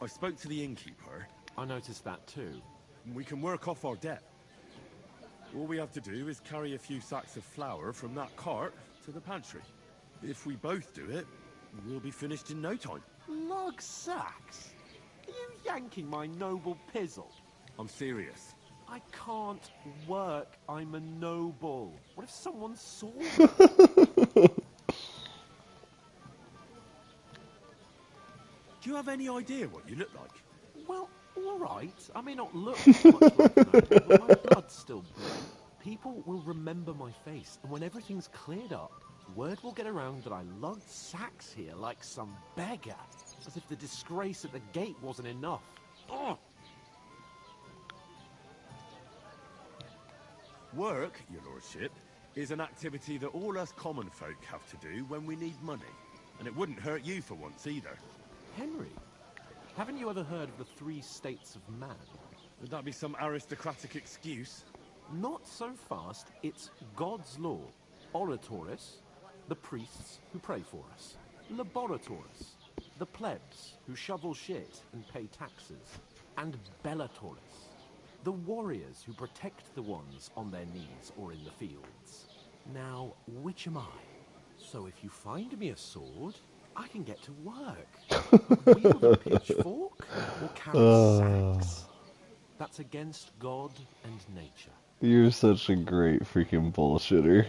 I spoke to the innkeeper. I noticed that too. We can work off our debt. All we have to do is carry a few sacks of flour from that cart to the pantry. If we both do it, we'll be finished in no time. Lug sacks? Are you yanking my noble pizzle? I'm serious. I can't work. I'm a noble. What if someone saw me? Do you have any idea what you look like? Well, all right. I may not look much like a noble, but my blood's still blue. People will remember my face, and when everything's cleared up, word will get around that I lugged sacks here like some beggar, as if the disgrace at the gate wasn't enough. Ugh. Work, your lordship, is an activity that all us common folk have to do when we need money. And it wouldn't hurt you for once either. Henry, haven't you ever heard of the 3 states of man? Would that be some aristocratic excuse? Not so fast. It's God's law. Oratoris, the priests who pray for us. Laboratoris, the plebs who shovel shit and pay taxes. And Bellatoris, the warriors who protect the ones on their knees or in the fields. Now, which am I? So if you find me a sword, I can get to work. Wield a pitchfork or carry sacks. That's against God and nature. You're such a great freaking bullshitter.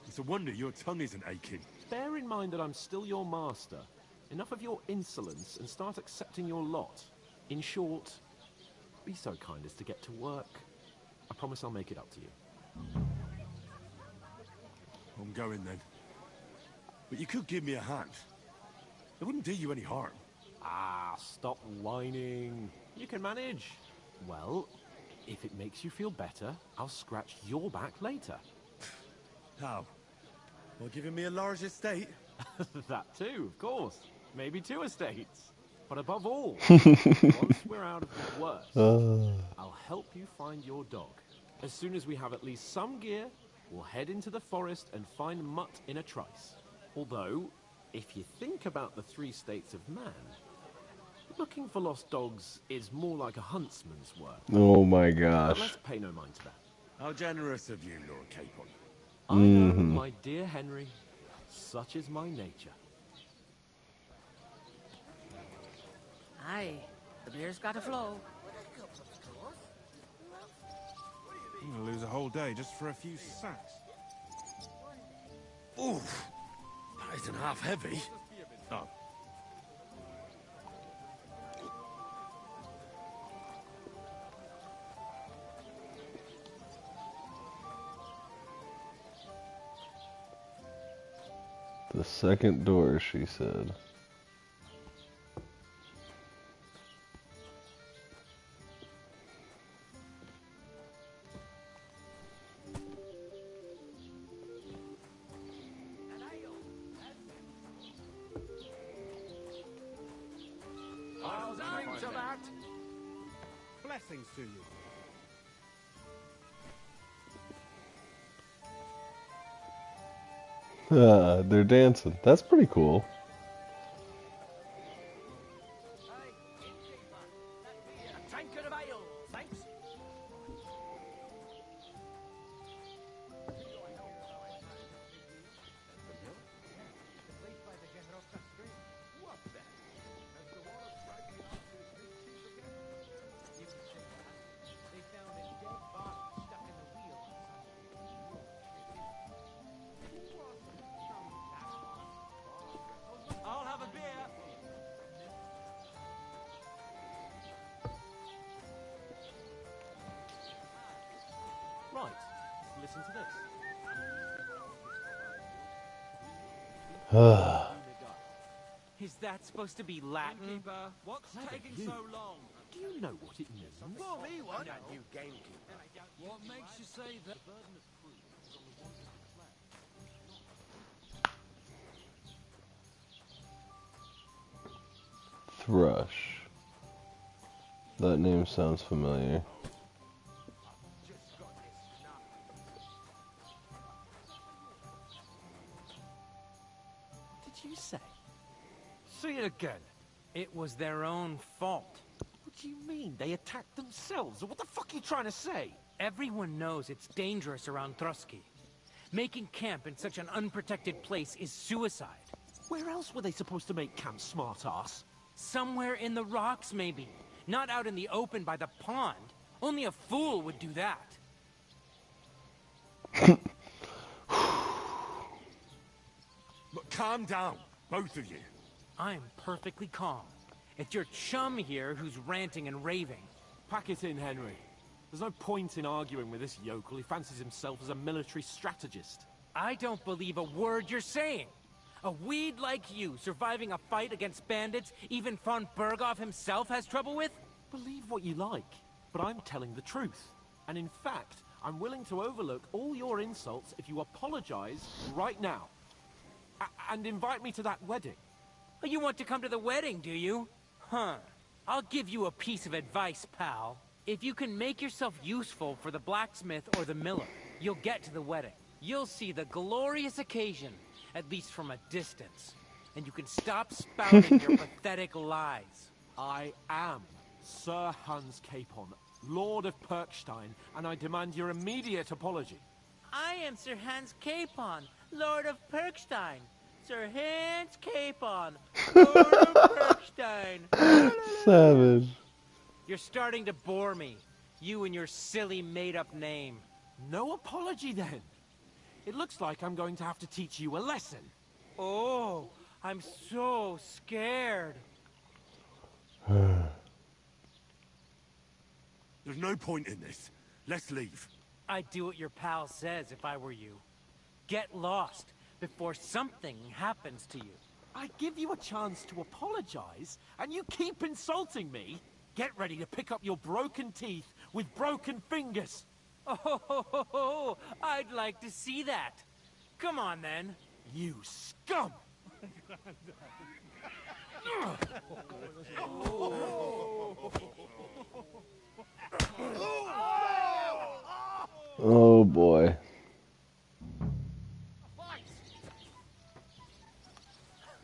It's a wonder your tongue isn't aching. Bear in mind that I'm still your master. Enough of your insolence and start accepting your lot. In short, be so kind as to get to work. I promise I'll make it up to you. I'm going then. But you could give me a hand. It wouldn't do you any harm. Ah, stop whining. You can manage. Well, if it makes you feel better, I'll scratch your back later. How? Well, giving me a large estate? That too, of course. Maybe 2 estates. But above all, once we're out of the worst, I'll help you find your dog. As soon as we have at least some gear, we'll head into the forest and find Mutt in a trice. Although, if you think about the 3 states of man, looking for lost dogs is more like a huntsman's work. Oh my But gosh. let's pay no mind to that. How generous of you, Lord Capon. I know, my dear Henry, such is my nature. Aye, the beer's got to flow. I'm gonna lose a whole day just for a few sacks. Oof! That isn't half heavy. Oh. second door, she said. I'll drink to that. Blessings to you. They're dancing. That's pretty cool. A tankard of ale, thanks. I'll have a beer. Right, listen to this. Is that supposed to be Latin? What's taking you. so long? Do you know what it means? Pour me one. New gamekeeper. What makes you say that? Thrush. That name sounds familiar. What did you say? Say it again. It was their own fault. What do you mean? They attacked themselves? What the fuck are you trying to say? Everyone knows it's dangerous around Trotsky. Making camp in such an unprotected place is suicide. Where else were they supposed to make camp, smart-ass? Somewhere in the rocks, maybe. Not out in the open by the pond. Only a fool would do that. But calm down, both of you. I'm perfectly calm. It's your chum here who's ranting and raving. Pack it in, Henry. There's no point in arguing with this yokel. He fancies himself as a military strategist. I don't believe a word you're saying. A weed like you, surviving a fight against bandits, even von Berghoff himself has trouble with? Believe what you like, but I'm telling the truth. And in fact, I'm willing to overlook all your insults if you apologize right now. And invite me to that wedding. Oh, you want to come to the wedding, do you? Huh. I'll give you a piece of advice, pal. If you can make yourself useful for the blacksmith or the miller, you'll get to the wedding. You'll see the glorious occasion, at least from a distance. And you can stop spouting your pathetic lies. I am Sir Hans Capon, Lord of Perkstein, and I demand your immediate apology. I am Sir Hans Capon, Lord of Perkstein. Sir Hans Capon, Lord of Perkstein. Savage. You're starting to bore me. You and your silly made-up name. No apology, then. It looks like I'm going to have to teach you a lesson. Oh, I'm so scared. There's no point in this. Let's leave. I'd do what your pal says if I were you. Get lost before something happens to you. I give you a chance to apologize, and you keep insulting me. Get ready to pick up your broken teeth with broken fingers. Oh, I'd like to see that. Come on, then. You scum! Oh boy.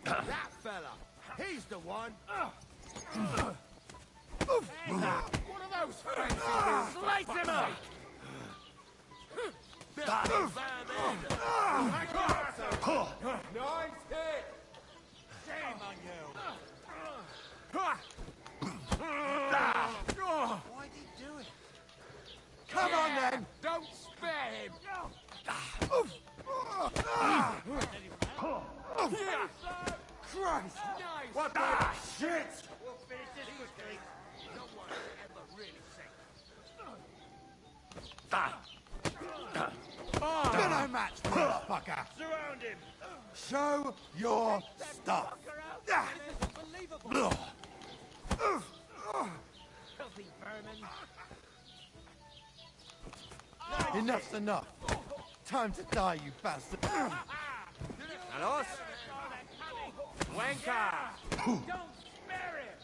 That fella, he's the one. What are those fancy moves? Slice him up! Nice hit! Shame on you! Why'd he do it? Come on then! Don't spare him! Christ! Nice! What the shit? We'll finish this quickly. No one ever really safe. You're no match for this fucker. Surround him. Show your stuff. Filthy vermin. Enough's enough. Time to die, you bastard. And us? Wanker! Don't spare him!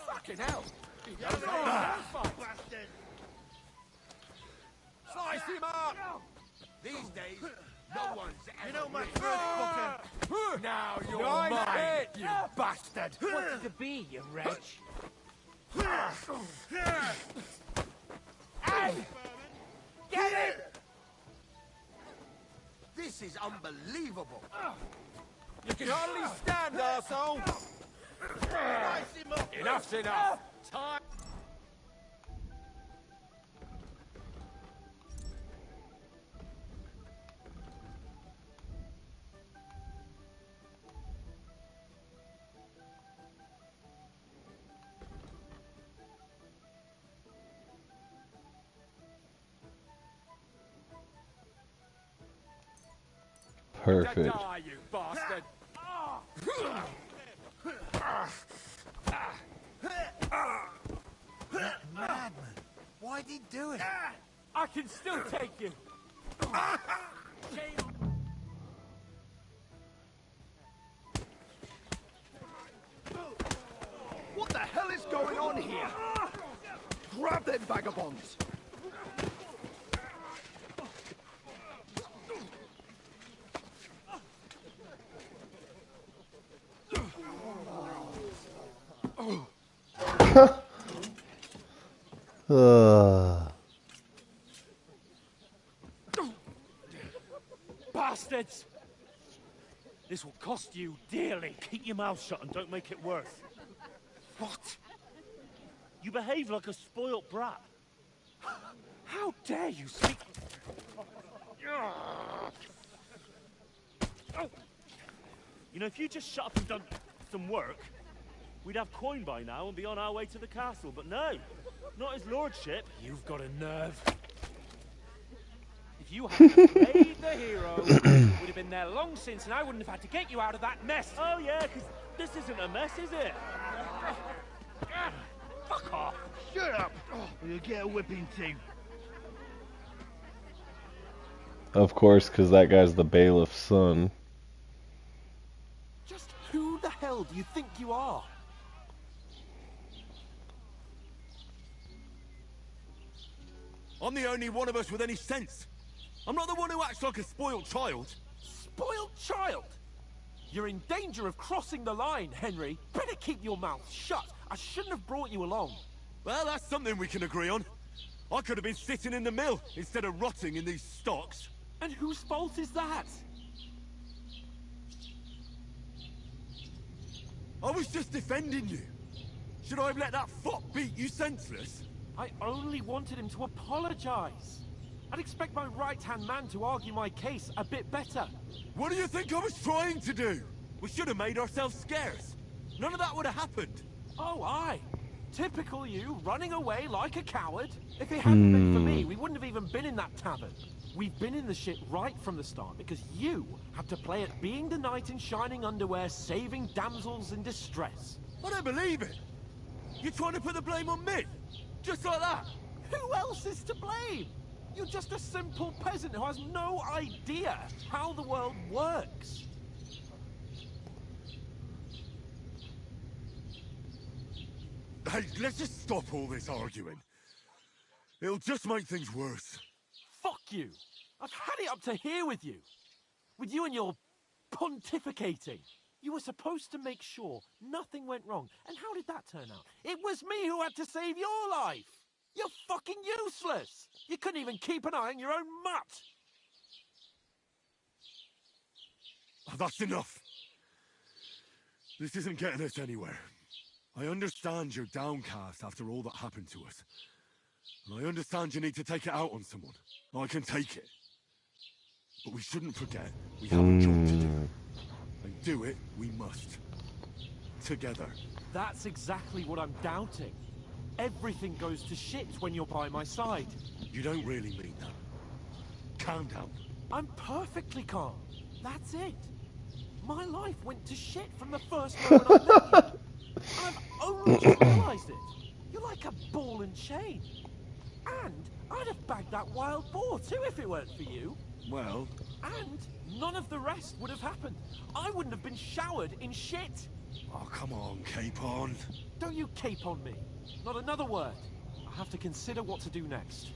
Fucking hell! Bastard! Slice him up! These days, no one's ever... You know my first booking. Now you're Nice mine, hit. you bastard! What's it to be, you wretch? Hey! Get it! This is unbelievable. You can hardly stand, arsehole! Enough's enough! Time... Perfect. Die, you bastard! That madman. Why'd he do it? I can still take you! What the hell is going on here? Grab them vagabonds! Bastards! This will cost you dearly. Keep your mouth shut and don't make it worse. What? You behave like a spoilt brat. How dare you speak... You know, if you just shut up and done some work, we'd have coin by now and be on our way to the castle. But no, not his lordship. You've got a nerve. If you hadn't played the hero, we'd have been there long since, and I wouldn't have had to get you out of that mess. Oh yeah, because this isn't a mess, is it? Fuck off. Shut up! You'll get a whipping too. Of course, because that guy's the bailiff's son. Just who the hell do you think you are? I'm the only one of us with any sense. I'm not the one who acts like a spoiled child. Spoiled child? You're in danger of crossing the line, Henry. Better keep your mouth shut. I shouldn't have brought you along. Well, that's something we can agree on. I could have been sitting in the mill instead of rotting in these stocks. And whose fault is that? I was just defending you. Should I have let that fop beat you senseless? I only wanted him to apologize. I'd expect my right-hand man to argue my case a bit better. What do you think I was trying to do? We should have made ourselves scarce. None of that would have happened. Oh, aye. Typical you, running away like a coward. If it hadn't been for me, we wouldn't have even been in that tavern. We've been in the shit right from the start because you had to play at being the knight in shining underwear, saving damsels in distress. I don't believe it. You're trying to put the blame on me? Just like that? Who else is to blame? You're just a simple peasant who has no idea how the world works. Hey, let's just stop all this arguing. It'll just make things worse. Fuck you! I've had it up to here with you. With you and your pontificating. You were supposed to make sure nothing went wrong. And how did that turn out? It was me who had to save your life. You're fucking useless. You couldn't even keep an eye on your own mutt. That's enough. This isn't getting us anywhere. I understand you're downcast after all that happened to us. And I understand you need to take it out on someone. I can take it. But we shouldn't forget we have a job to do. And do it we must. Together. That's exactly what I'm doubting. Everything goes to shit when you're by my side. You don't really mean that. Calm down. I'm perfectly calm. That's it. My life went to shit from the first moment I met you. I've only just realised it. You're like a ball and chain. And I'd have bagged that wild boar too if it weren't for you. Well... And none of the rest would have happened. I wouldn't have been showered in shit. Oh, come on, Capon. Don't you cape on me. Not another word. I have to consider what to do next.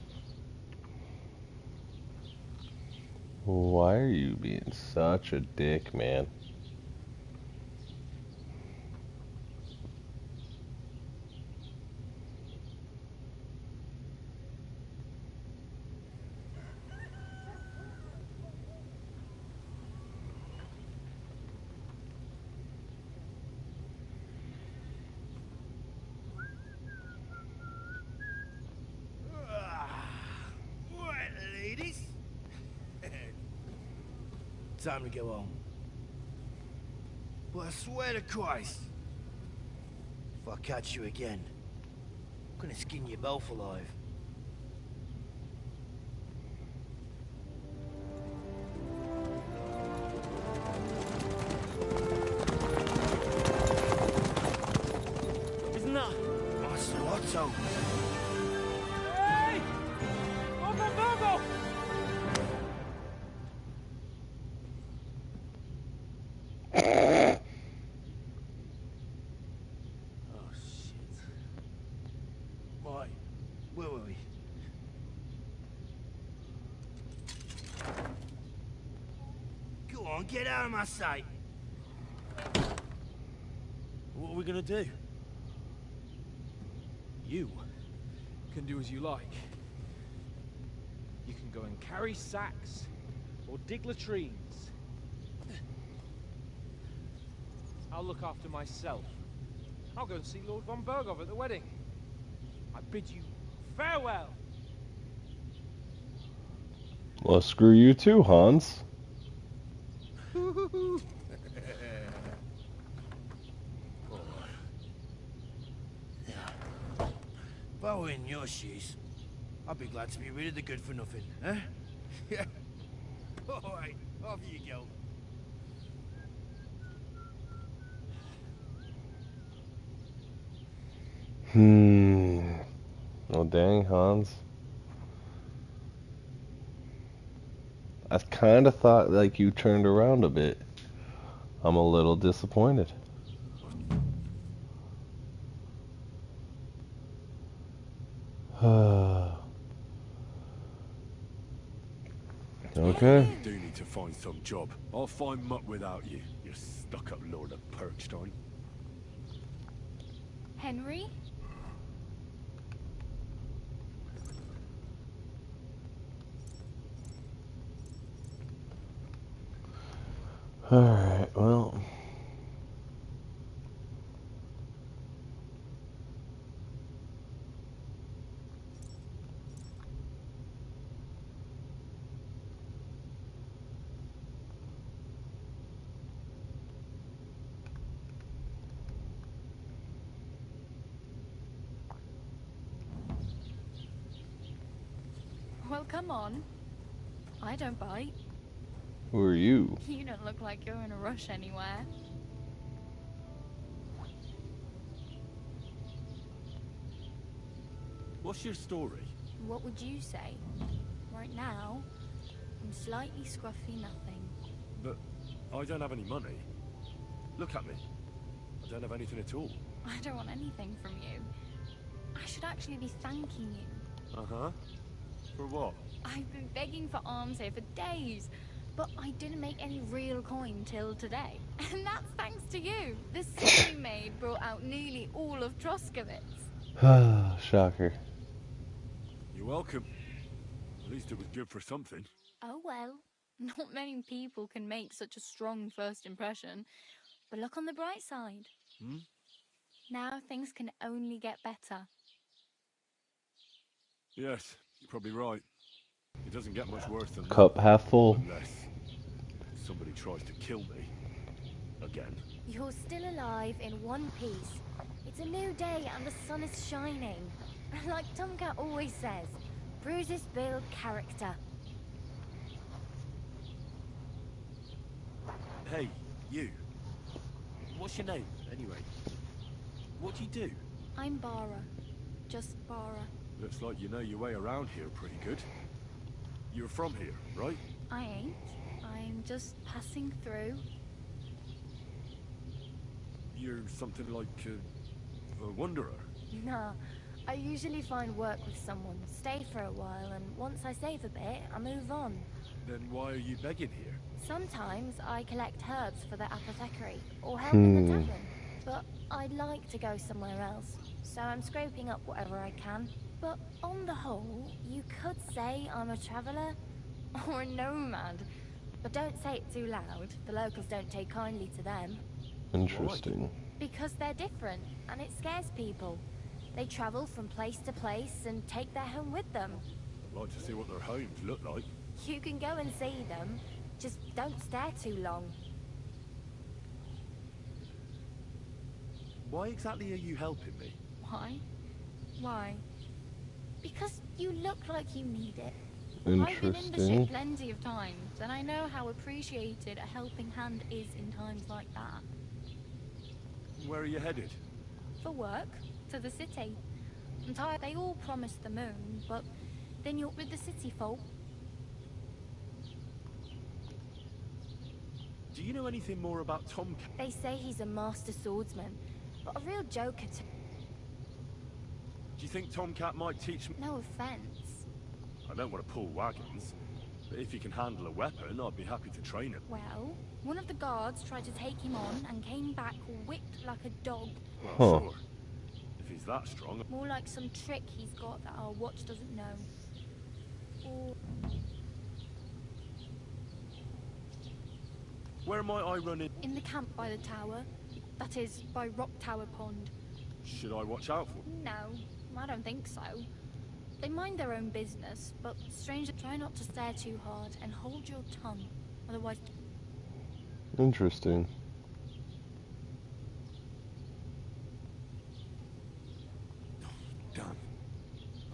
Why are you being such a dick, man? Right, ladies. Time to go home. But I swear to Christ, if I catch you again, I'm gonna skin you both alive. Isn't that? That's the Otto. Hey! Virgo! Oh, shit. Right, where were we? Go on, get out of my sight. What are we gonna do? You can do as you like. You can go and carry sacks, or dig latrines. I'll look after myself. I'll go and see Lord von Bergov at the wedding. I bid you farewell. Well, screw you too, Hans. If I were in your shoes, I'd be glad to be rid of the good for nothing, huh? Yeah. Alright, off you go. Oh, dang, Hans. I kind of thought like you turned around a bit. I'm a little disappointed. Okay. You do need to find some job. I'll find muck without you, you stuck-up Lord of Perkstein. Henry? Alright, well. Well, come on. I don't bite. Who are you? You don't look like you're in a rush anywhere. What's your story? What would you say? Right now, I'm slightly scruffy nothing. But I don't have any money. Look at me. I don't have anything at all. I don't want anything from you. I should actually be thanking you. Uh-huh. For what? I've been begging for alms here for days, but I didn't make any real coin till today. And that's thanks to you. The soup you made brought out nearly all of Troskowitz. Shocker. You're welcome. At least it was good for something. Oh well, not many people can make such a strong first impression. But look on the bright side. Hmm? Now things can only get better. Yes, you're probably right. It doesn't get much worse than Cup that. half full. Unless somebody tries to kill me. Again. You're still alive in one piece. It's a new day and the sun is shining. Like Tomcat always says, bruises build character. Hey, you. What's your name, anyway? What do you do? I'm Bara. Just Bara. Looks like you know your way around here pretty good. You're from here, right? I ain't. I'm just passing through. You're something like a wanderer. Nah, I usually find work with someone, stay for a while, and once I save a bit, I move on. Then why are you begging here? Sometimes I collect herbs for the apothecary, or help in the tavern. But I'd like to go somewhere else, so I'm scraping up whatever I can. But on the whole, you could say I'm a traveller, or a nomad. But don't say it too loud, the locals don't take kindly to them. Interesting. Because they're different, and it scares people. They travel from place to place and take their home with them. I'd like to see what their homes look like. You can go and see them, just don't stare too long. Why exactly are you helping me? Why? Why? Because you look like you need it. Interesting. I've been in the ship plenty of times, and I know how appreciated a helping hand is in times like that. Where are you headed? For work, to the city. I'm tired. They all promise the moon, but then you're with the city folk. Do you know anything more about Tomcat? They say he's a master swordsman, but a real joker too. Do you think Tomcat might teach me? No offense. I don't want to pull wagons, but if he can handle a weapon, I'd be happy to train him. Well, one of the guards tried to take him on and came back whipped like a dog. Well, sure. If he's that strong. More like some trick he's got that our watch doesn't know. Or... Where might I run in? In the camp by the tower. That is, by Rock Tower Pond. Should I watch out for? No, I don't think so. They mind their own business, but strangers, try not to stare too hard and hold your tongue. Otherwise... Interesting. Damn.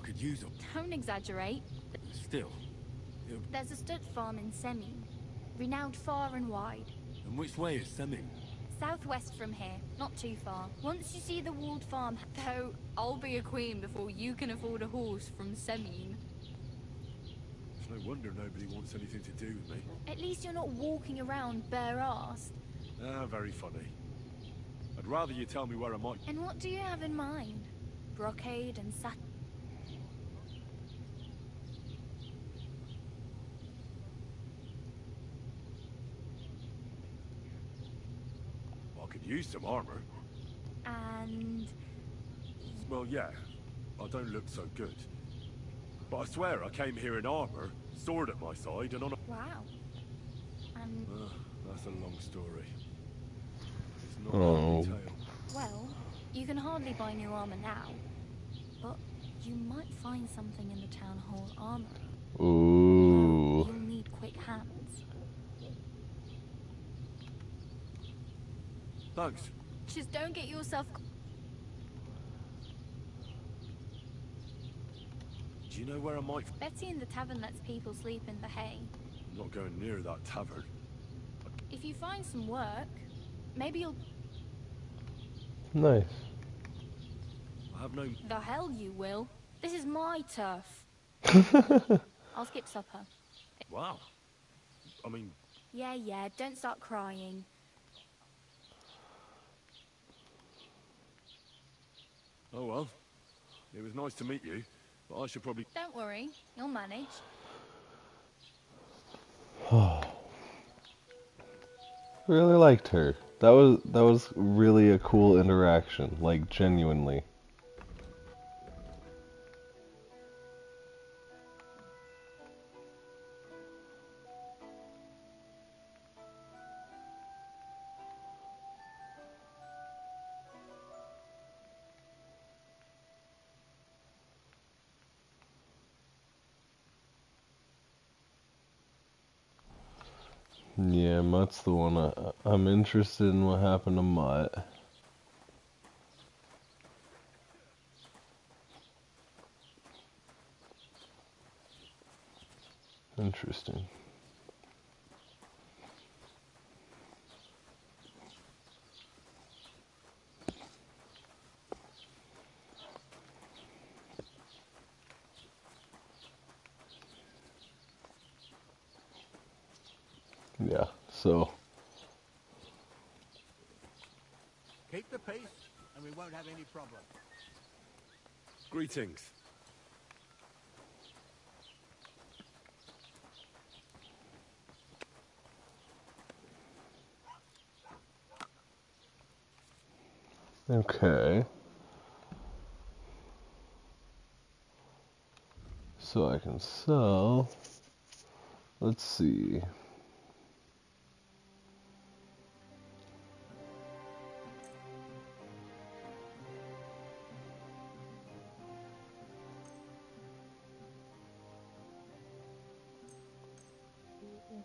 I could use them. Don't exaggerate. Still. There's a stud farm in Semine, renowned far and wide. And which way is Semine? Southwest from here, not too far. Once you see the walled farm, though, I'll be a queen before you can afford a horse from Semine. It's no wonder nobody wants anything to do with me. At least you're not walking around bare-assed. Ah, very funny. I'd rather you tell me where I might... And what do you have in mind? Brocade and satin? I could use some armor. And... Well, yeah. I don't look so good. But I swear I came here in armor, sword at my side, and on a... Wow. And... that's a long story. It's not Oh. a tale. Well, you can hardly buy new armor now. But you might find something in the town hall armor. Ooh. You'll need quick hands. Thanks. Just don't get yourself... Do you know where I might... Betty in the tavern lets people sleep in the hay. I'm not going near that tavern. If you find some work, maybe you'll... Nice. I have no... The hell you will. This is my turf. I'll skip supper. Wow. I mean... Yeah, don't start crying. Oh well. It was nice to meet you, but I should probably... Don't worry, you'll manage. Really liked her. That was really a cool interaction, like genuinely. Yeah, Mutt's the one I'm interested in what happened to Mutt. Interesting. Yeah, so Keep the peace, and we won't have any problem. Greetings. okay. So I can sell. Let's see.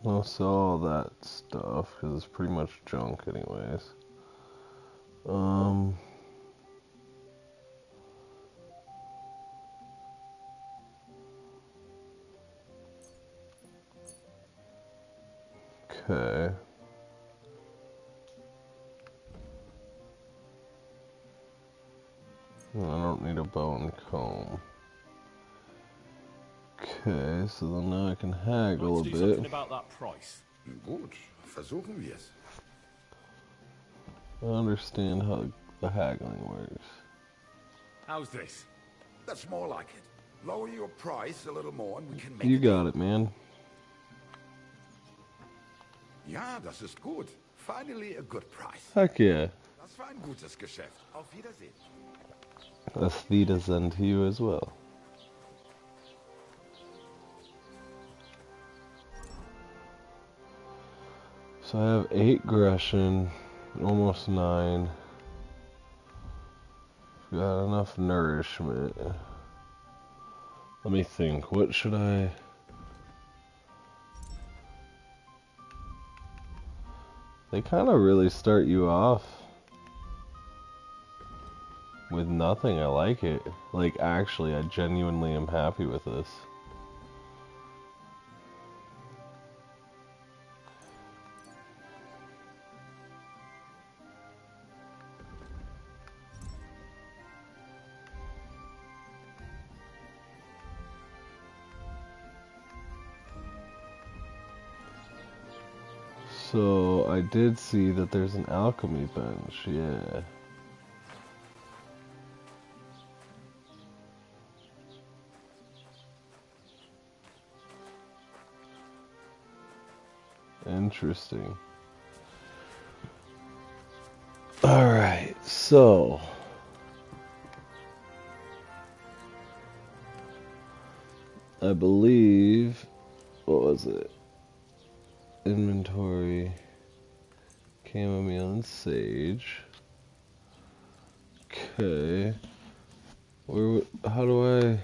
I'll sell all that stuff because it's pretty much junk anyways. Okay. I don't need a bow and comb. Okay, so then now I can haggle a Let's do bit. something about that price. Gut, versuchen wir es. I understand how the haggling works. How's this? That's more like it. Lower your price a little more and we can make You it. got it, man. Ja, das ist gut. Finally a good price. Heck yeah. Das war ein gutes Geschäft. Auf Wiedersehen. Auf Wiedersehen to you as well. So I have 8 aggression, almost 9. Got enough nourishment. Let me think, what should I... They kind of really start you off with nothing. I like it. Like, actually, I genuinely am happy with this. So, I did see that there's an alchemy bench, yeah. Interesting. Alright, so... I believe... What was it? Inventory, chamomile and sage. Okay. How do I...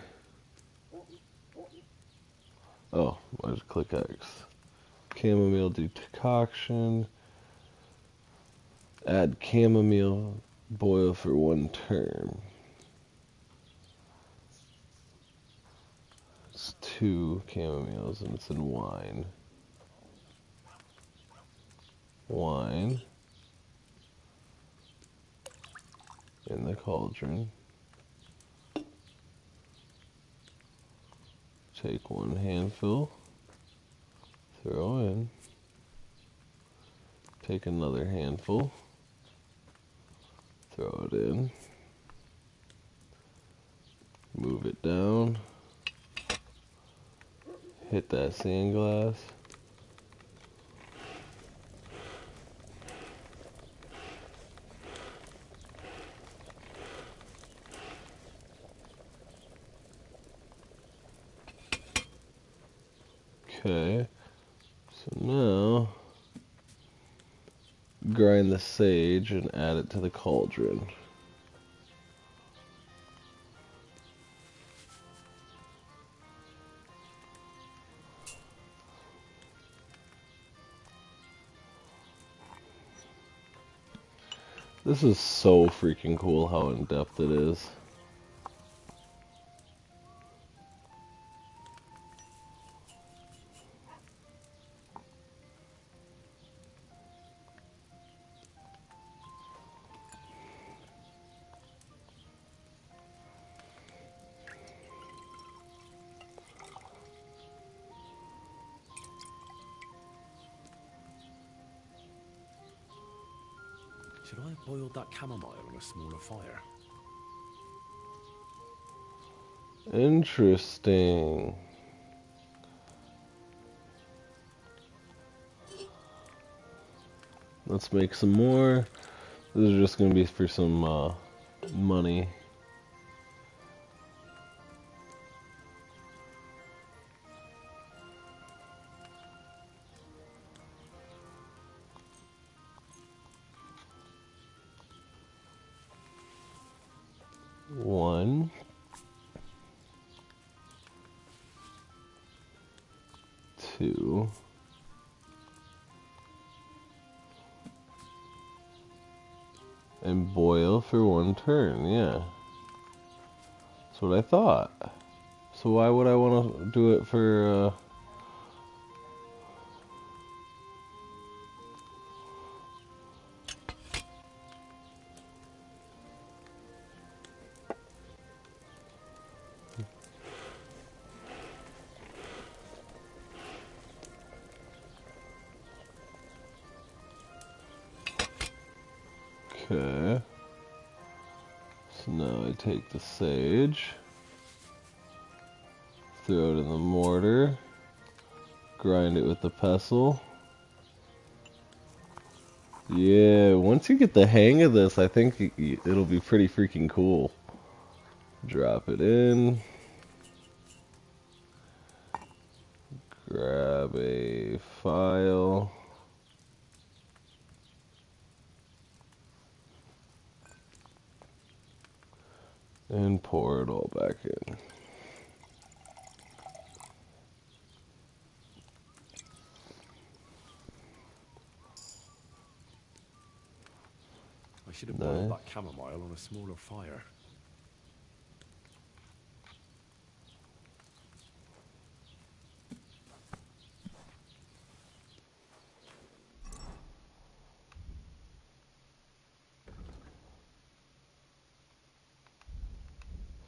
Oh, I just click X. Chamomile decoction. Add chamomile, boil for 1 turn. It's 2 chamomiles and it's in wine. Wine in the cauldron. Take 1 handful, throw in. Take another handful, throw it in. Move it down. Hit that sand glass. Okay, so now grind the sage and add it to the cauldron. This is so freaking cool how in depth it is. Should I have boiled that chamomile on a smaller fire? Interesting. Let's make some more. This is just gonna be for some money. One. Two. And boil for 1 turn, yeah. That's what I thought. So why would I want to do it for, Okay. So now I take the sage, throw it in the mortar, grind it with the pestle. Yeah, once you get the hang of this, I think it'll be pretty freaking cool. Drop it in. Grab a file. And pour it all back in. I should have boiled that chamomile on a smaller fire.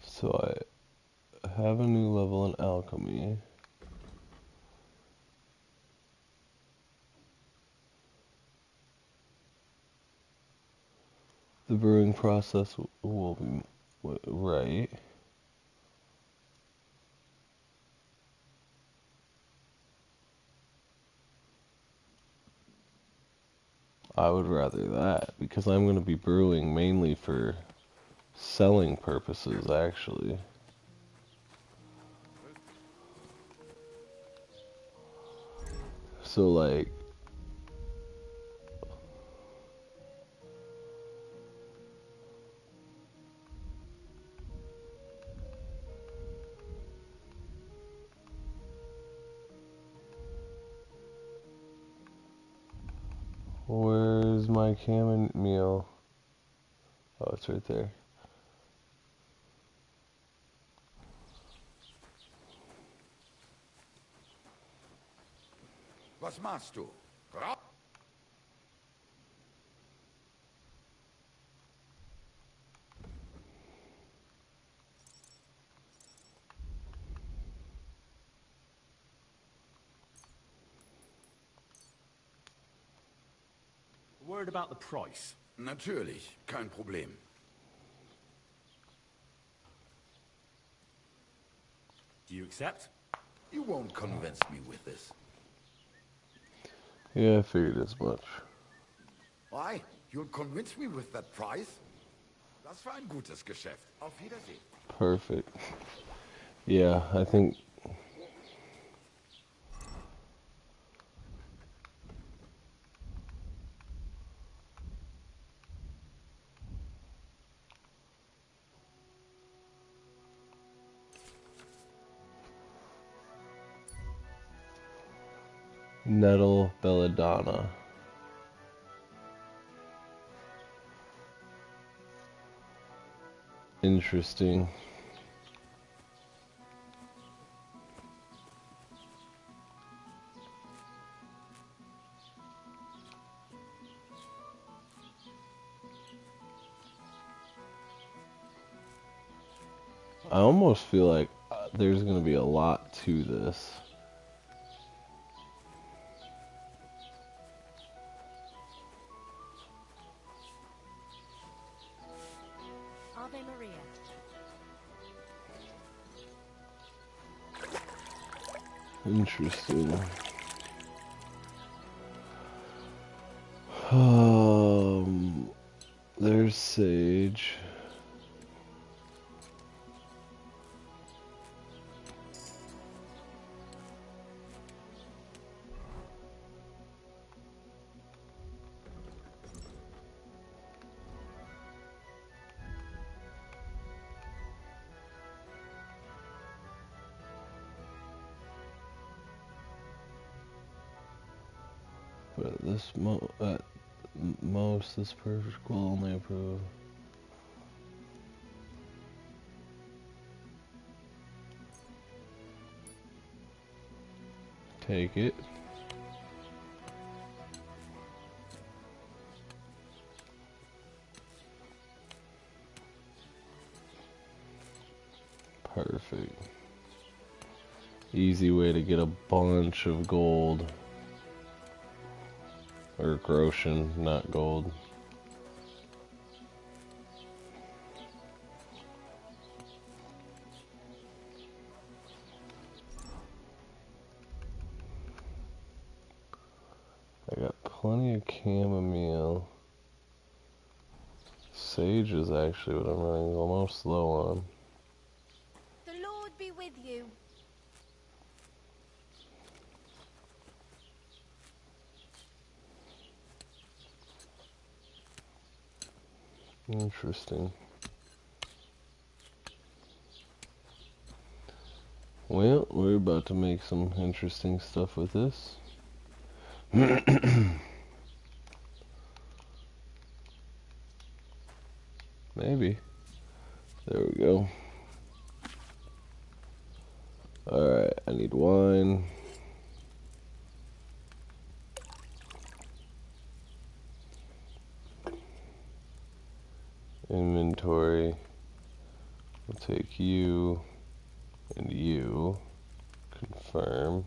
So I have a new level in alchemy. The brewing process will be right. I would rather that because I'm going to be brewing mainly for selling purposes, actually. So, like, where's my chamomile? Oh, it's right there. Was machst du? Word about the price? Natürlich, kein Problem. Do you accept? You won't convince me with this. Yeah, I figured as much. Why? You'll convince me with that price? Das war ein gutes Geschäft. Auf Wiedersehen. Perfect. Yeah, I think... Nettle belladonna. Interesting. I almost feel like there's going to be a lot to this. Interesting. There's Sage. But this most, this perfect will only approve. Take it. Perfect. Easy way to get a bunch of gold. Or groschen, not gold. I got plenty of chamomile. Sage is actually what I'm running almost low on. The Lord be with you. Interesting. Well, we're about to make some interesting stuff with this. Maybe. There we go. Alright, I need wine. Inventory. We'll take you and you. Confirm.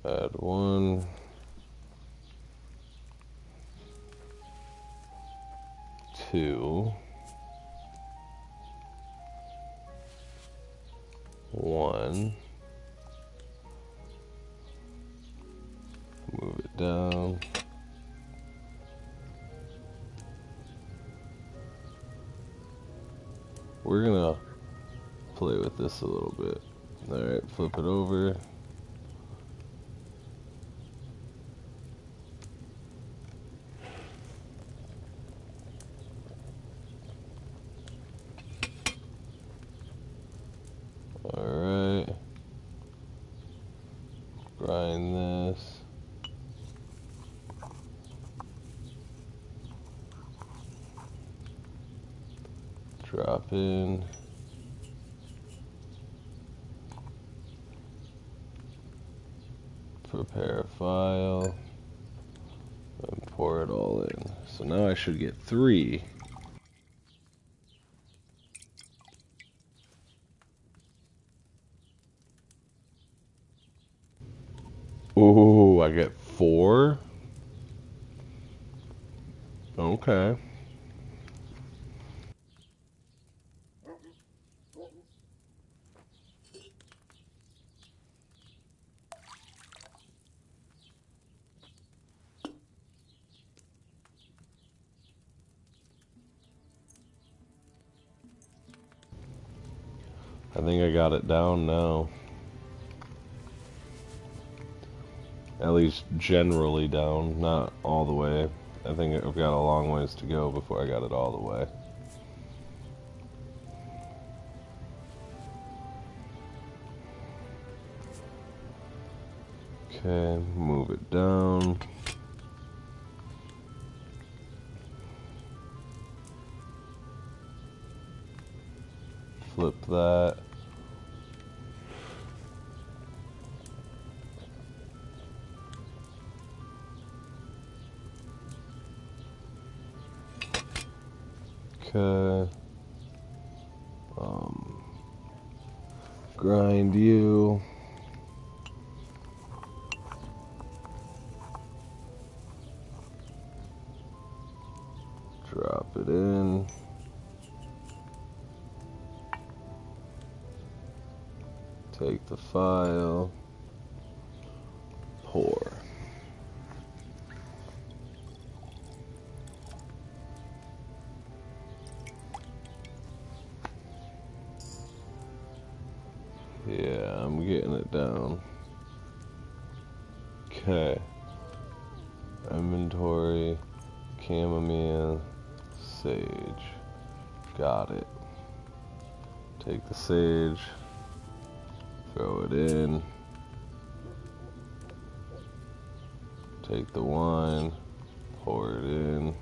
Add 1. 2. 1. Move it down. We're gonna play with this a little bit. Alright, flip it over. Alright. Grind this. Drop in. Prepare a file. And pour it all in. So now I should get 3. Ooh, I get 4? Okay. I think I got it down now. At least generally down, not all the way. I think I've got a long ways to go before I got it all the way. Okay, move it down. Flip that. Okay. Grind you. Drop it in. Take the file. Pour. Yeah, I'm getting it down. Okay. Inventory, chamomile, sage. Got it. Take the sage, throw it in. Take the wine, pour it in.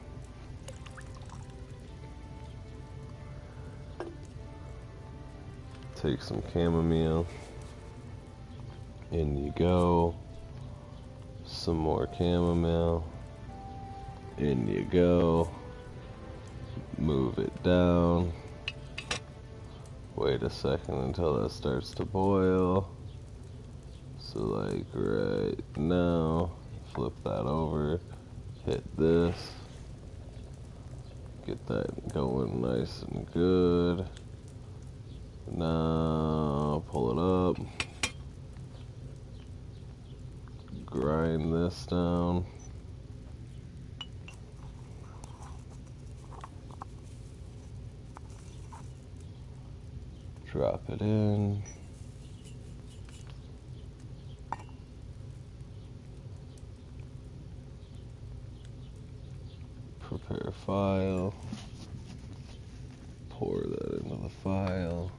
Take some chamomile. In you go. Some more chamomile. In you go. Move it down. Wait a second until that starts to boil. So like right now, flip that over, hit this, get that going nice and good. Now pull it up, grind this down. Drop it in. Prepare file. Pour that into the file.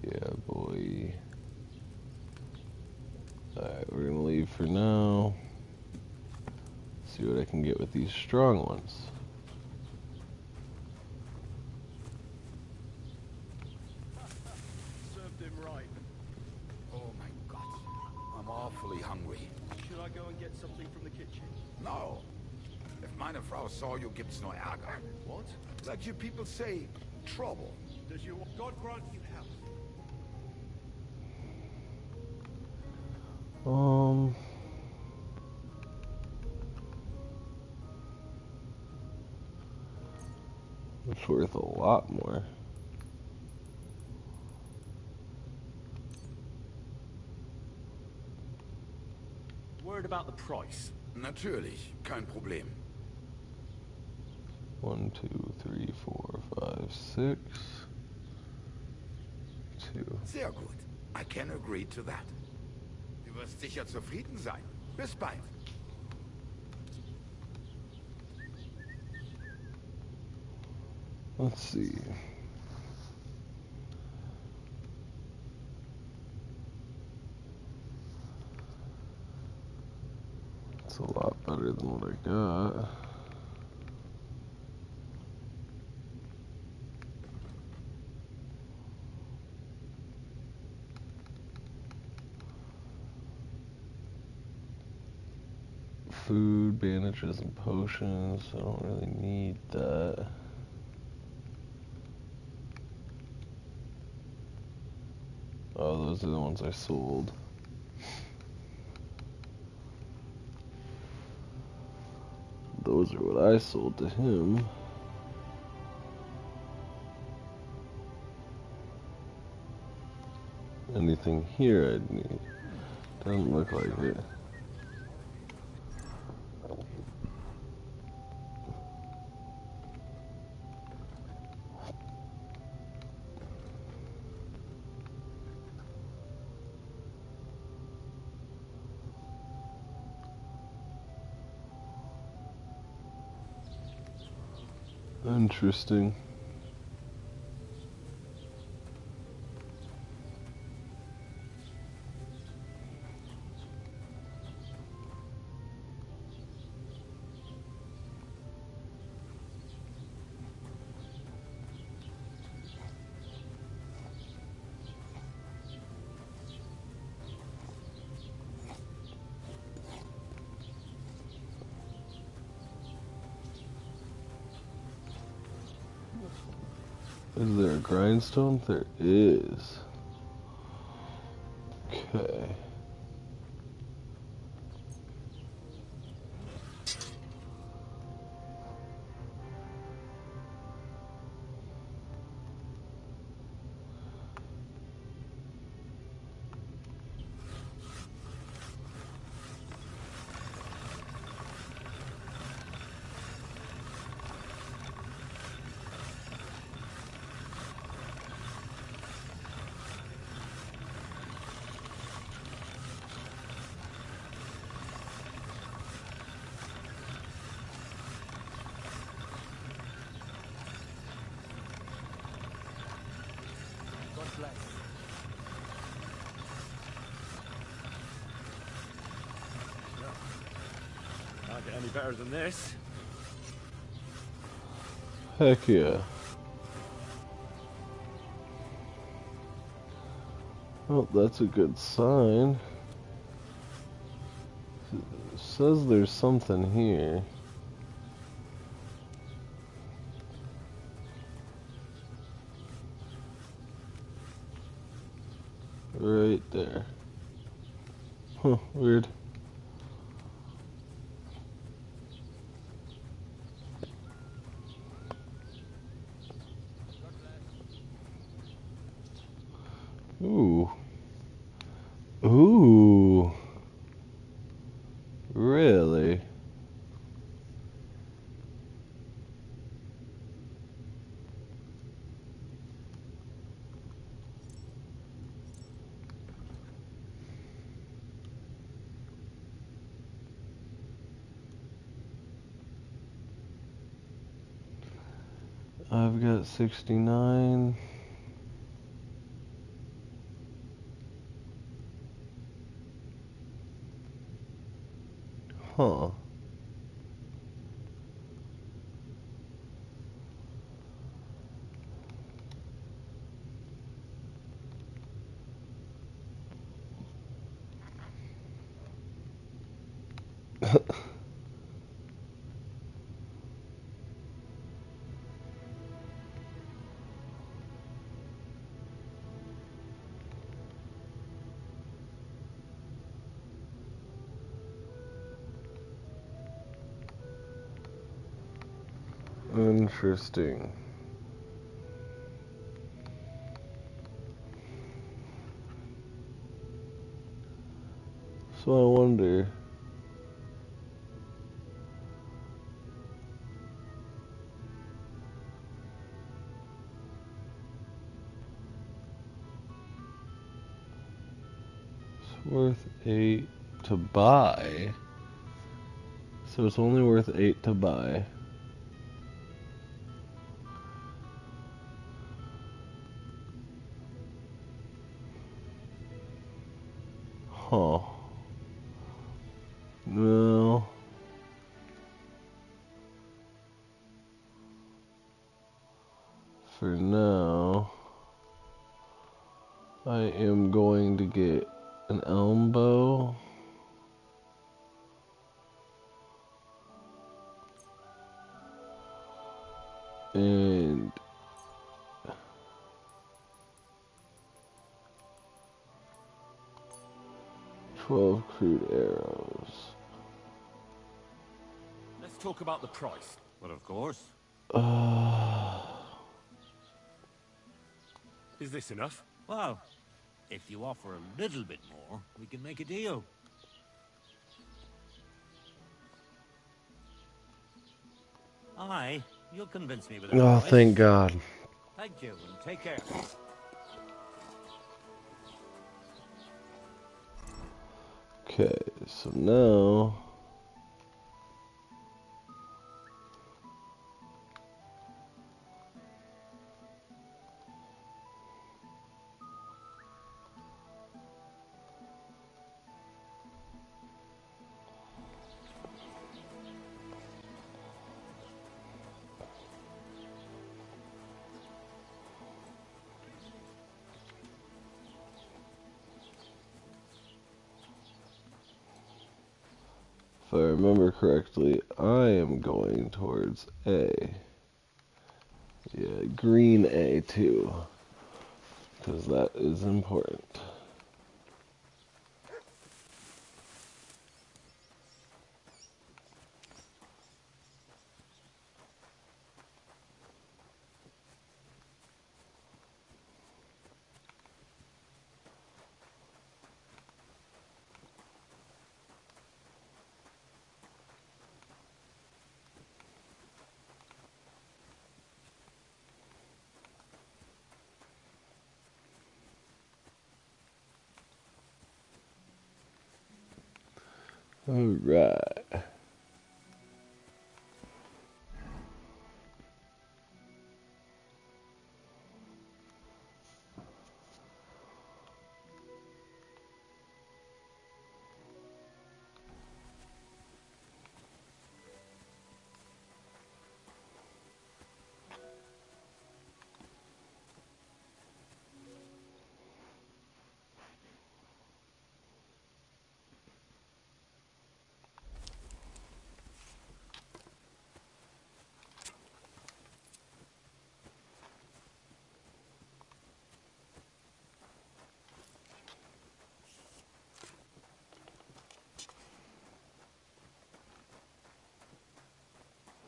Yeah, boy. Alright, we're gonna leave for now. See what I can get with these strong ones. Served him right. Oh my God. I'm awfully hungry. Should I go and get something from the kitchen? No. If meine Frau saw you, gibt's no Ärger. What? Like you people say, trouble. Does your God grant you health? It's worth a lot more. Worried about the price? Natürlich, kein Problem. 1, 2, 3, 4, 5, 6. 2. Sehr gut. I can agree to that. Du wirst sicher zufrieden sein. Bis bald. Let's see. It's a lot better than what I got. Food, bandages, and potions. I don't really need that. Oh, those are the ones I sold. Those are what I sold to him. Anything here I'd need. Doesn't look like it. Interesting. Is there a grindstone? There is. Okay. Get any better than this? Heck yeah. Well, that's a good sign. It says there's something here. Right there. Huh, weird. Ooh. Ooh. Really? I've got 69. Huh. Interesting. So I wonder. It's worth 8 to buy. So it's only worth 8 to buy. Huh. Well, for now, I am going to get an elm bow. And 12 crude arrows. Let's talk about the price. But of course. Is this enough? Well, if you offer a little bit more, we can make a deal. Aye, you'll convince me with that Oh, price. thank God. Thank you, and take care. Okay, so now if I remember correctly, I am going towards A. Yeah, green A too, because that is important. Alright.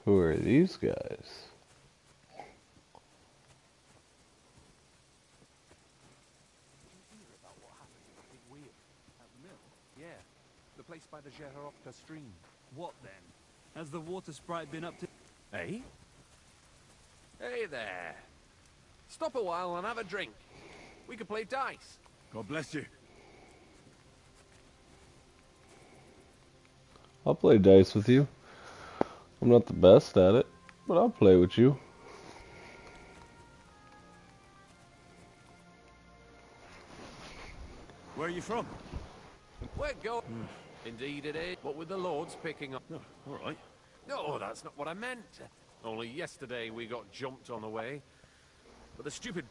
Who are these guys? Yeah, the place by the Jehorovka stream. What then? Has the water sprite been up to... Hey? Hey there. Stop a while and have a drink. We could play dice. God bless you. I'll play dice with you. I'm not the best at it, but I'll play with you. Where are you from? We're going. Indeed it is. What with the Lords picking up. Oh, all right. No, that's not what I meant. Only yesterday we got jumped on the way. But the stupid...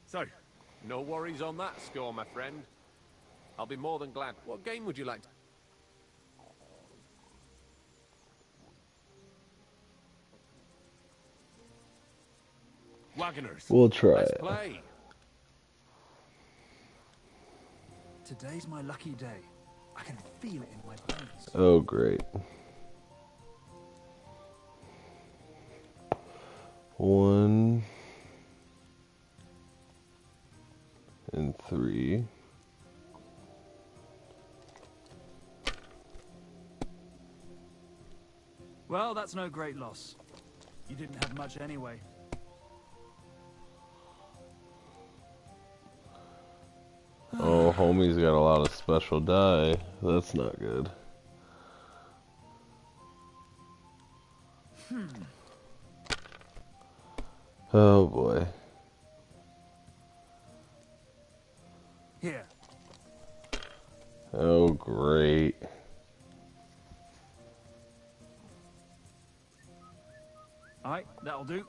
So? No worries on that score, my friend. I'll be more than glad. What game would you like to... Wagoners. We'll try Let's it. play. Today's my lucky day. I can feel it in my bones. Oh, great. 1 and 3. Well, that's no great loss. You didn't have much anyway. Oh, homie's got a lot of special die. That's not good. Oh boy. Here. Oh, great. Alright, that'll do.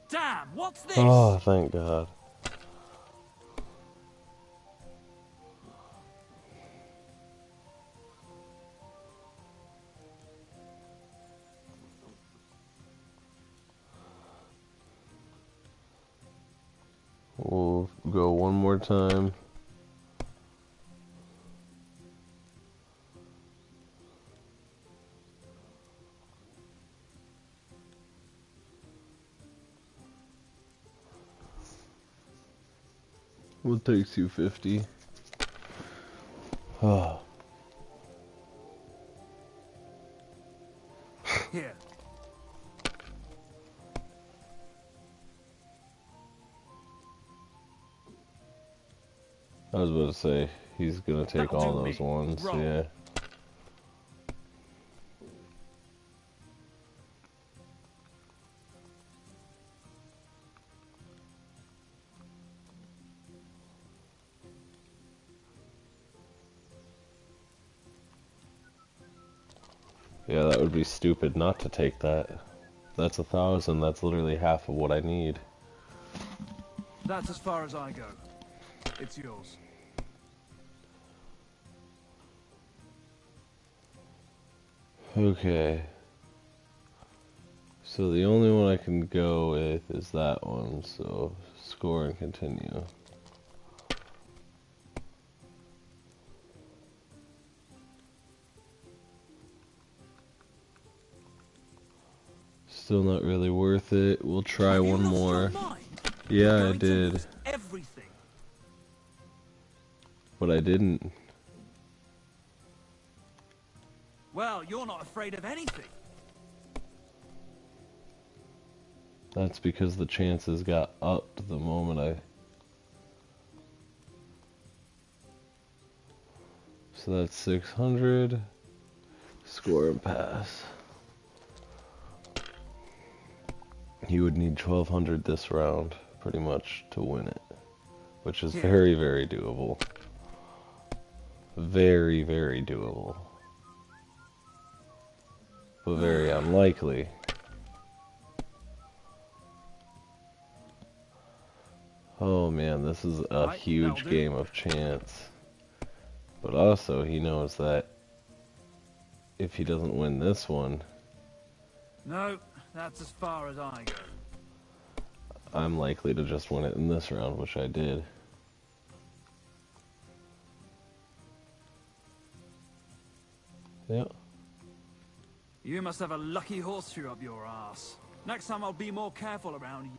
Damn, what's this? Oh, thank God. We'll go one more time. We'll take 250. Oh. Here. I was about to say, he's gonna take That'll all do those me. ones, Roll. yeah. Yeah, that would be stupid not to take that. That's 1,000, that's literally half of what I need. That's as far as I go. It's yours. Okay. So the only one I can go with is that one, so score and continue. Still not really worth it. We'll try one more. Yeah, I did. Everything. But I didn't. Well, you're not afraid of anything. That's because the chances got upped the moment I... So that's 600. Score and pass. You would need 1,200 this round, pretty much, to win it. Which is very, very doable. Very, very doable. But very unlikely. Oh man, this is a huge game of chance. But also, he knows that if he doesn't win this one, No, that's as far as I go. I'm likely to just win it in this round, which I did. Yeah. You must have a lucky horseshoe up your ass. Next time I'll be more careful around you.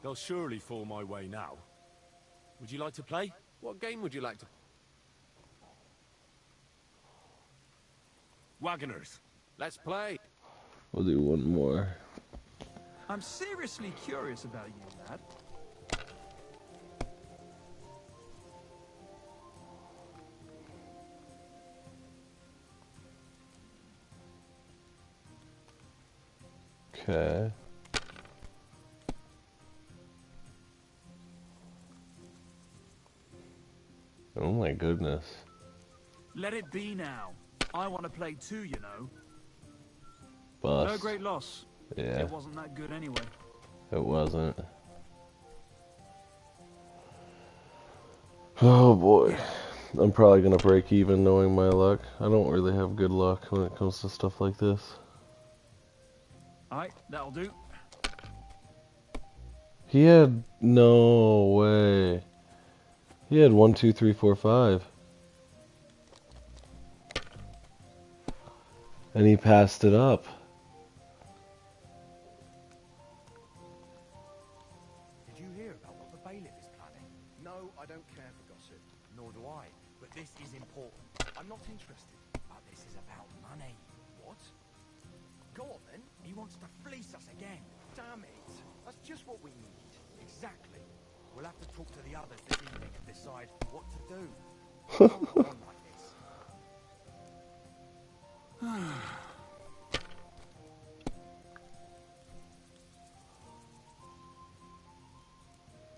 They'll surely fall my way now. Would you like to play? What game would you like to... Wagoners. Let's play. We'll do one more. I'm seriously curious about you, lad. Okay. Oh my goodness. Let it be now. I want to play too, you know. Bust. No great loss. Yeah. It wasn't that good anyway. It wasn't. Oh boy. I'm probably gonna break even knowing my luck. I don't really have good luck when it comes to stuff like this. Alright, that'll do. He had no way. He had 1, 2, 3, 4, 5. And he passed it up. Did you hear about what the bailiff is planning? No, I don't care for gossip. Nor do I. But this is important. I'm not interested. But this is about money. What? Go on then. He wants to fleece us again. Damn it. That's just what we need. Exactly. We'll have to talk to the others this evening and decide what to do. We can't go on like this.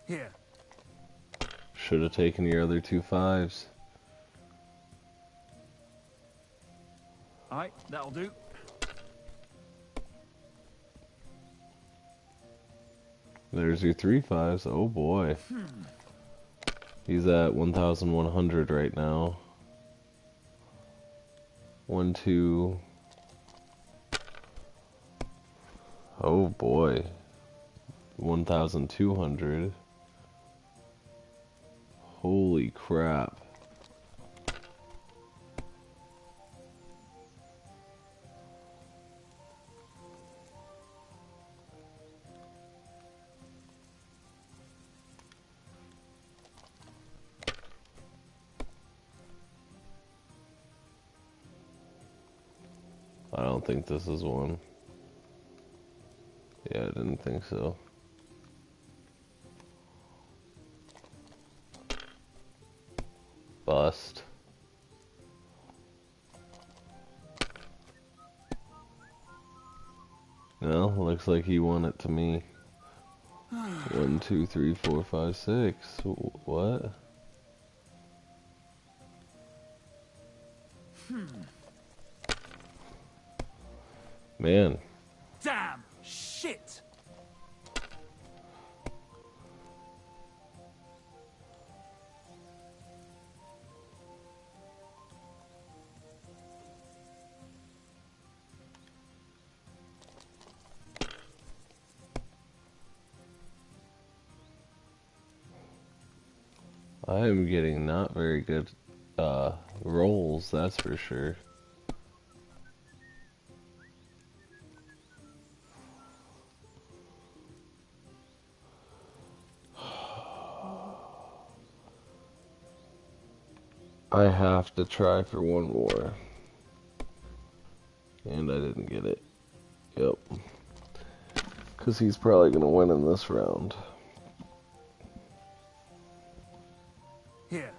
Here. Should have taken your other 2 5s. Alright, that'll do. There's your 3 5s. Oh boy. He's at 1,100 right now. 1, 2. Oh boy. 1,200. Holy crap. I don't think this is one. Yeah, I didn't think so. Bust. No, looks like he won it to me. 1, 2, 3, 4, 5, 6. What? Man. Damn shit. I am getting not very good rolls, that's for sure. I have to try for one more. And I didn't get it. Yep. Because he's probably going to win in this round. Here.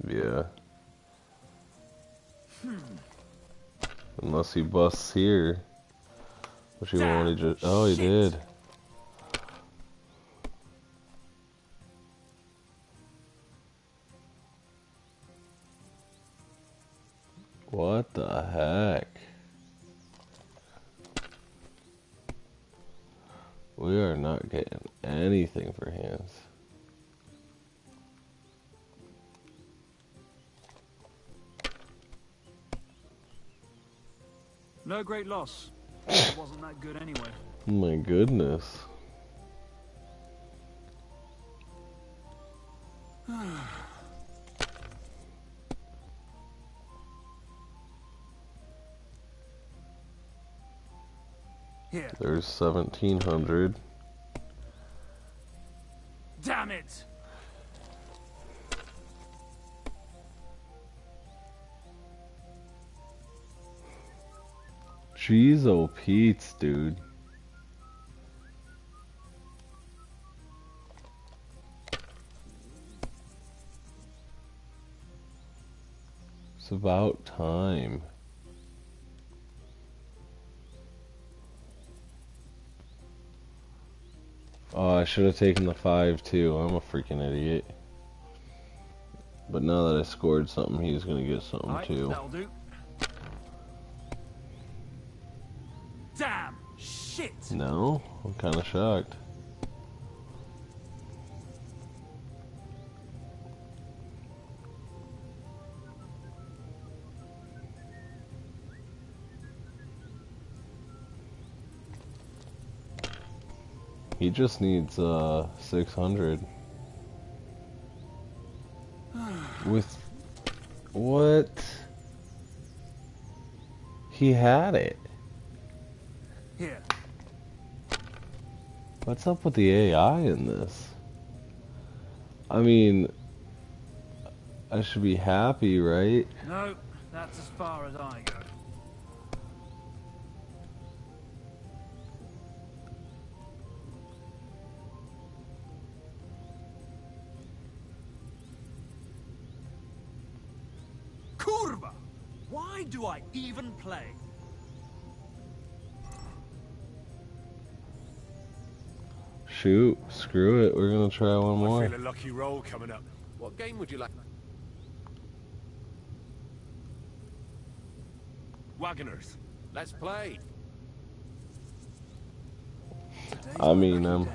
Yeah. Unless he busts here. Which he won't. Just. Oh, he did. What the heck? We are not getting anything for hands. No great loss. It wasn't that good anyway. My goodness. Here. There's 1,700. Damn it! Jeez, oh Pete's, dude. It's about time. Oh, I should have taken the 5 too. I'm a freaking idiot. But now that I scored something, he's gonna get something Right, too. that'll do. Damn! Shit! No? I'm kinda shocked. He just needs 600. With what? He had it. Here. What's up with the AI in this? I mean, I should be happy, right? No, that's as far as I go. Kurva! Why do I even play? Shoot, screw it. We're gonna try one I more. feel a lucky roll coming up. What game would you like? Wagoners. Let's play. I mean,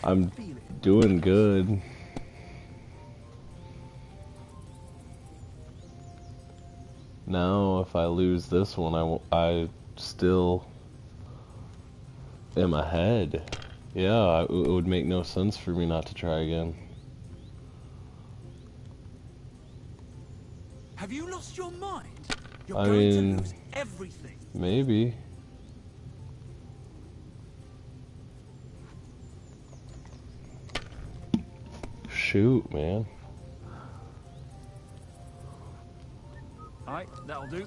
I'm doing good. Now, if I lose this one, I still am ahead. Yeah, it would make no sense for me not to try again. Have you lost your mind? You're I going mean, to lose everything. Maybe. Shoot, man. Alright, that'll do.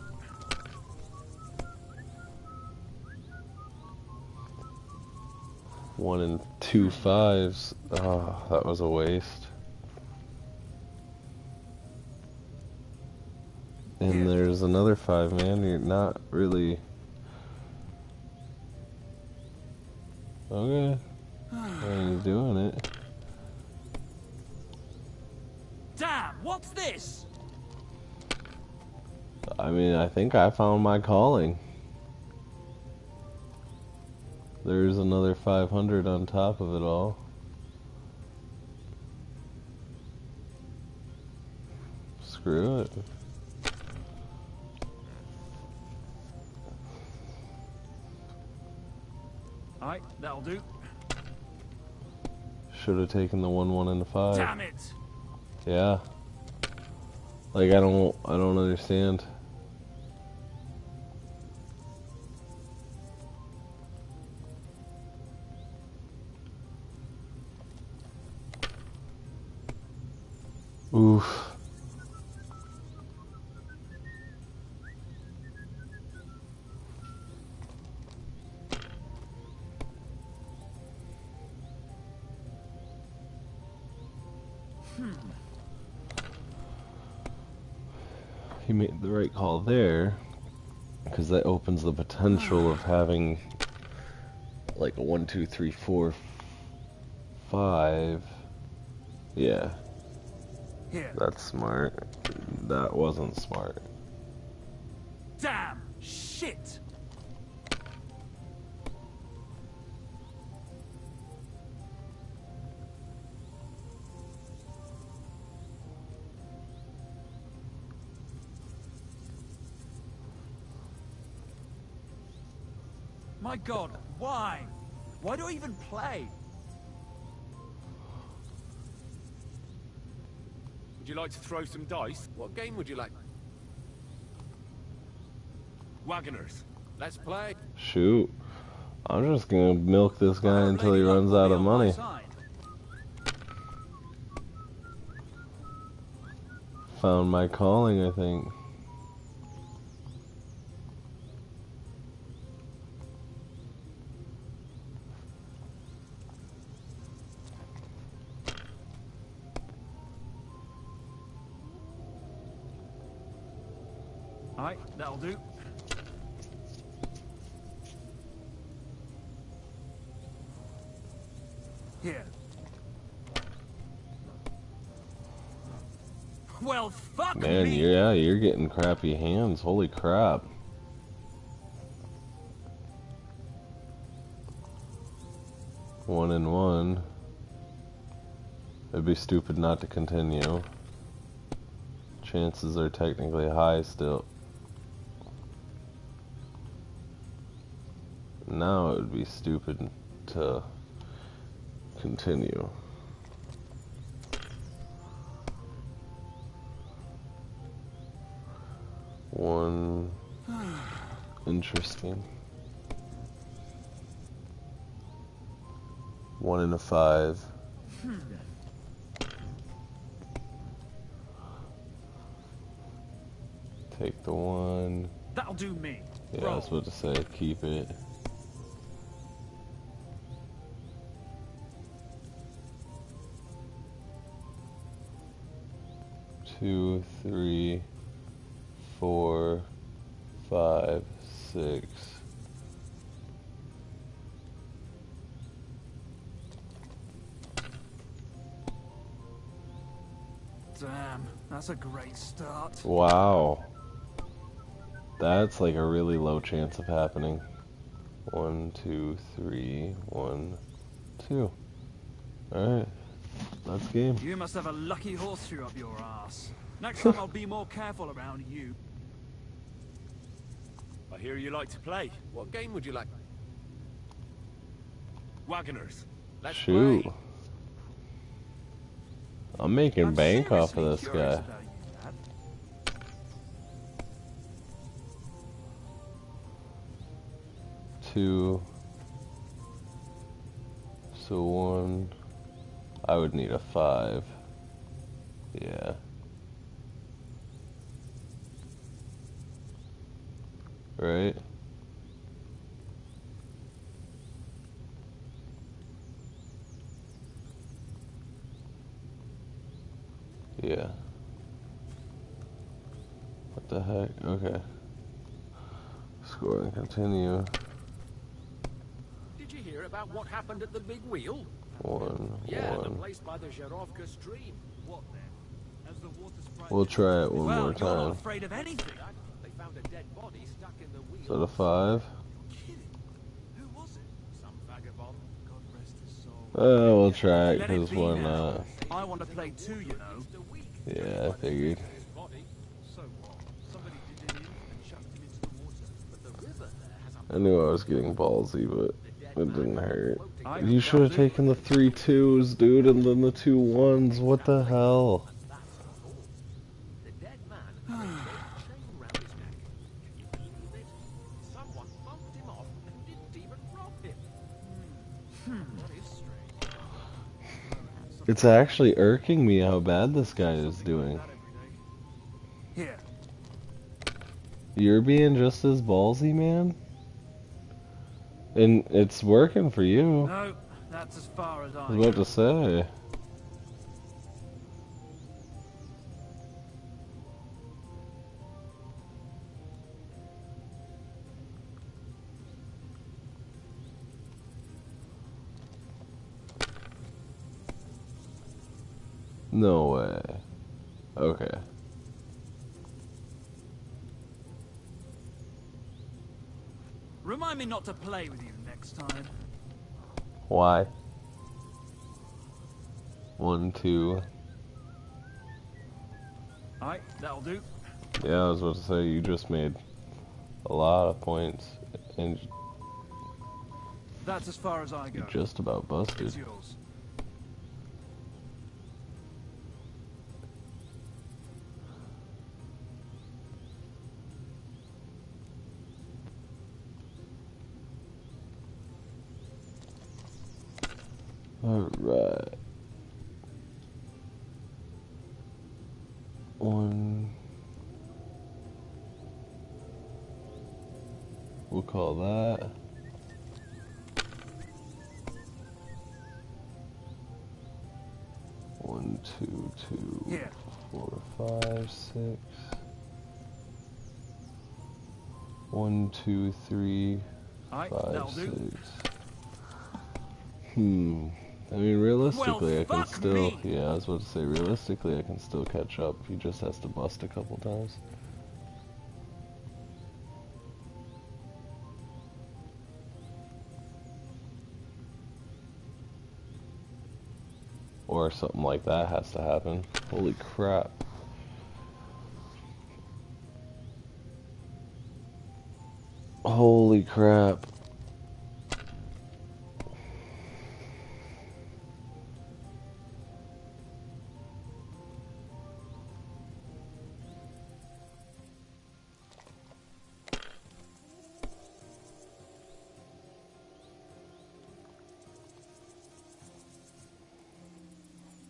One and 2 5s. Oh, that was a waste. And there's another 5, man. You're not really... Okay. He's doing it. Damn, what's this? I mean, I think I found my calling. There's another 500 on top of it all. Screw it. Alright, that'll do. Should have taken the 1 1 and the 5. Damn it! Yeah. Like I don't understand. Oof. He made the right call there, because that opens the potential of having like a 1 2 3 4 5. Yeah. Here. That's smart. That wasn't smart. Damn! Shit! My god, why? Why do I even play? Would you like to throw some dice? What game would you like? Wagoners. Let's play. Shoot. I'm just gonna milk this guy until he runs out of money. Found my calling, I think. Alright, that'll do. Here. Well, fuck Man, me. you're getting crappy hands. Holy crap. One and one. It'd be stupid not to continue. Chances are technically high still. Now it would be stupid to continue. One. Interesting. 1 and a 5. Take the 1. That'll do me. Yeah, I was about to say, keep it. Two, 3, 4, 5, 6. Damn, that's a great start. Wow. That's like a really low chance of happening. 1, 2, 3, 1, 2. Alright. That's game. You must have a lucky horseshoe up your ass. Next time I'll be more careful around you. I hear you like to play. What game would you like? Wagoners. Let's Shoot. play. I'm making bank off of this guy. 2. So 1. I would need a 5. Yeah. Right? Yeah. What the heck? Okay. Score and continue. Did you hear about what happened at the big wheel? 1, Yeah, the 1. place by the Zherovka stream. What then? As the water sprite. We'll try it one Well, more you're not time. afraid of anything. They found a dead body stuck in the wheel. Is that a 5? Who was it? Some vagabond. God rest his soul. We'll try it, Let it because be why now. not? I want to play too, you know. Yeah, I figured. So what? Somebody did him in and chucked him into the water. But the river there has a I knew I was getting ballsy, but it didn't hurt. You should have taken the 3 2s, dude, and then the 2 1s. What the hell? The dead man had a red chain round his neck. Can you believe it? Someone bumped him off and didn't even rob him. That is strange. It's actually irking me how bad this guy is doing. Here. You're being just as ballsy, man? And it's working for you. No, that's as far as I I was about to say. No way. Okay. Remind me not to play with you next time. Why? 1, 2. Alright, that'll do. Yeah, I was about to say, you just made a lot of points. And That's as far as I go. Just about busted. It's yours. Alright. We'll call that. One, two, two, 4, 5, 6. 1, 2, 3, 5, 6. I mean, realistically, I can still. Yeah, I was about to say, realistically, I can still catch up. He just has to bust a couple times. Or something like that has to happen. Holy crap. Holy crap.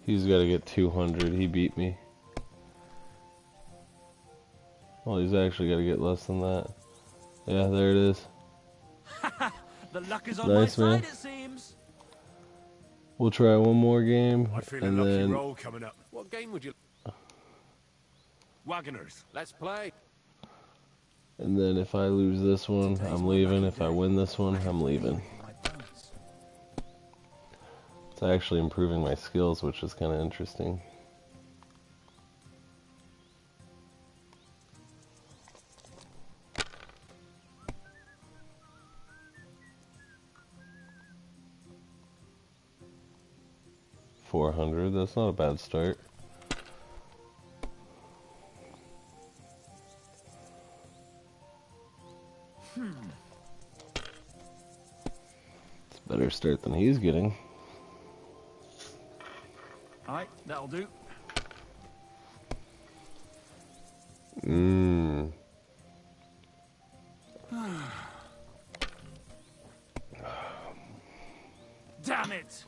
He's got to get 200. He beat me. Well, he's actually got to get less than that. Yeah, there it is. The luck is on Nice, my man. side, it seems. We'll try one more game, I feel and a lucky then roll coming up. What game would you... Wagoners. Let's play. if I lose this one, I'm leaving. If I win this one, I'm leaving. It's actually improving my skills, which is kind of interesting. $400. That's not a bad start. It's a better start than he's getting. Alright, that'll do. Damn it!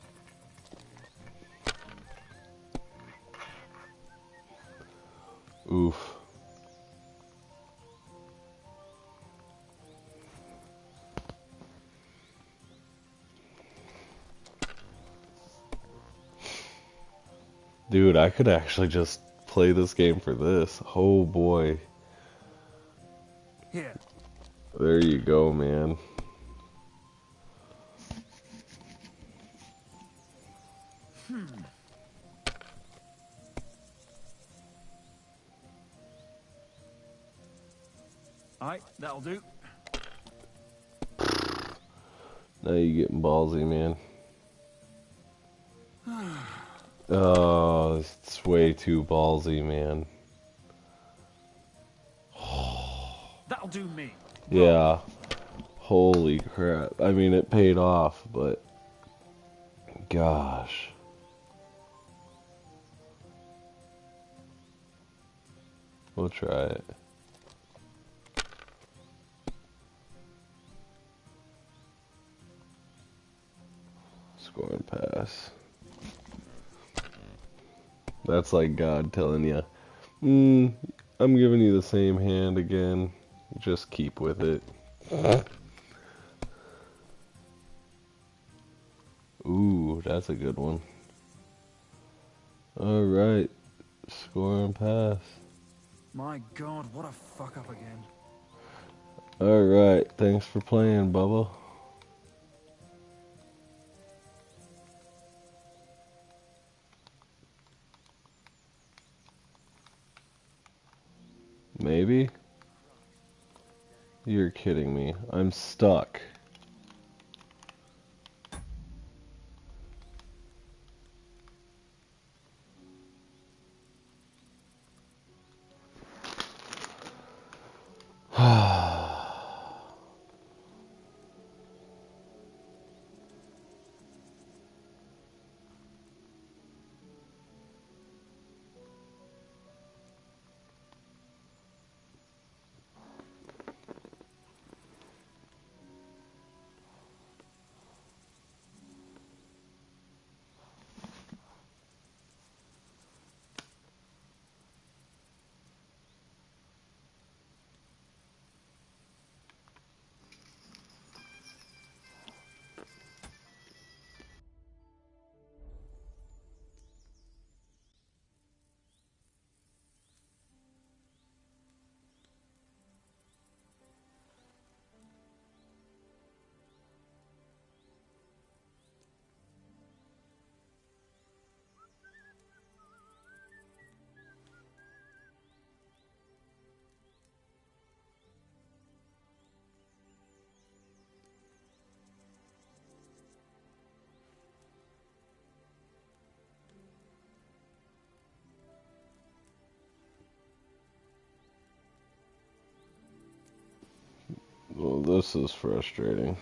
Oof. Dude, I could actually just play this game for this. Oh boy. Here. There you go, man. Alright, that'll do. Now you're getting ballsy, man. Oh, it's way too ballsy, man. That'll do me. Yeah. Holy crap. I mean, it paid off, but gosh. We'll try it. Score and pass. That's like God telling you, I'm giving you the same hand again. Just keep with it. Ooh, that's a good one. Alright. Score and pass. My God, what a fuck up again. Alright, thanks for playing, Bubba. Maybe? You're kidding me. I'm stuck. this is frustrating.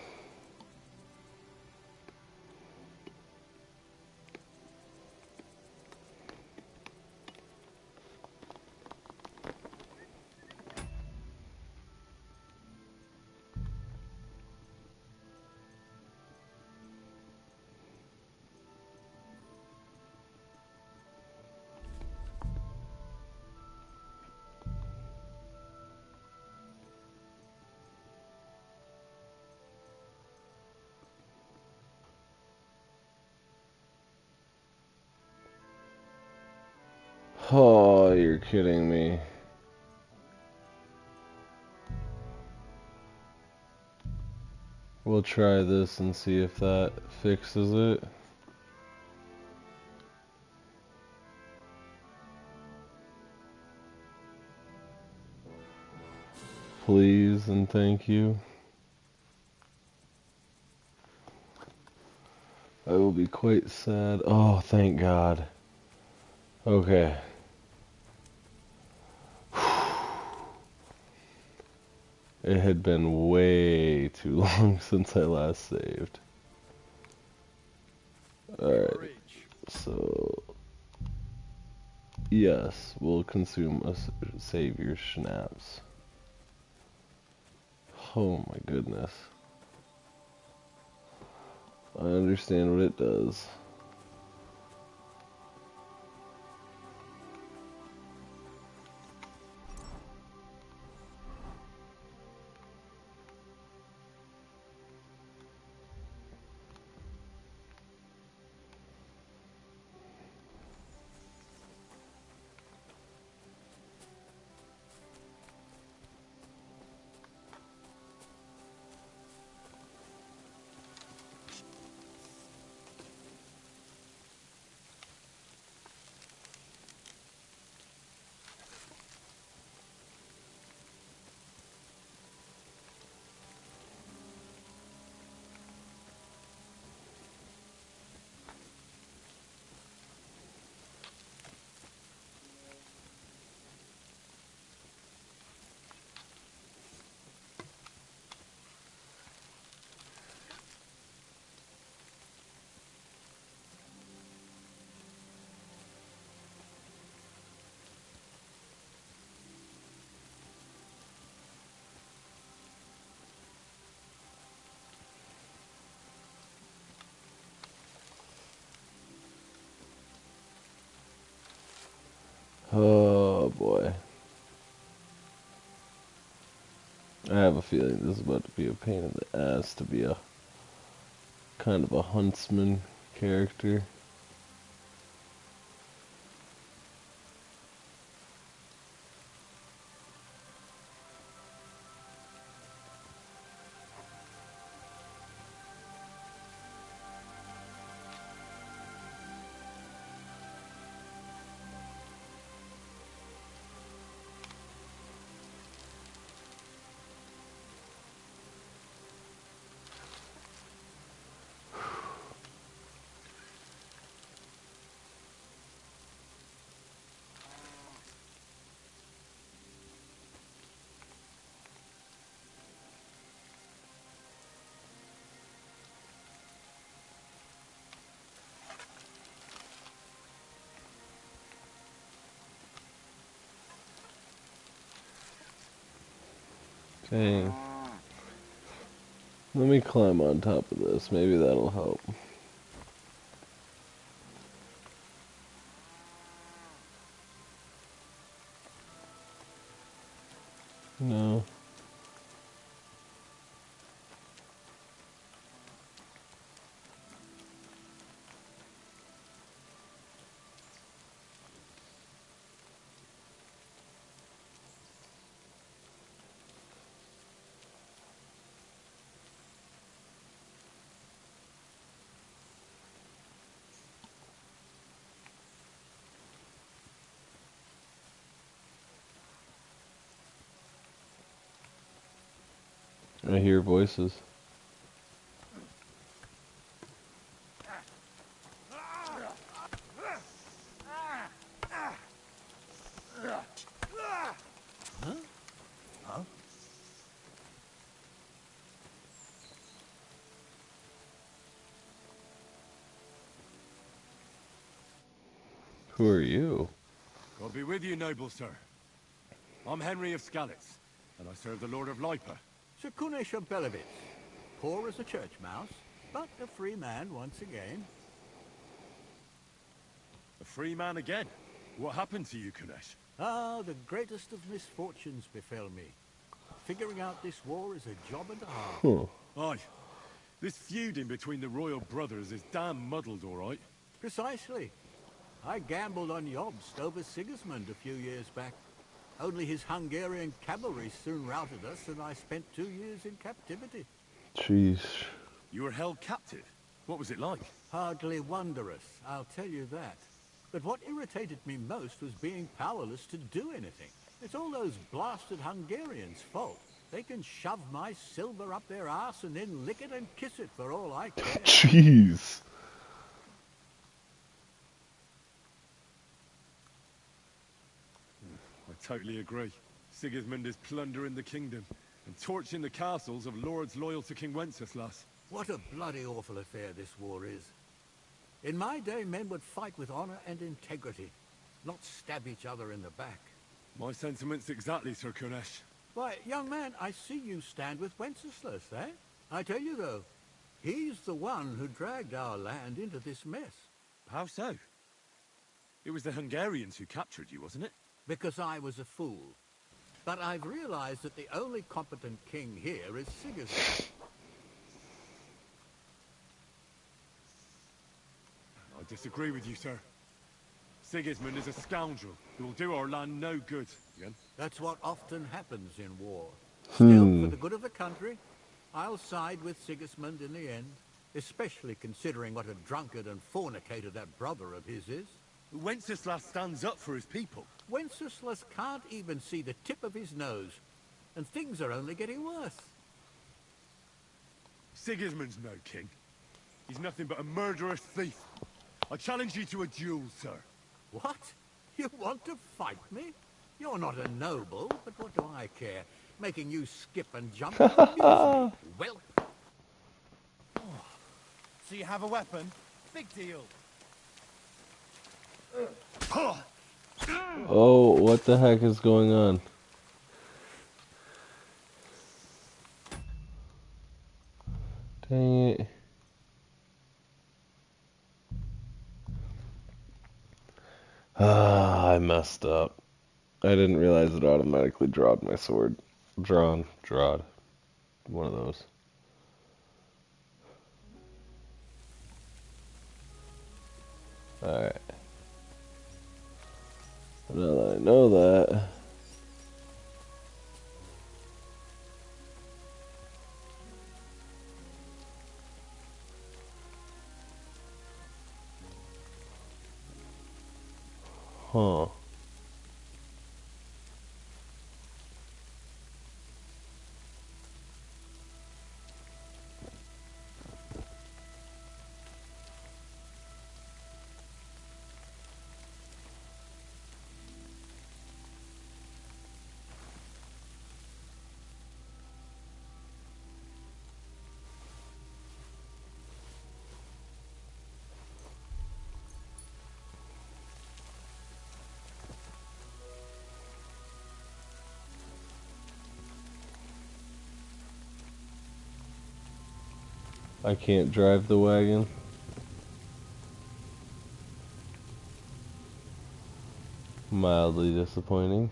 Oh, you're kidding me. We'll try this and see if that fixes it. Please and thank you. I will be quite sad. Oh, thank God. Okay. It had been way too long since I last saved. Alright. So, yes, we'll consume a savior schnapps. Oh my goodness. I understand what it does. Oh boy. I have a feeling this is about to be a pain in the ass to be a kind of a huntsman character. Dang. Let me climb on top of this. Maybe that'll help. No. I hear voices. Huh? Huh? Who are you? God be with you, noble sir. I'm Henry of Skalitz, and I serve the Lord of Lipa. Sir Kunesh of Belevitz. Poor as a church mouse, but a free man once again. A free man again? What happened to you, Kunesh? Ah, the greatest of misfortunes befell me. Figuring out this war is a job and a half. Aye. This feuding between the royal brothers is damn muddled, all right. Precisely. I gambled on Jobst over Sigismund a few years back. Only his Hungarian cavalry soon routed us, and I spent 2 years in captivity. Jeez. You were held captive? What was it like? Hardly wondrous, I'll tell you that. But what irritated me most was being powerless to do anything. It's all those blasted Hungarians' fault. They can shove my silver up their arse and then lick it and kiss it for all I care. Jeez. I totally agree. Sigismund is plundering the kingdom and torching the castles of lords loyal to King Wenceslas. What a bloody awful affair this war is. In my day, men would fight with honor and integrity, not stab each other in the back. My sentiments exactly, Sir Kunesh. Why, young man, I see you stand with Wenceslas, eh? I tell you, though, he's the one who dragged our land into this mess. How so? It was the Hungarians who captured you, wasn't it? Because I was a fool. But I've realized that the only competent king here is Sigismund. I disagree with you, sir. Sigismund is a scoundrel who will do our land no good. Again. That's what often happens in war. Still, for the good of the country, I'll side with Sigismund in the end, especially considering what a drunkard and fornicator that brother of his is. Wenceslas stands up for his people. Wenceslas can't even see the tip of his nose, and things are only getting worse. Sigismund's no king. He's nothing but a murderous thief. I challenge you to a duel, sir. What? You want to fight me? You're not a noble, but what do I care? Making you skip and jump will amuse me. Well... So you have a weapon? Big deal. Oh, what the heck is going on? Dang it. Ah, I messed up. I didn't realize it automatically drawed my sword. Drawed. One of those. Alright. Now that I know that... Huh. I can't drive the wagon. Mildly disappointing.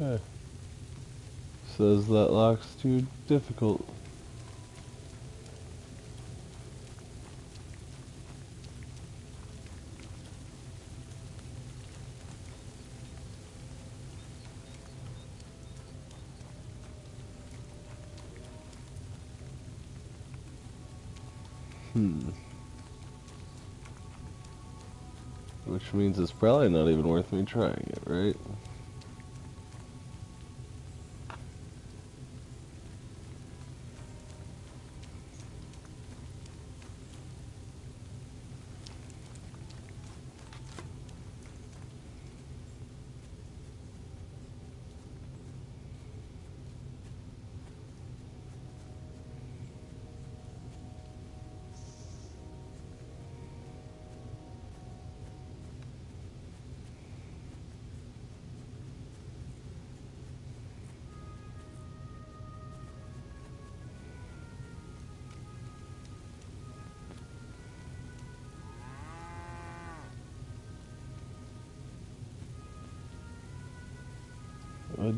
Okay. Says that lock's too difficult. Which means it's probably not even worth me trying it, right?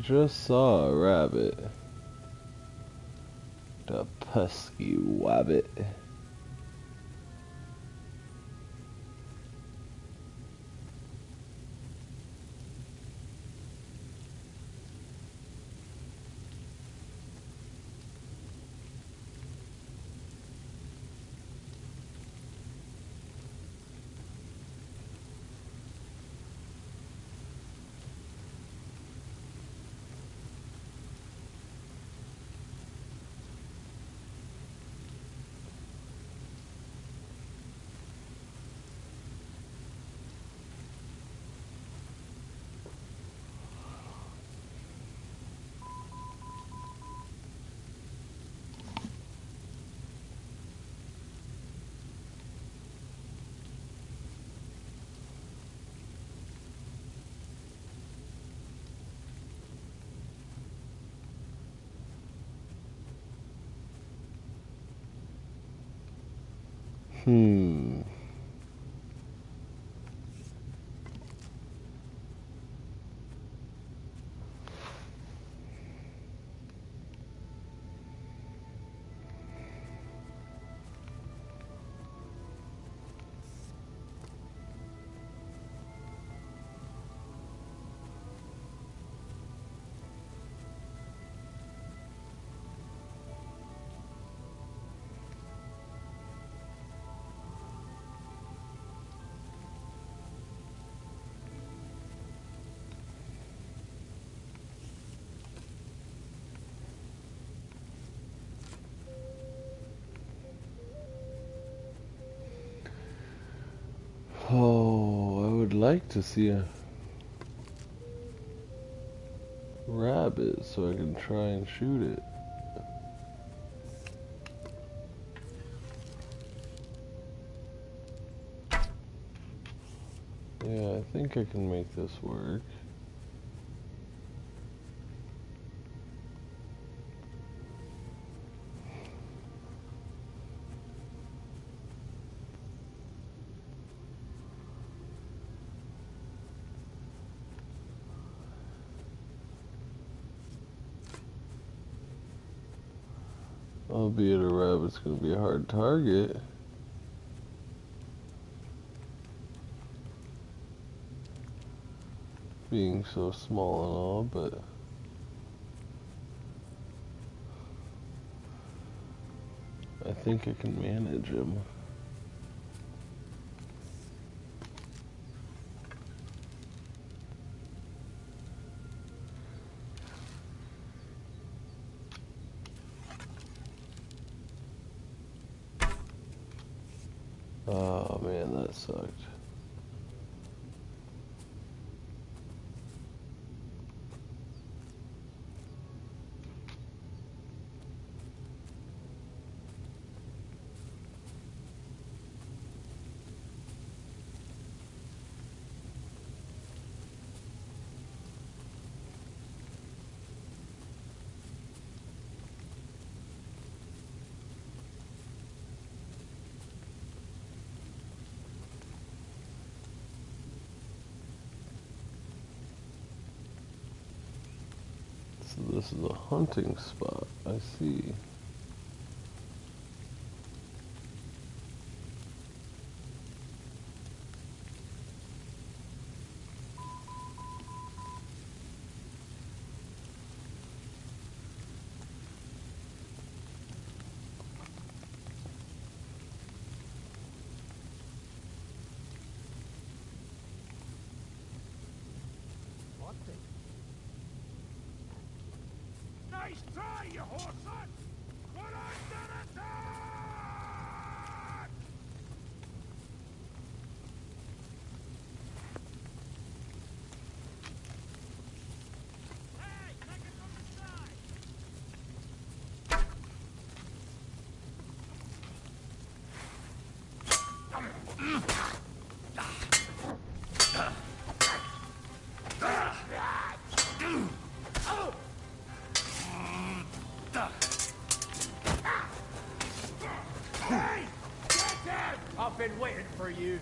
just saw a rabbit. The pesky wabbit. Hmm. Oh, I would like to see a rabbit so I can try and shoot it. Yeah, I think I can make this work. Albeit a rabbit's gonna be a hard target. Being so small and all, but I think I can manage him. Oh man, that sucked. So this is a hunting spot, I see. Nice try, you horse son! But under attack! Hey, take it from the side! Hey! Get him! I've been waiting for you.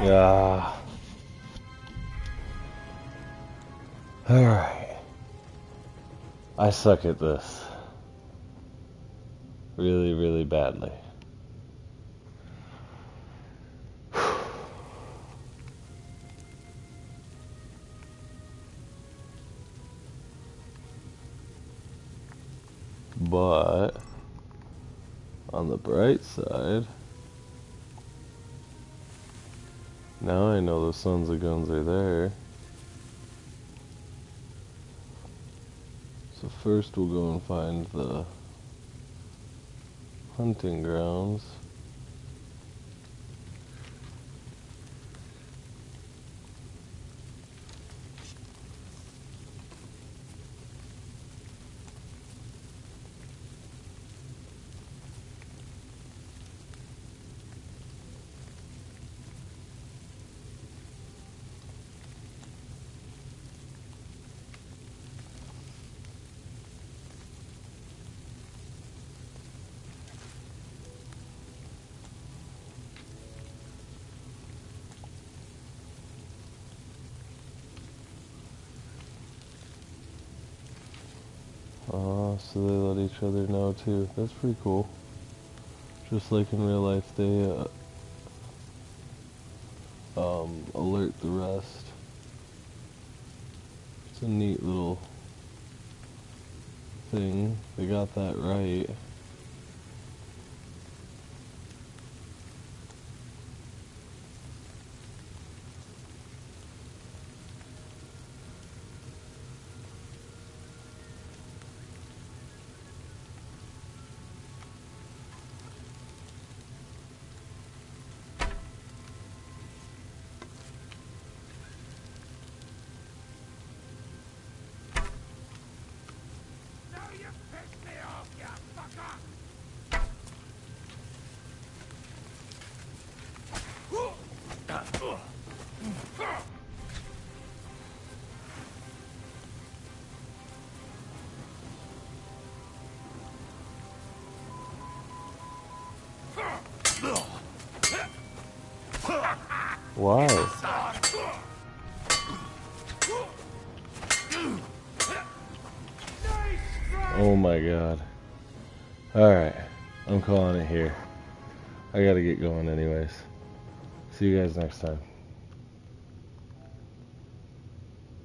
Yeah. Alright. I suck at this. Really, really badly. But on the bright side, now I know the sons of guns are there. So first we'll go and find the hunting grounds. So they let each other know too. That's pretty cool. Just like in real life, they alert the rest. It's a neat little thing. They got that right. Why? Oh my god. Alright. I'm calling it here. I gotta get going anyways. See you guys next time.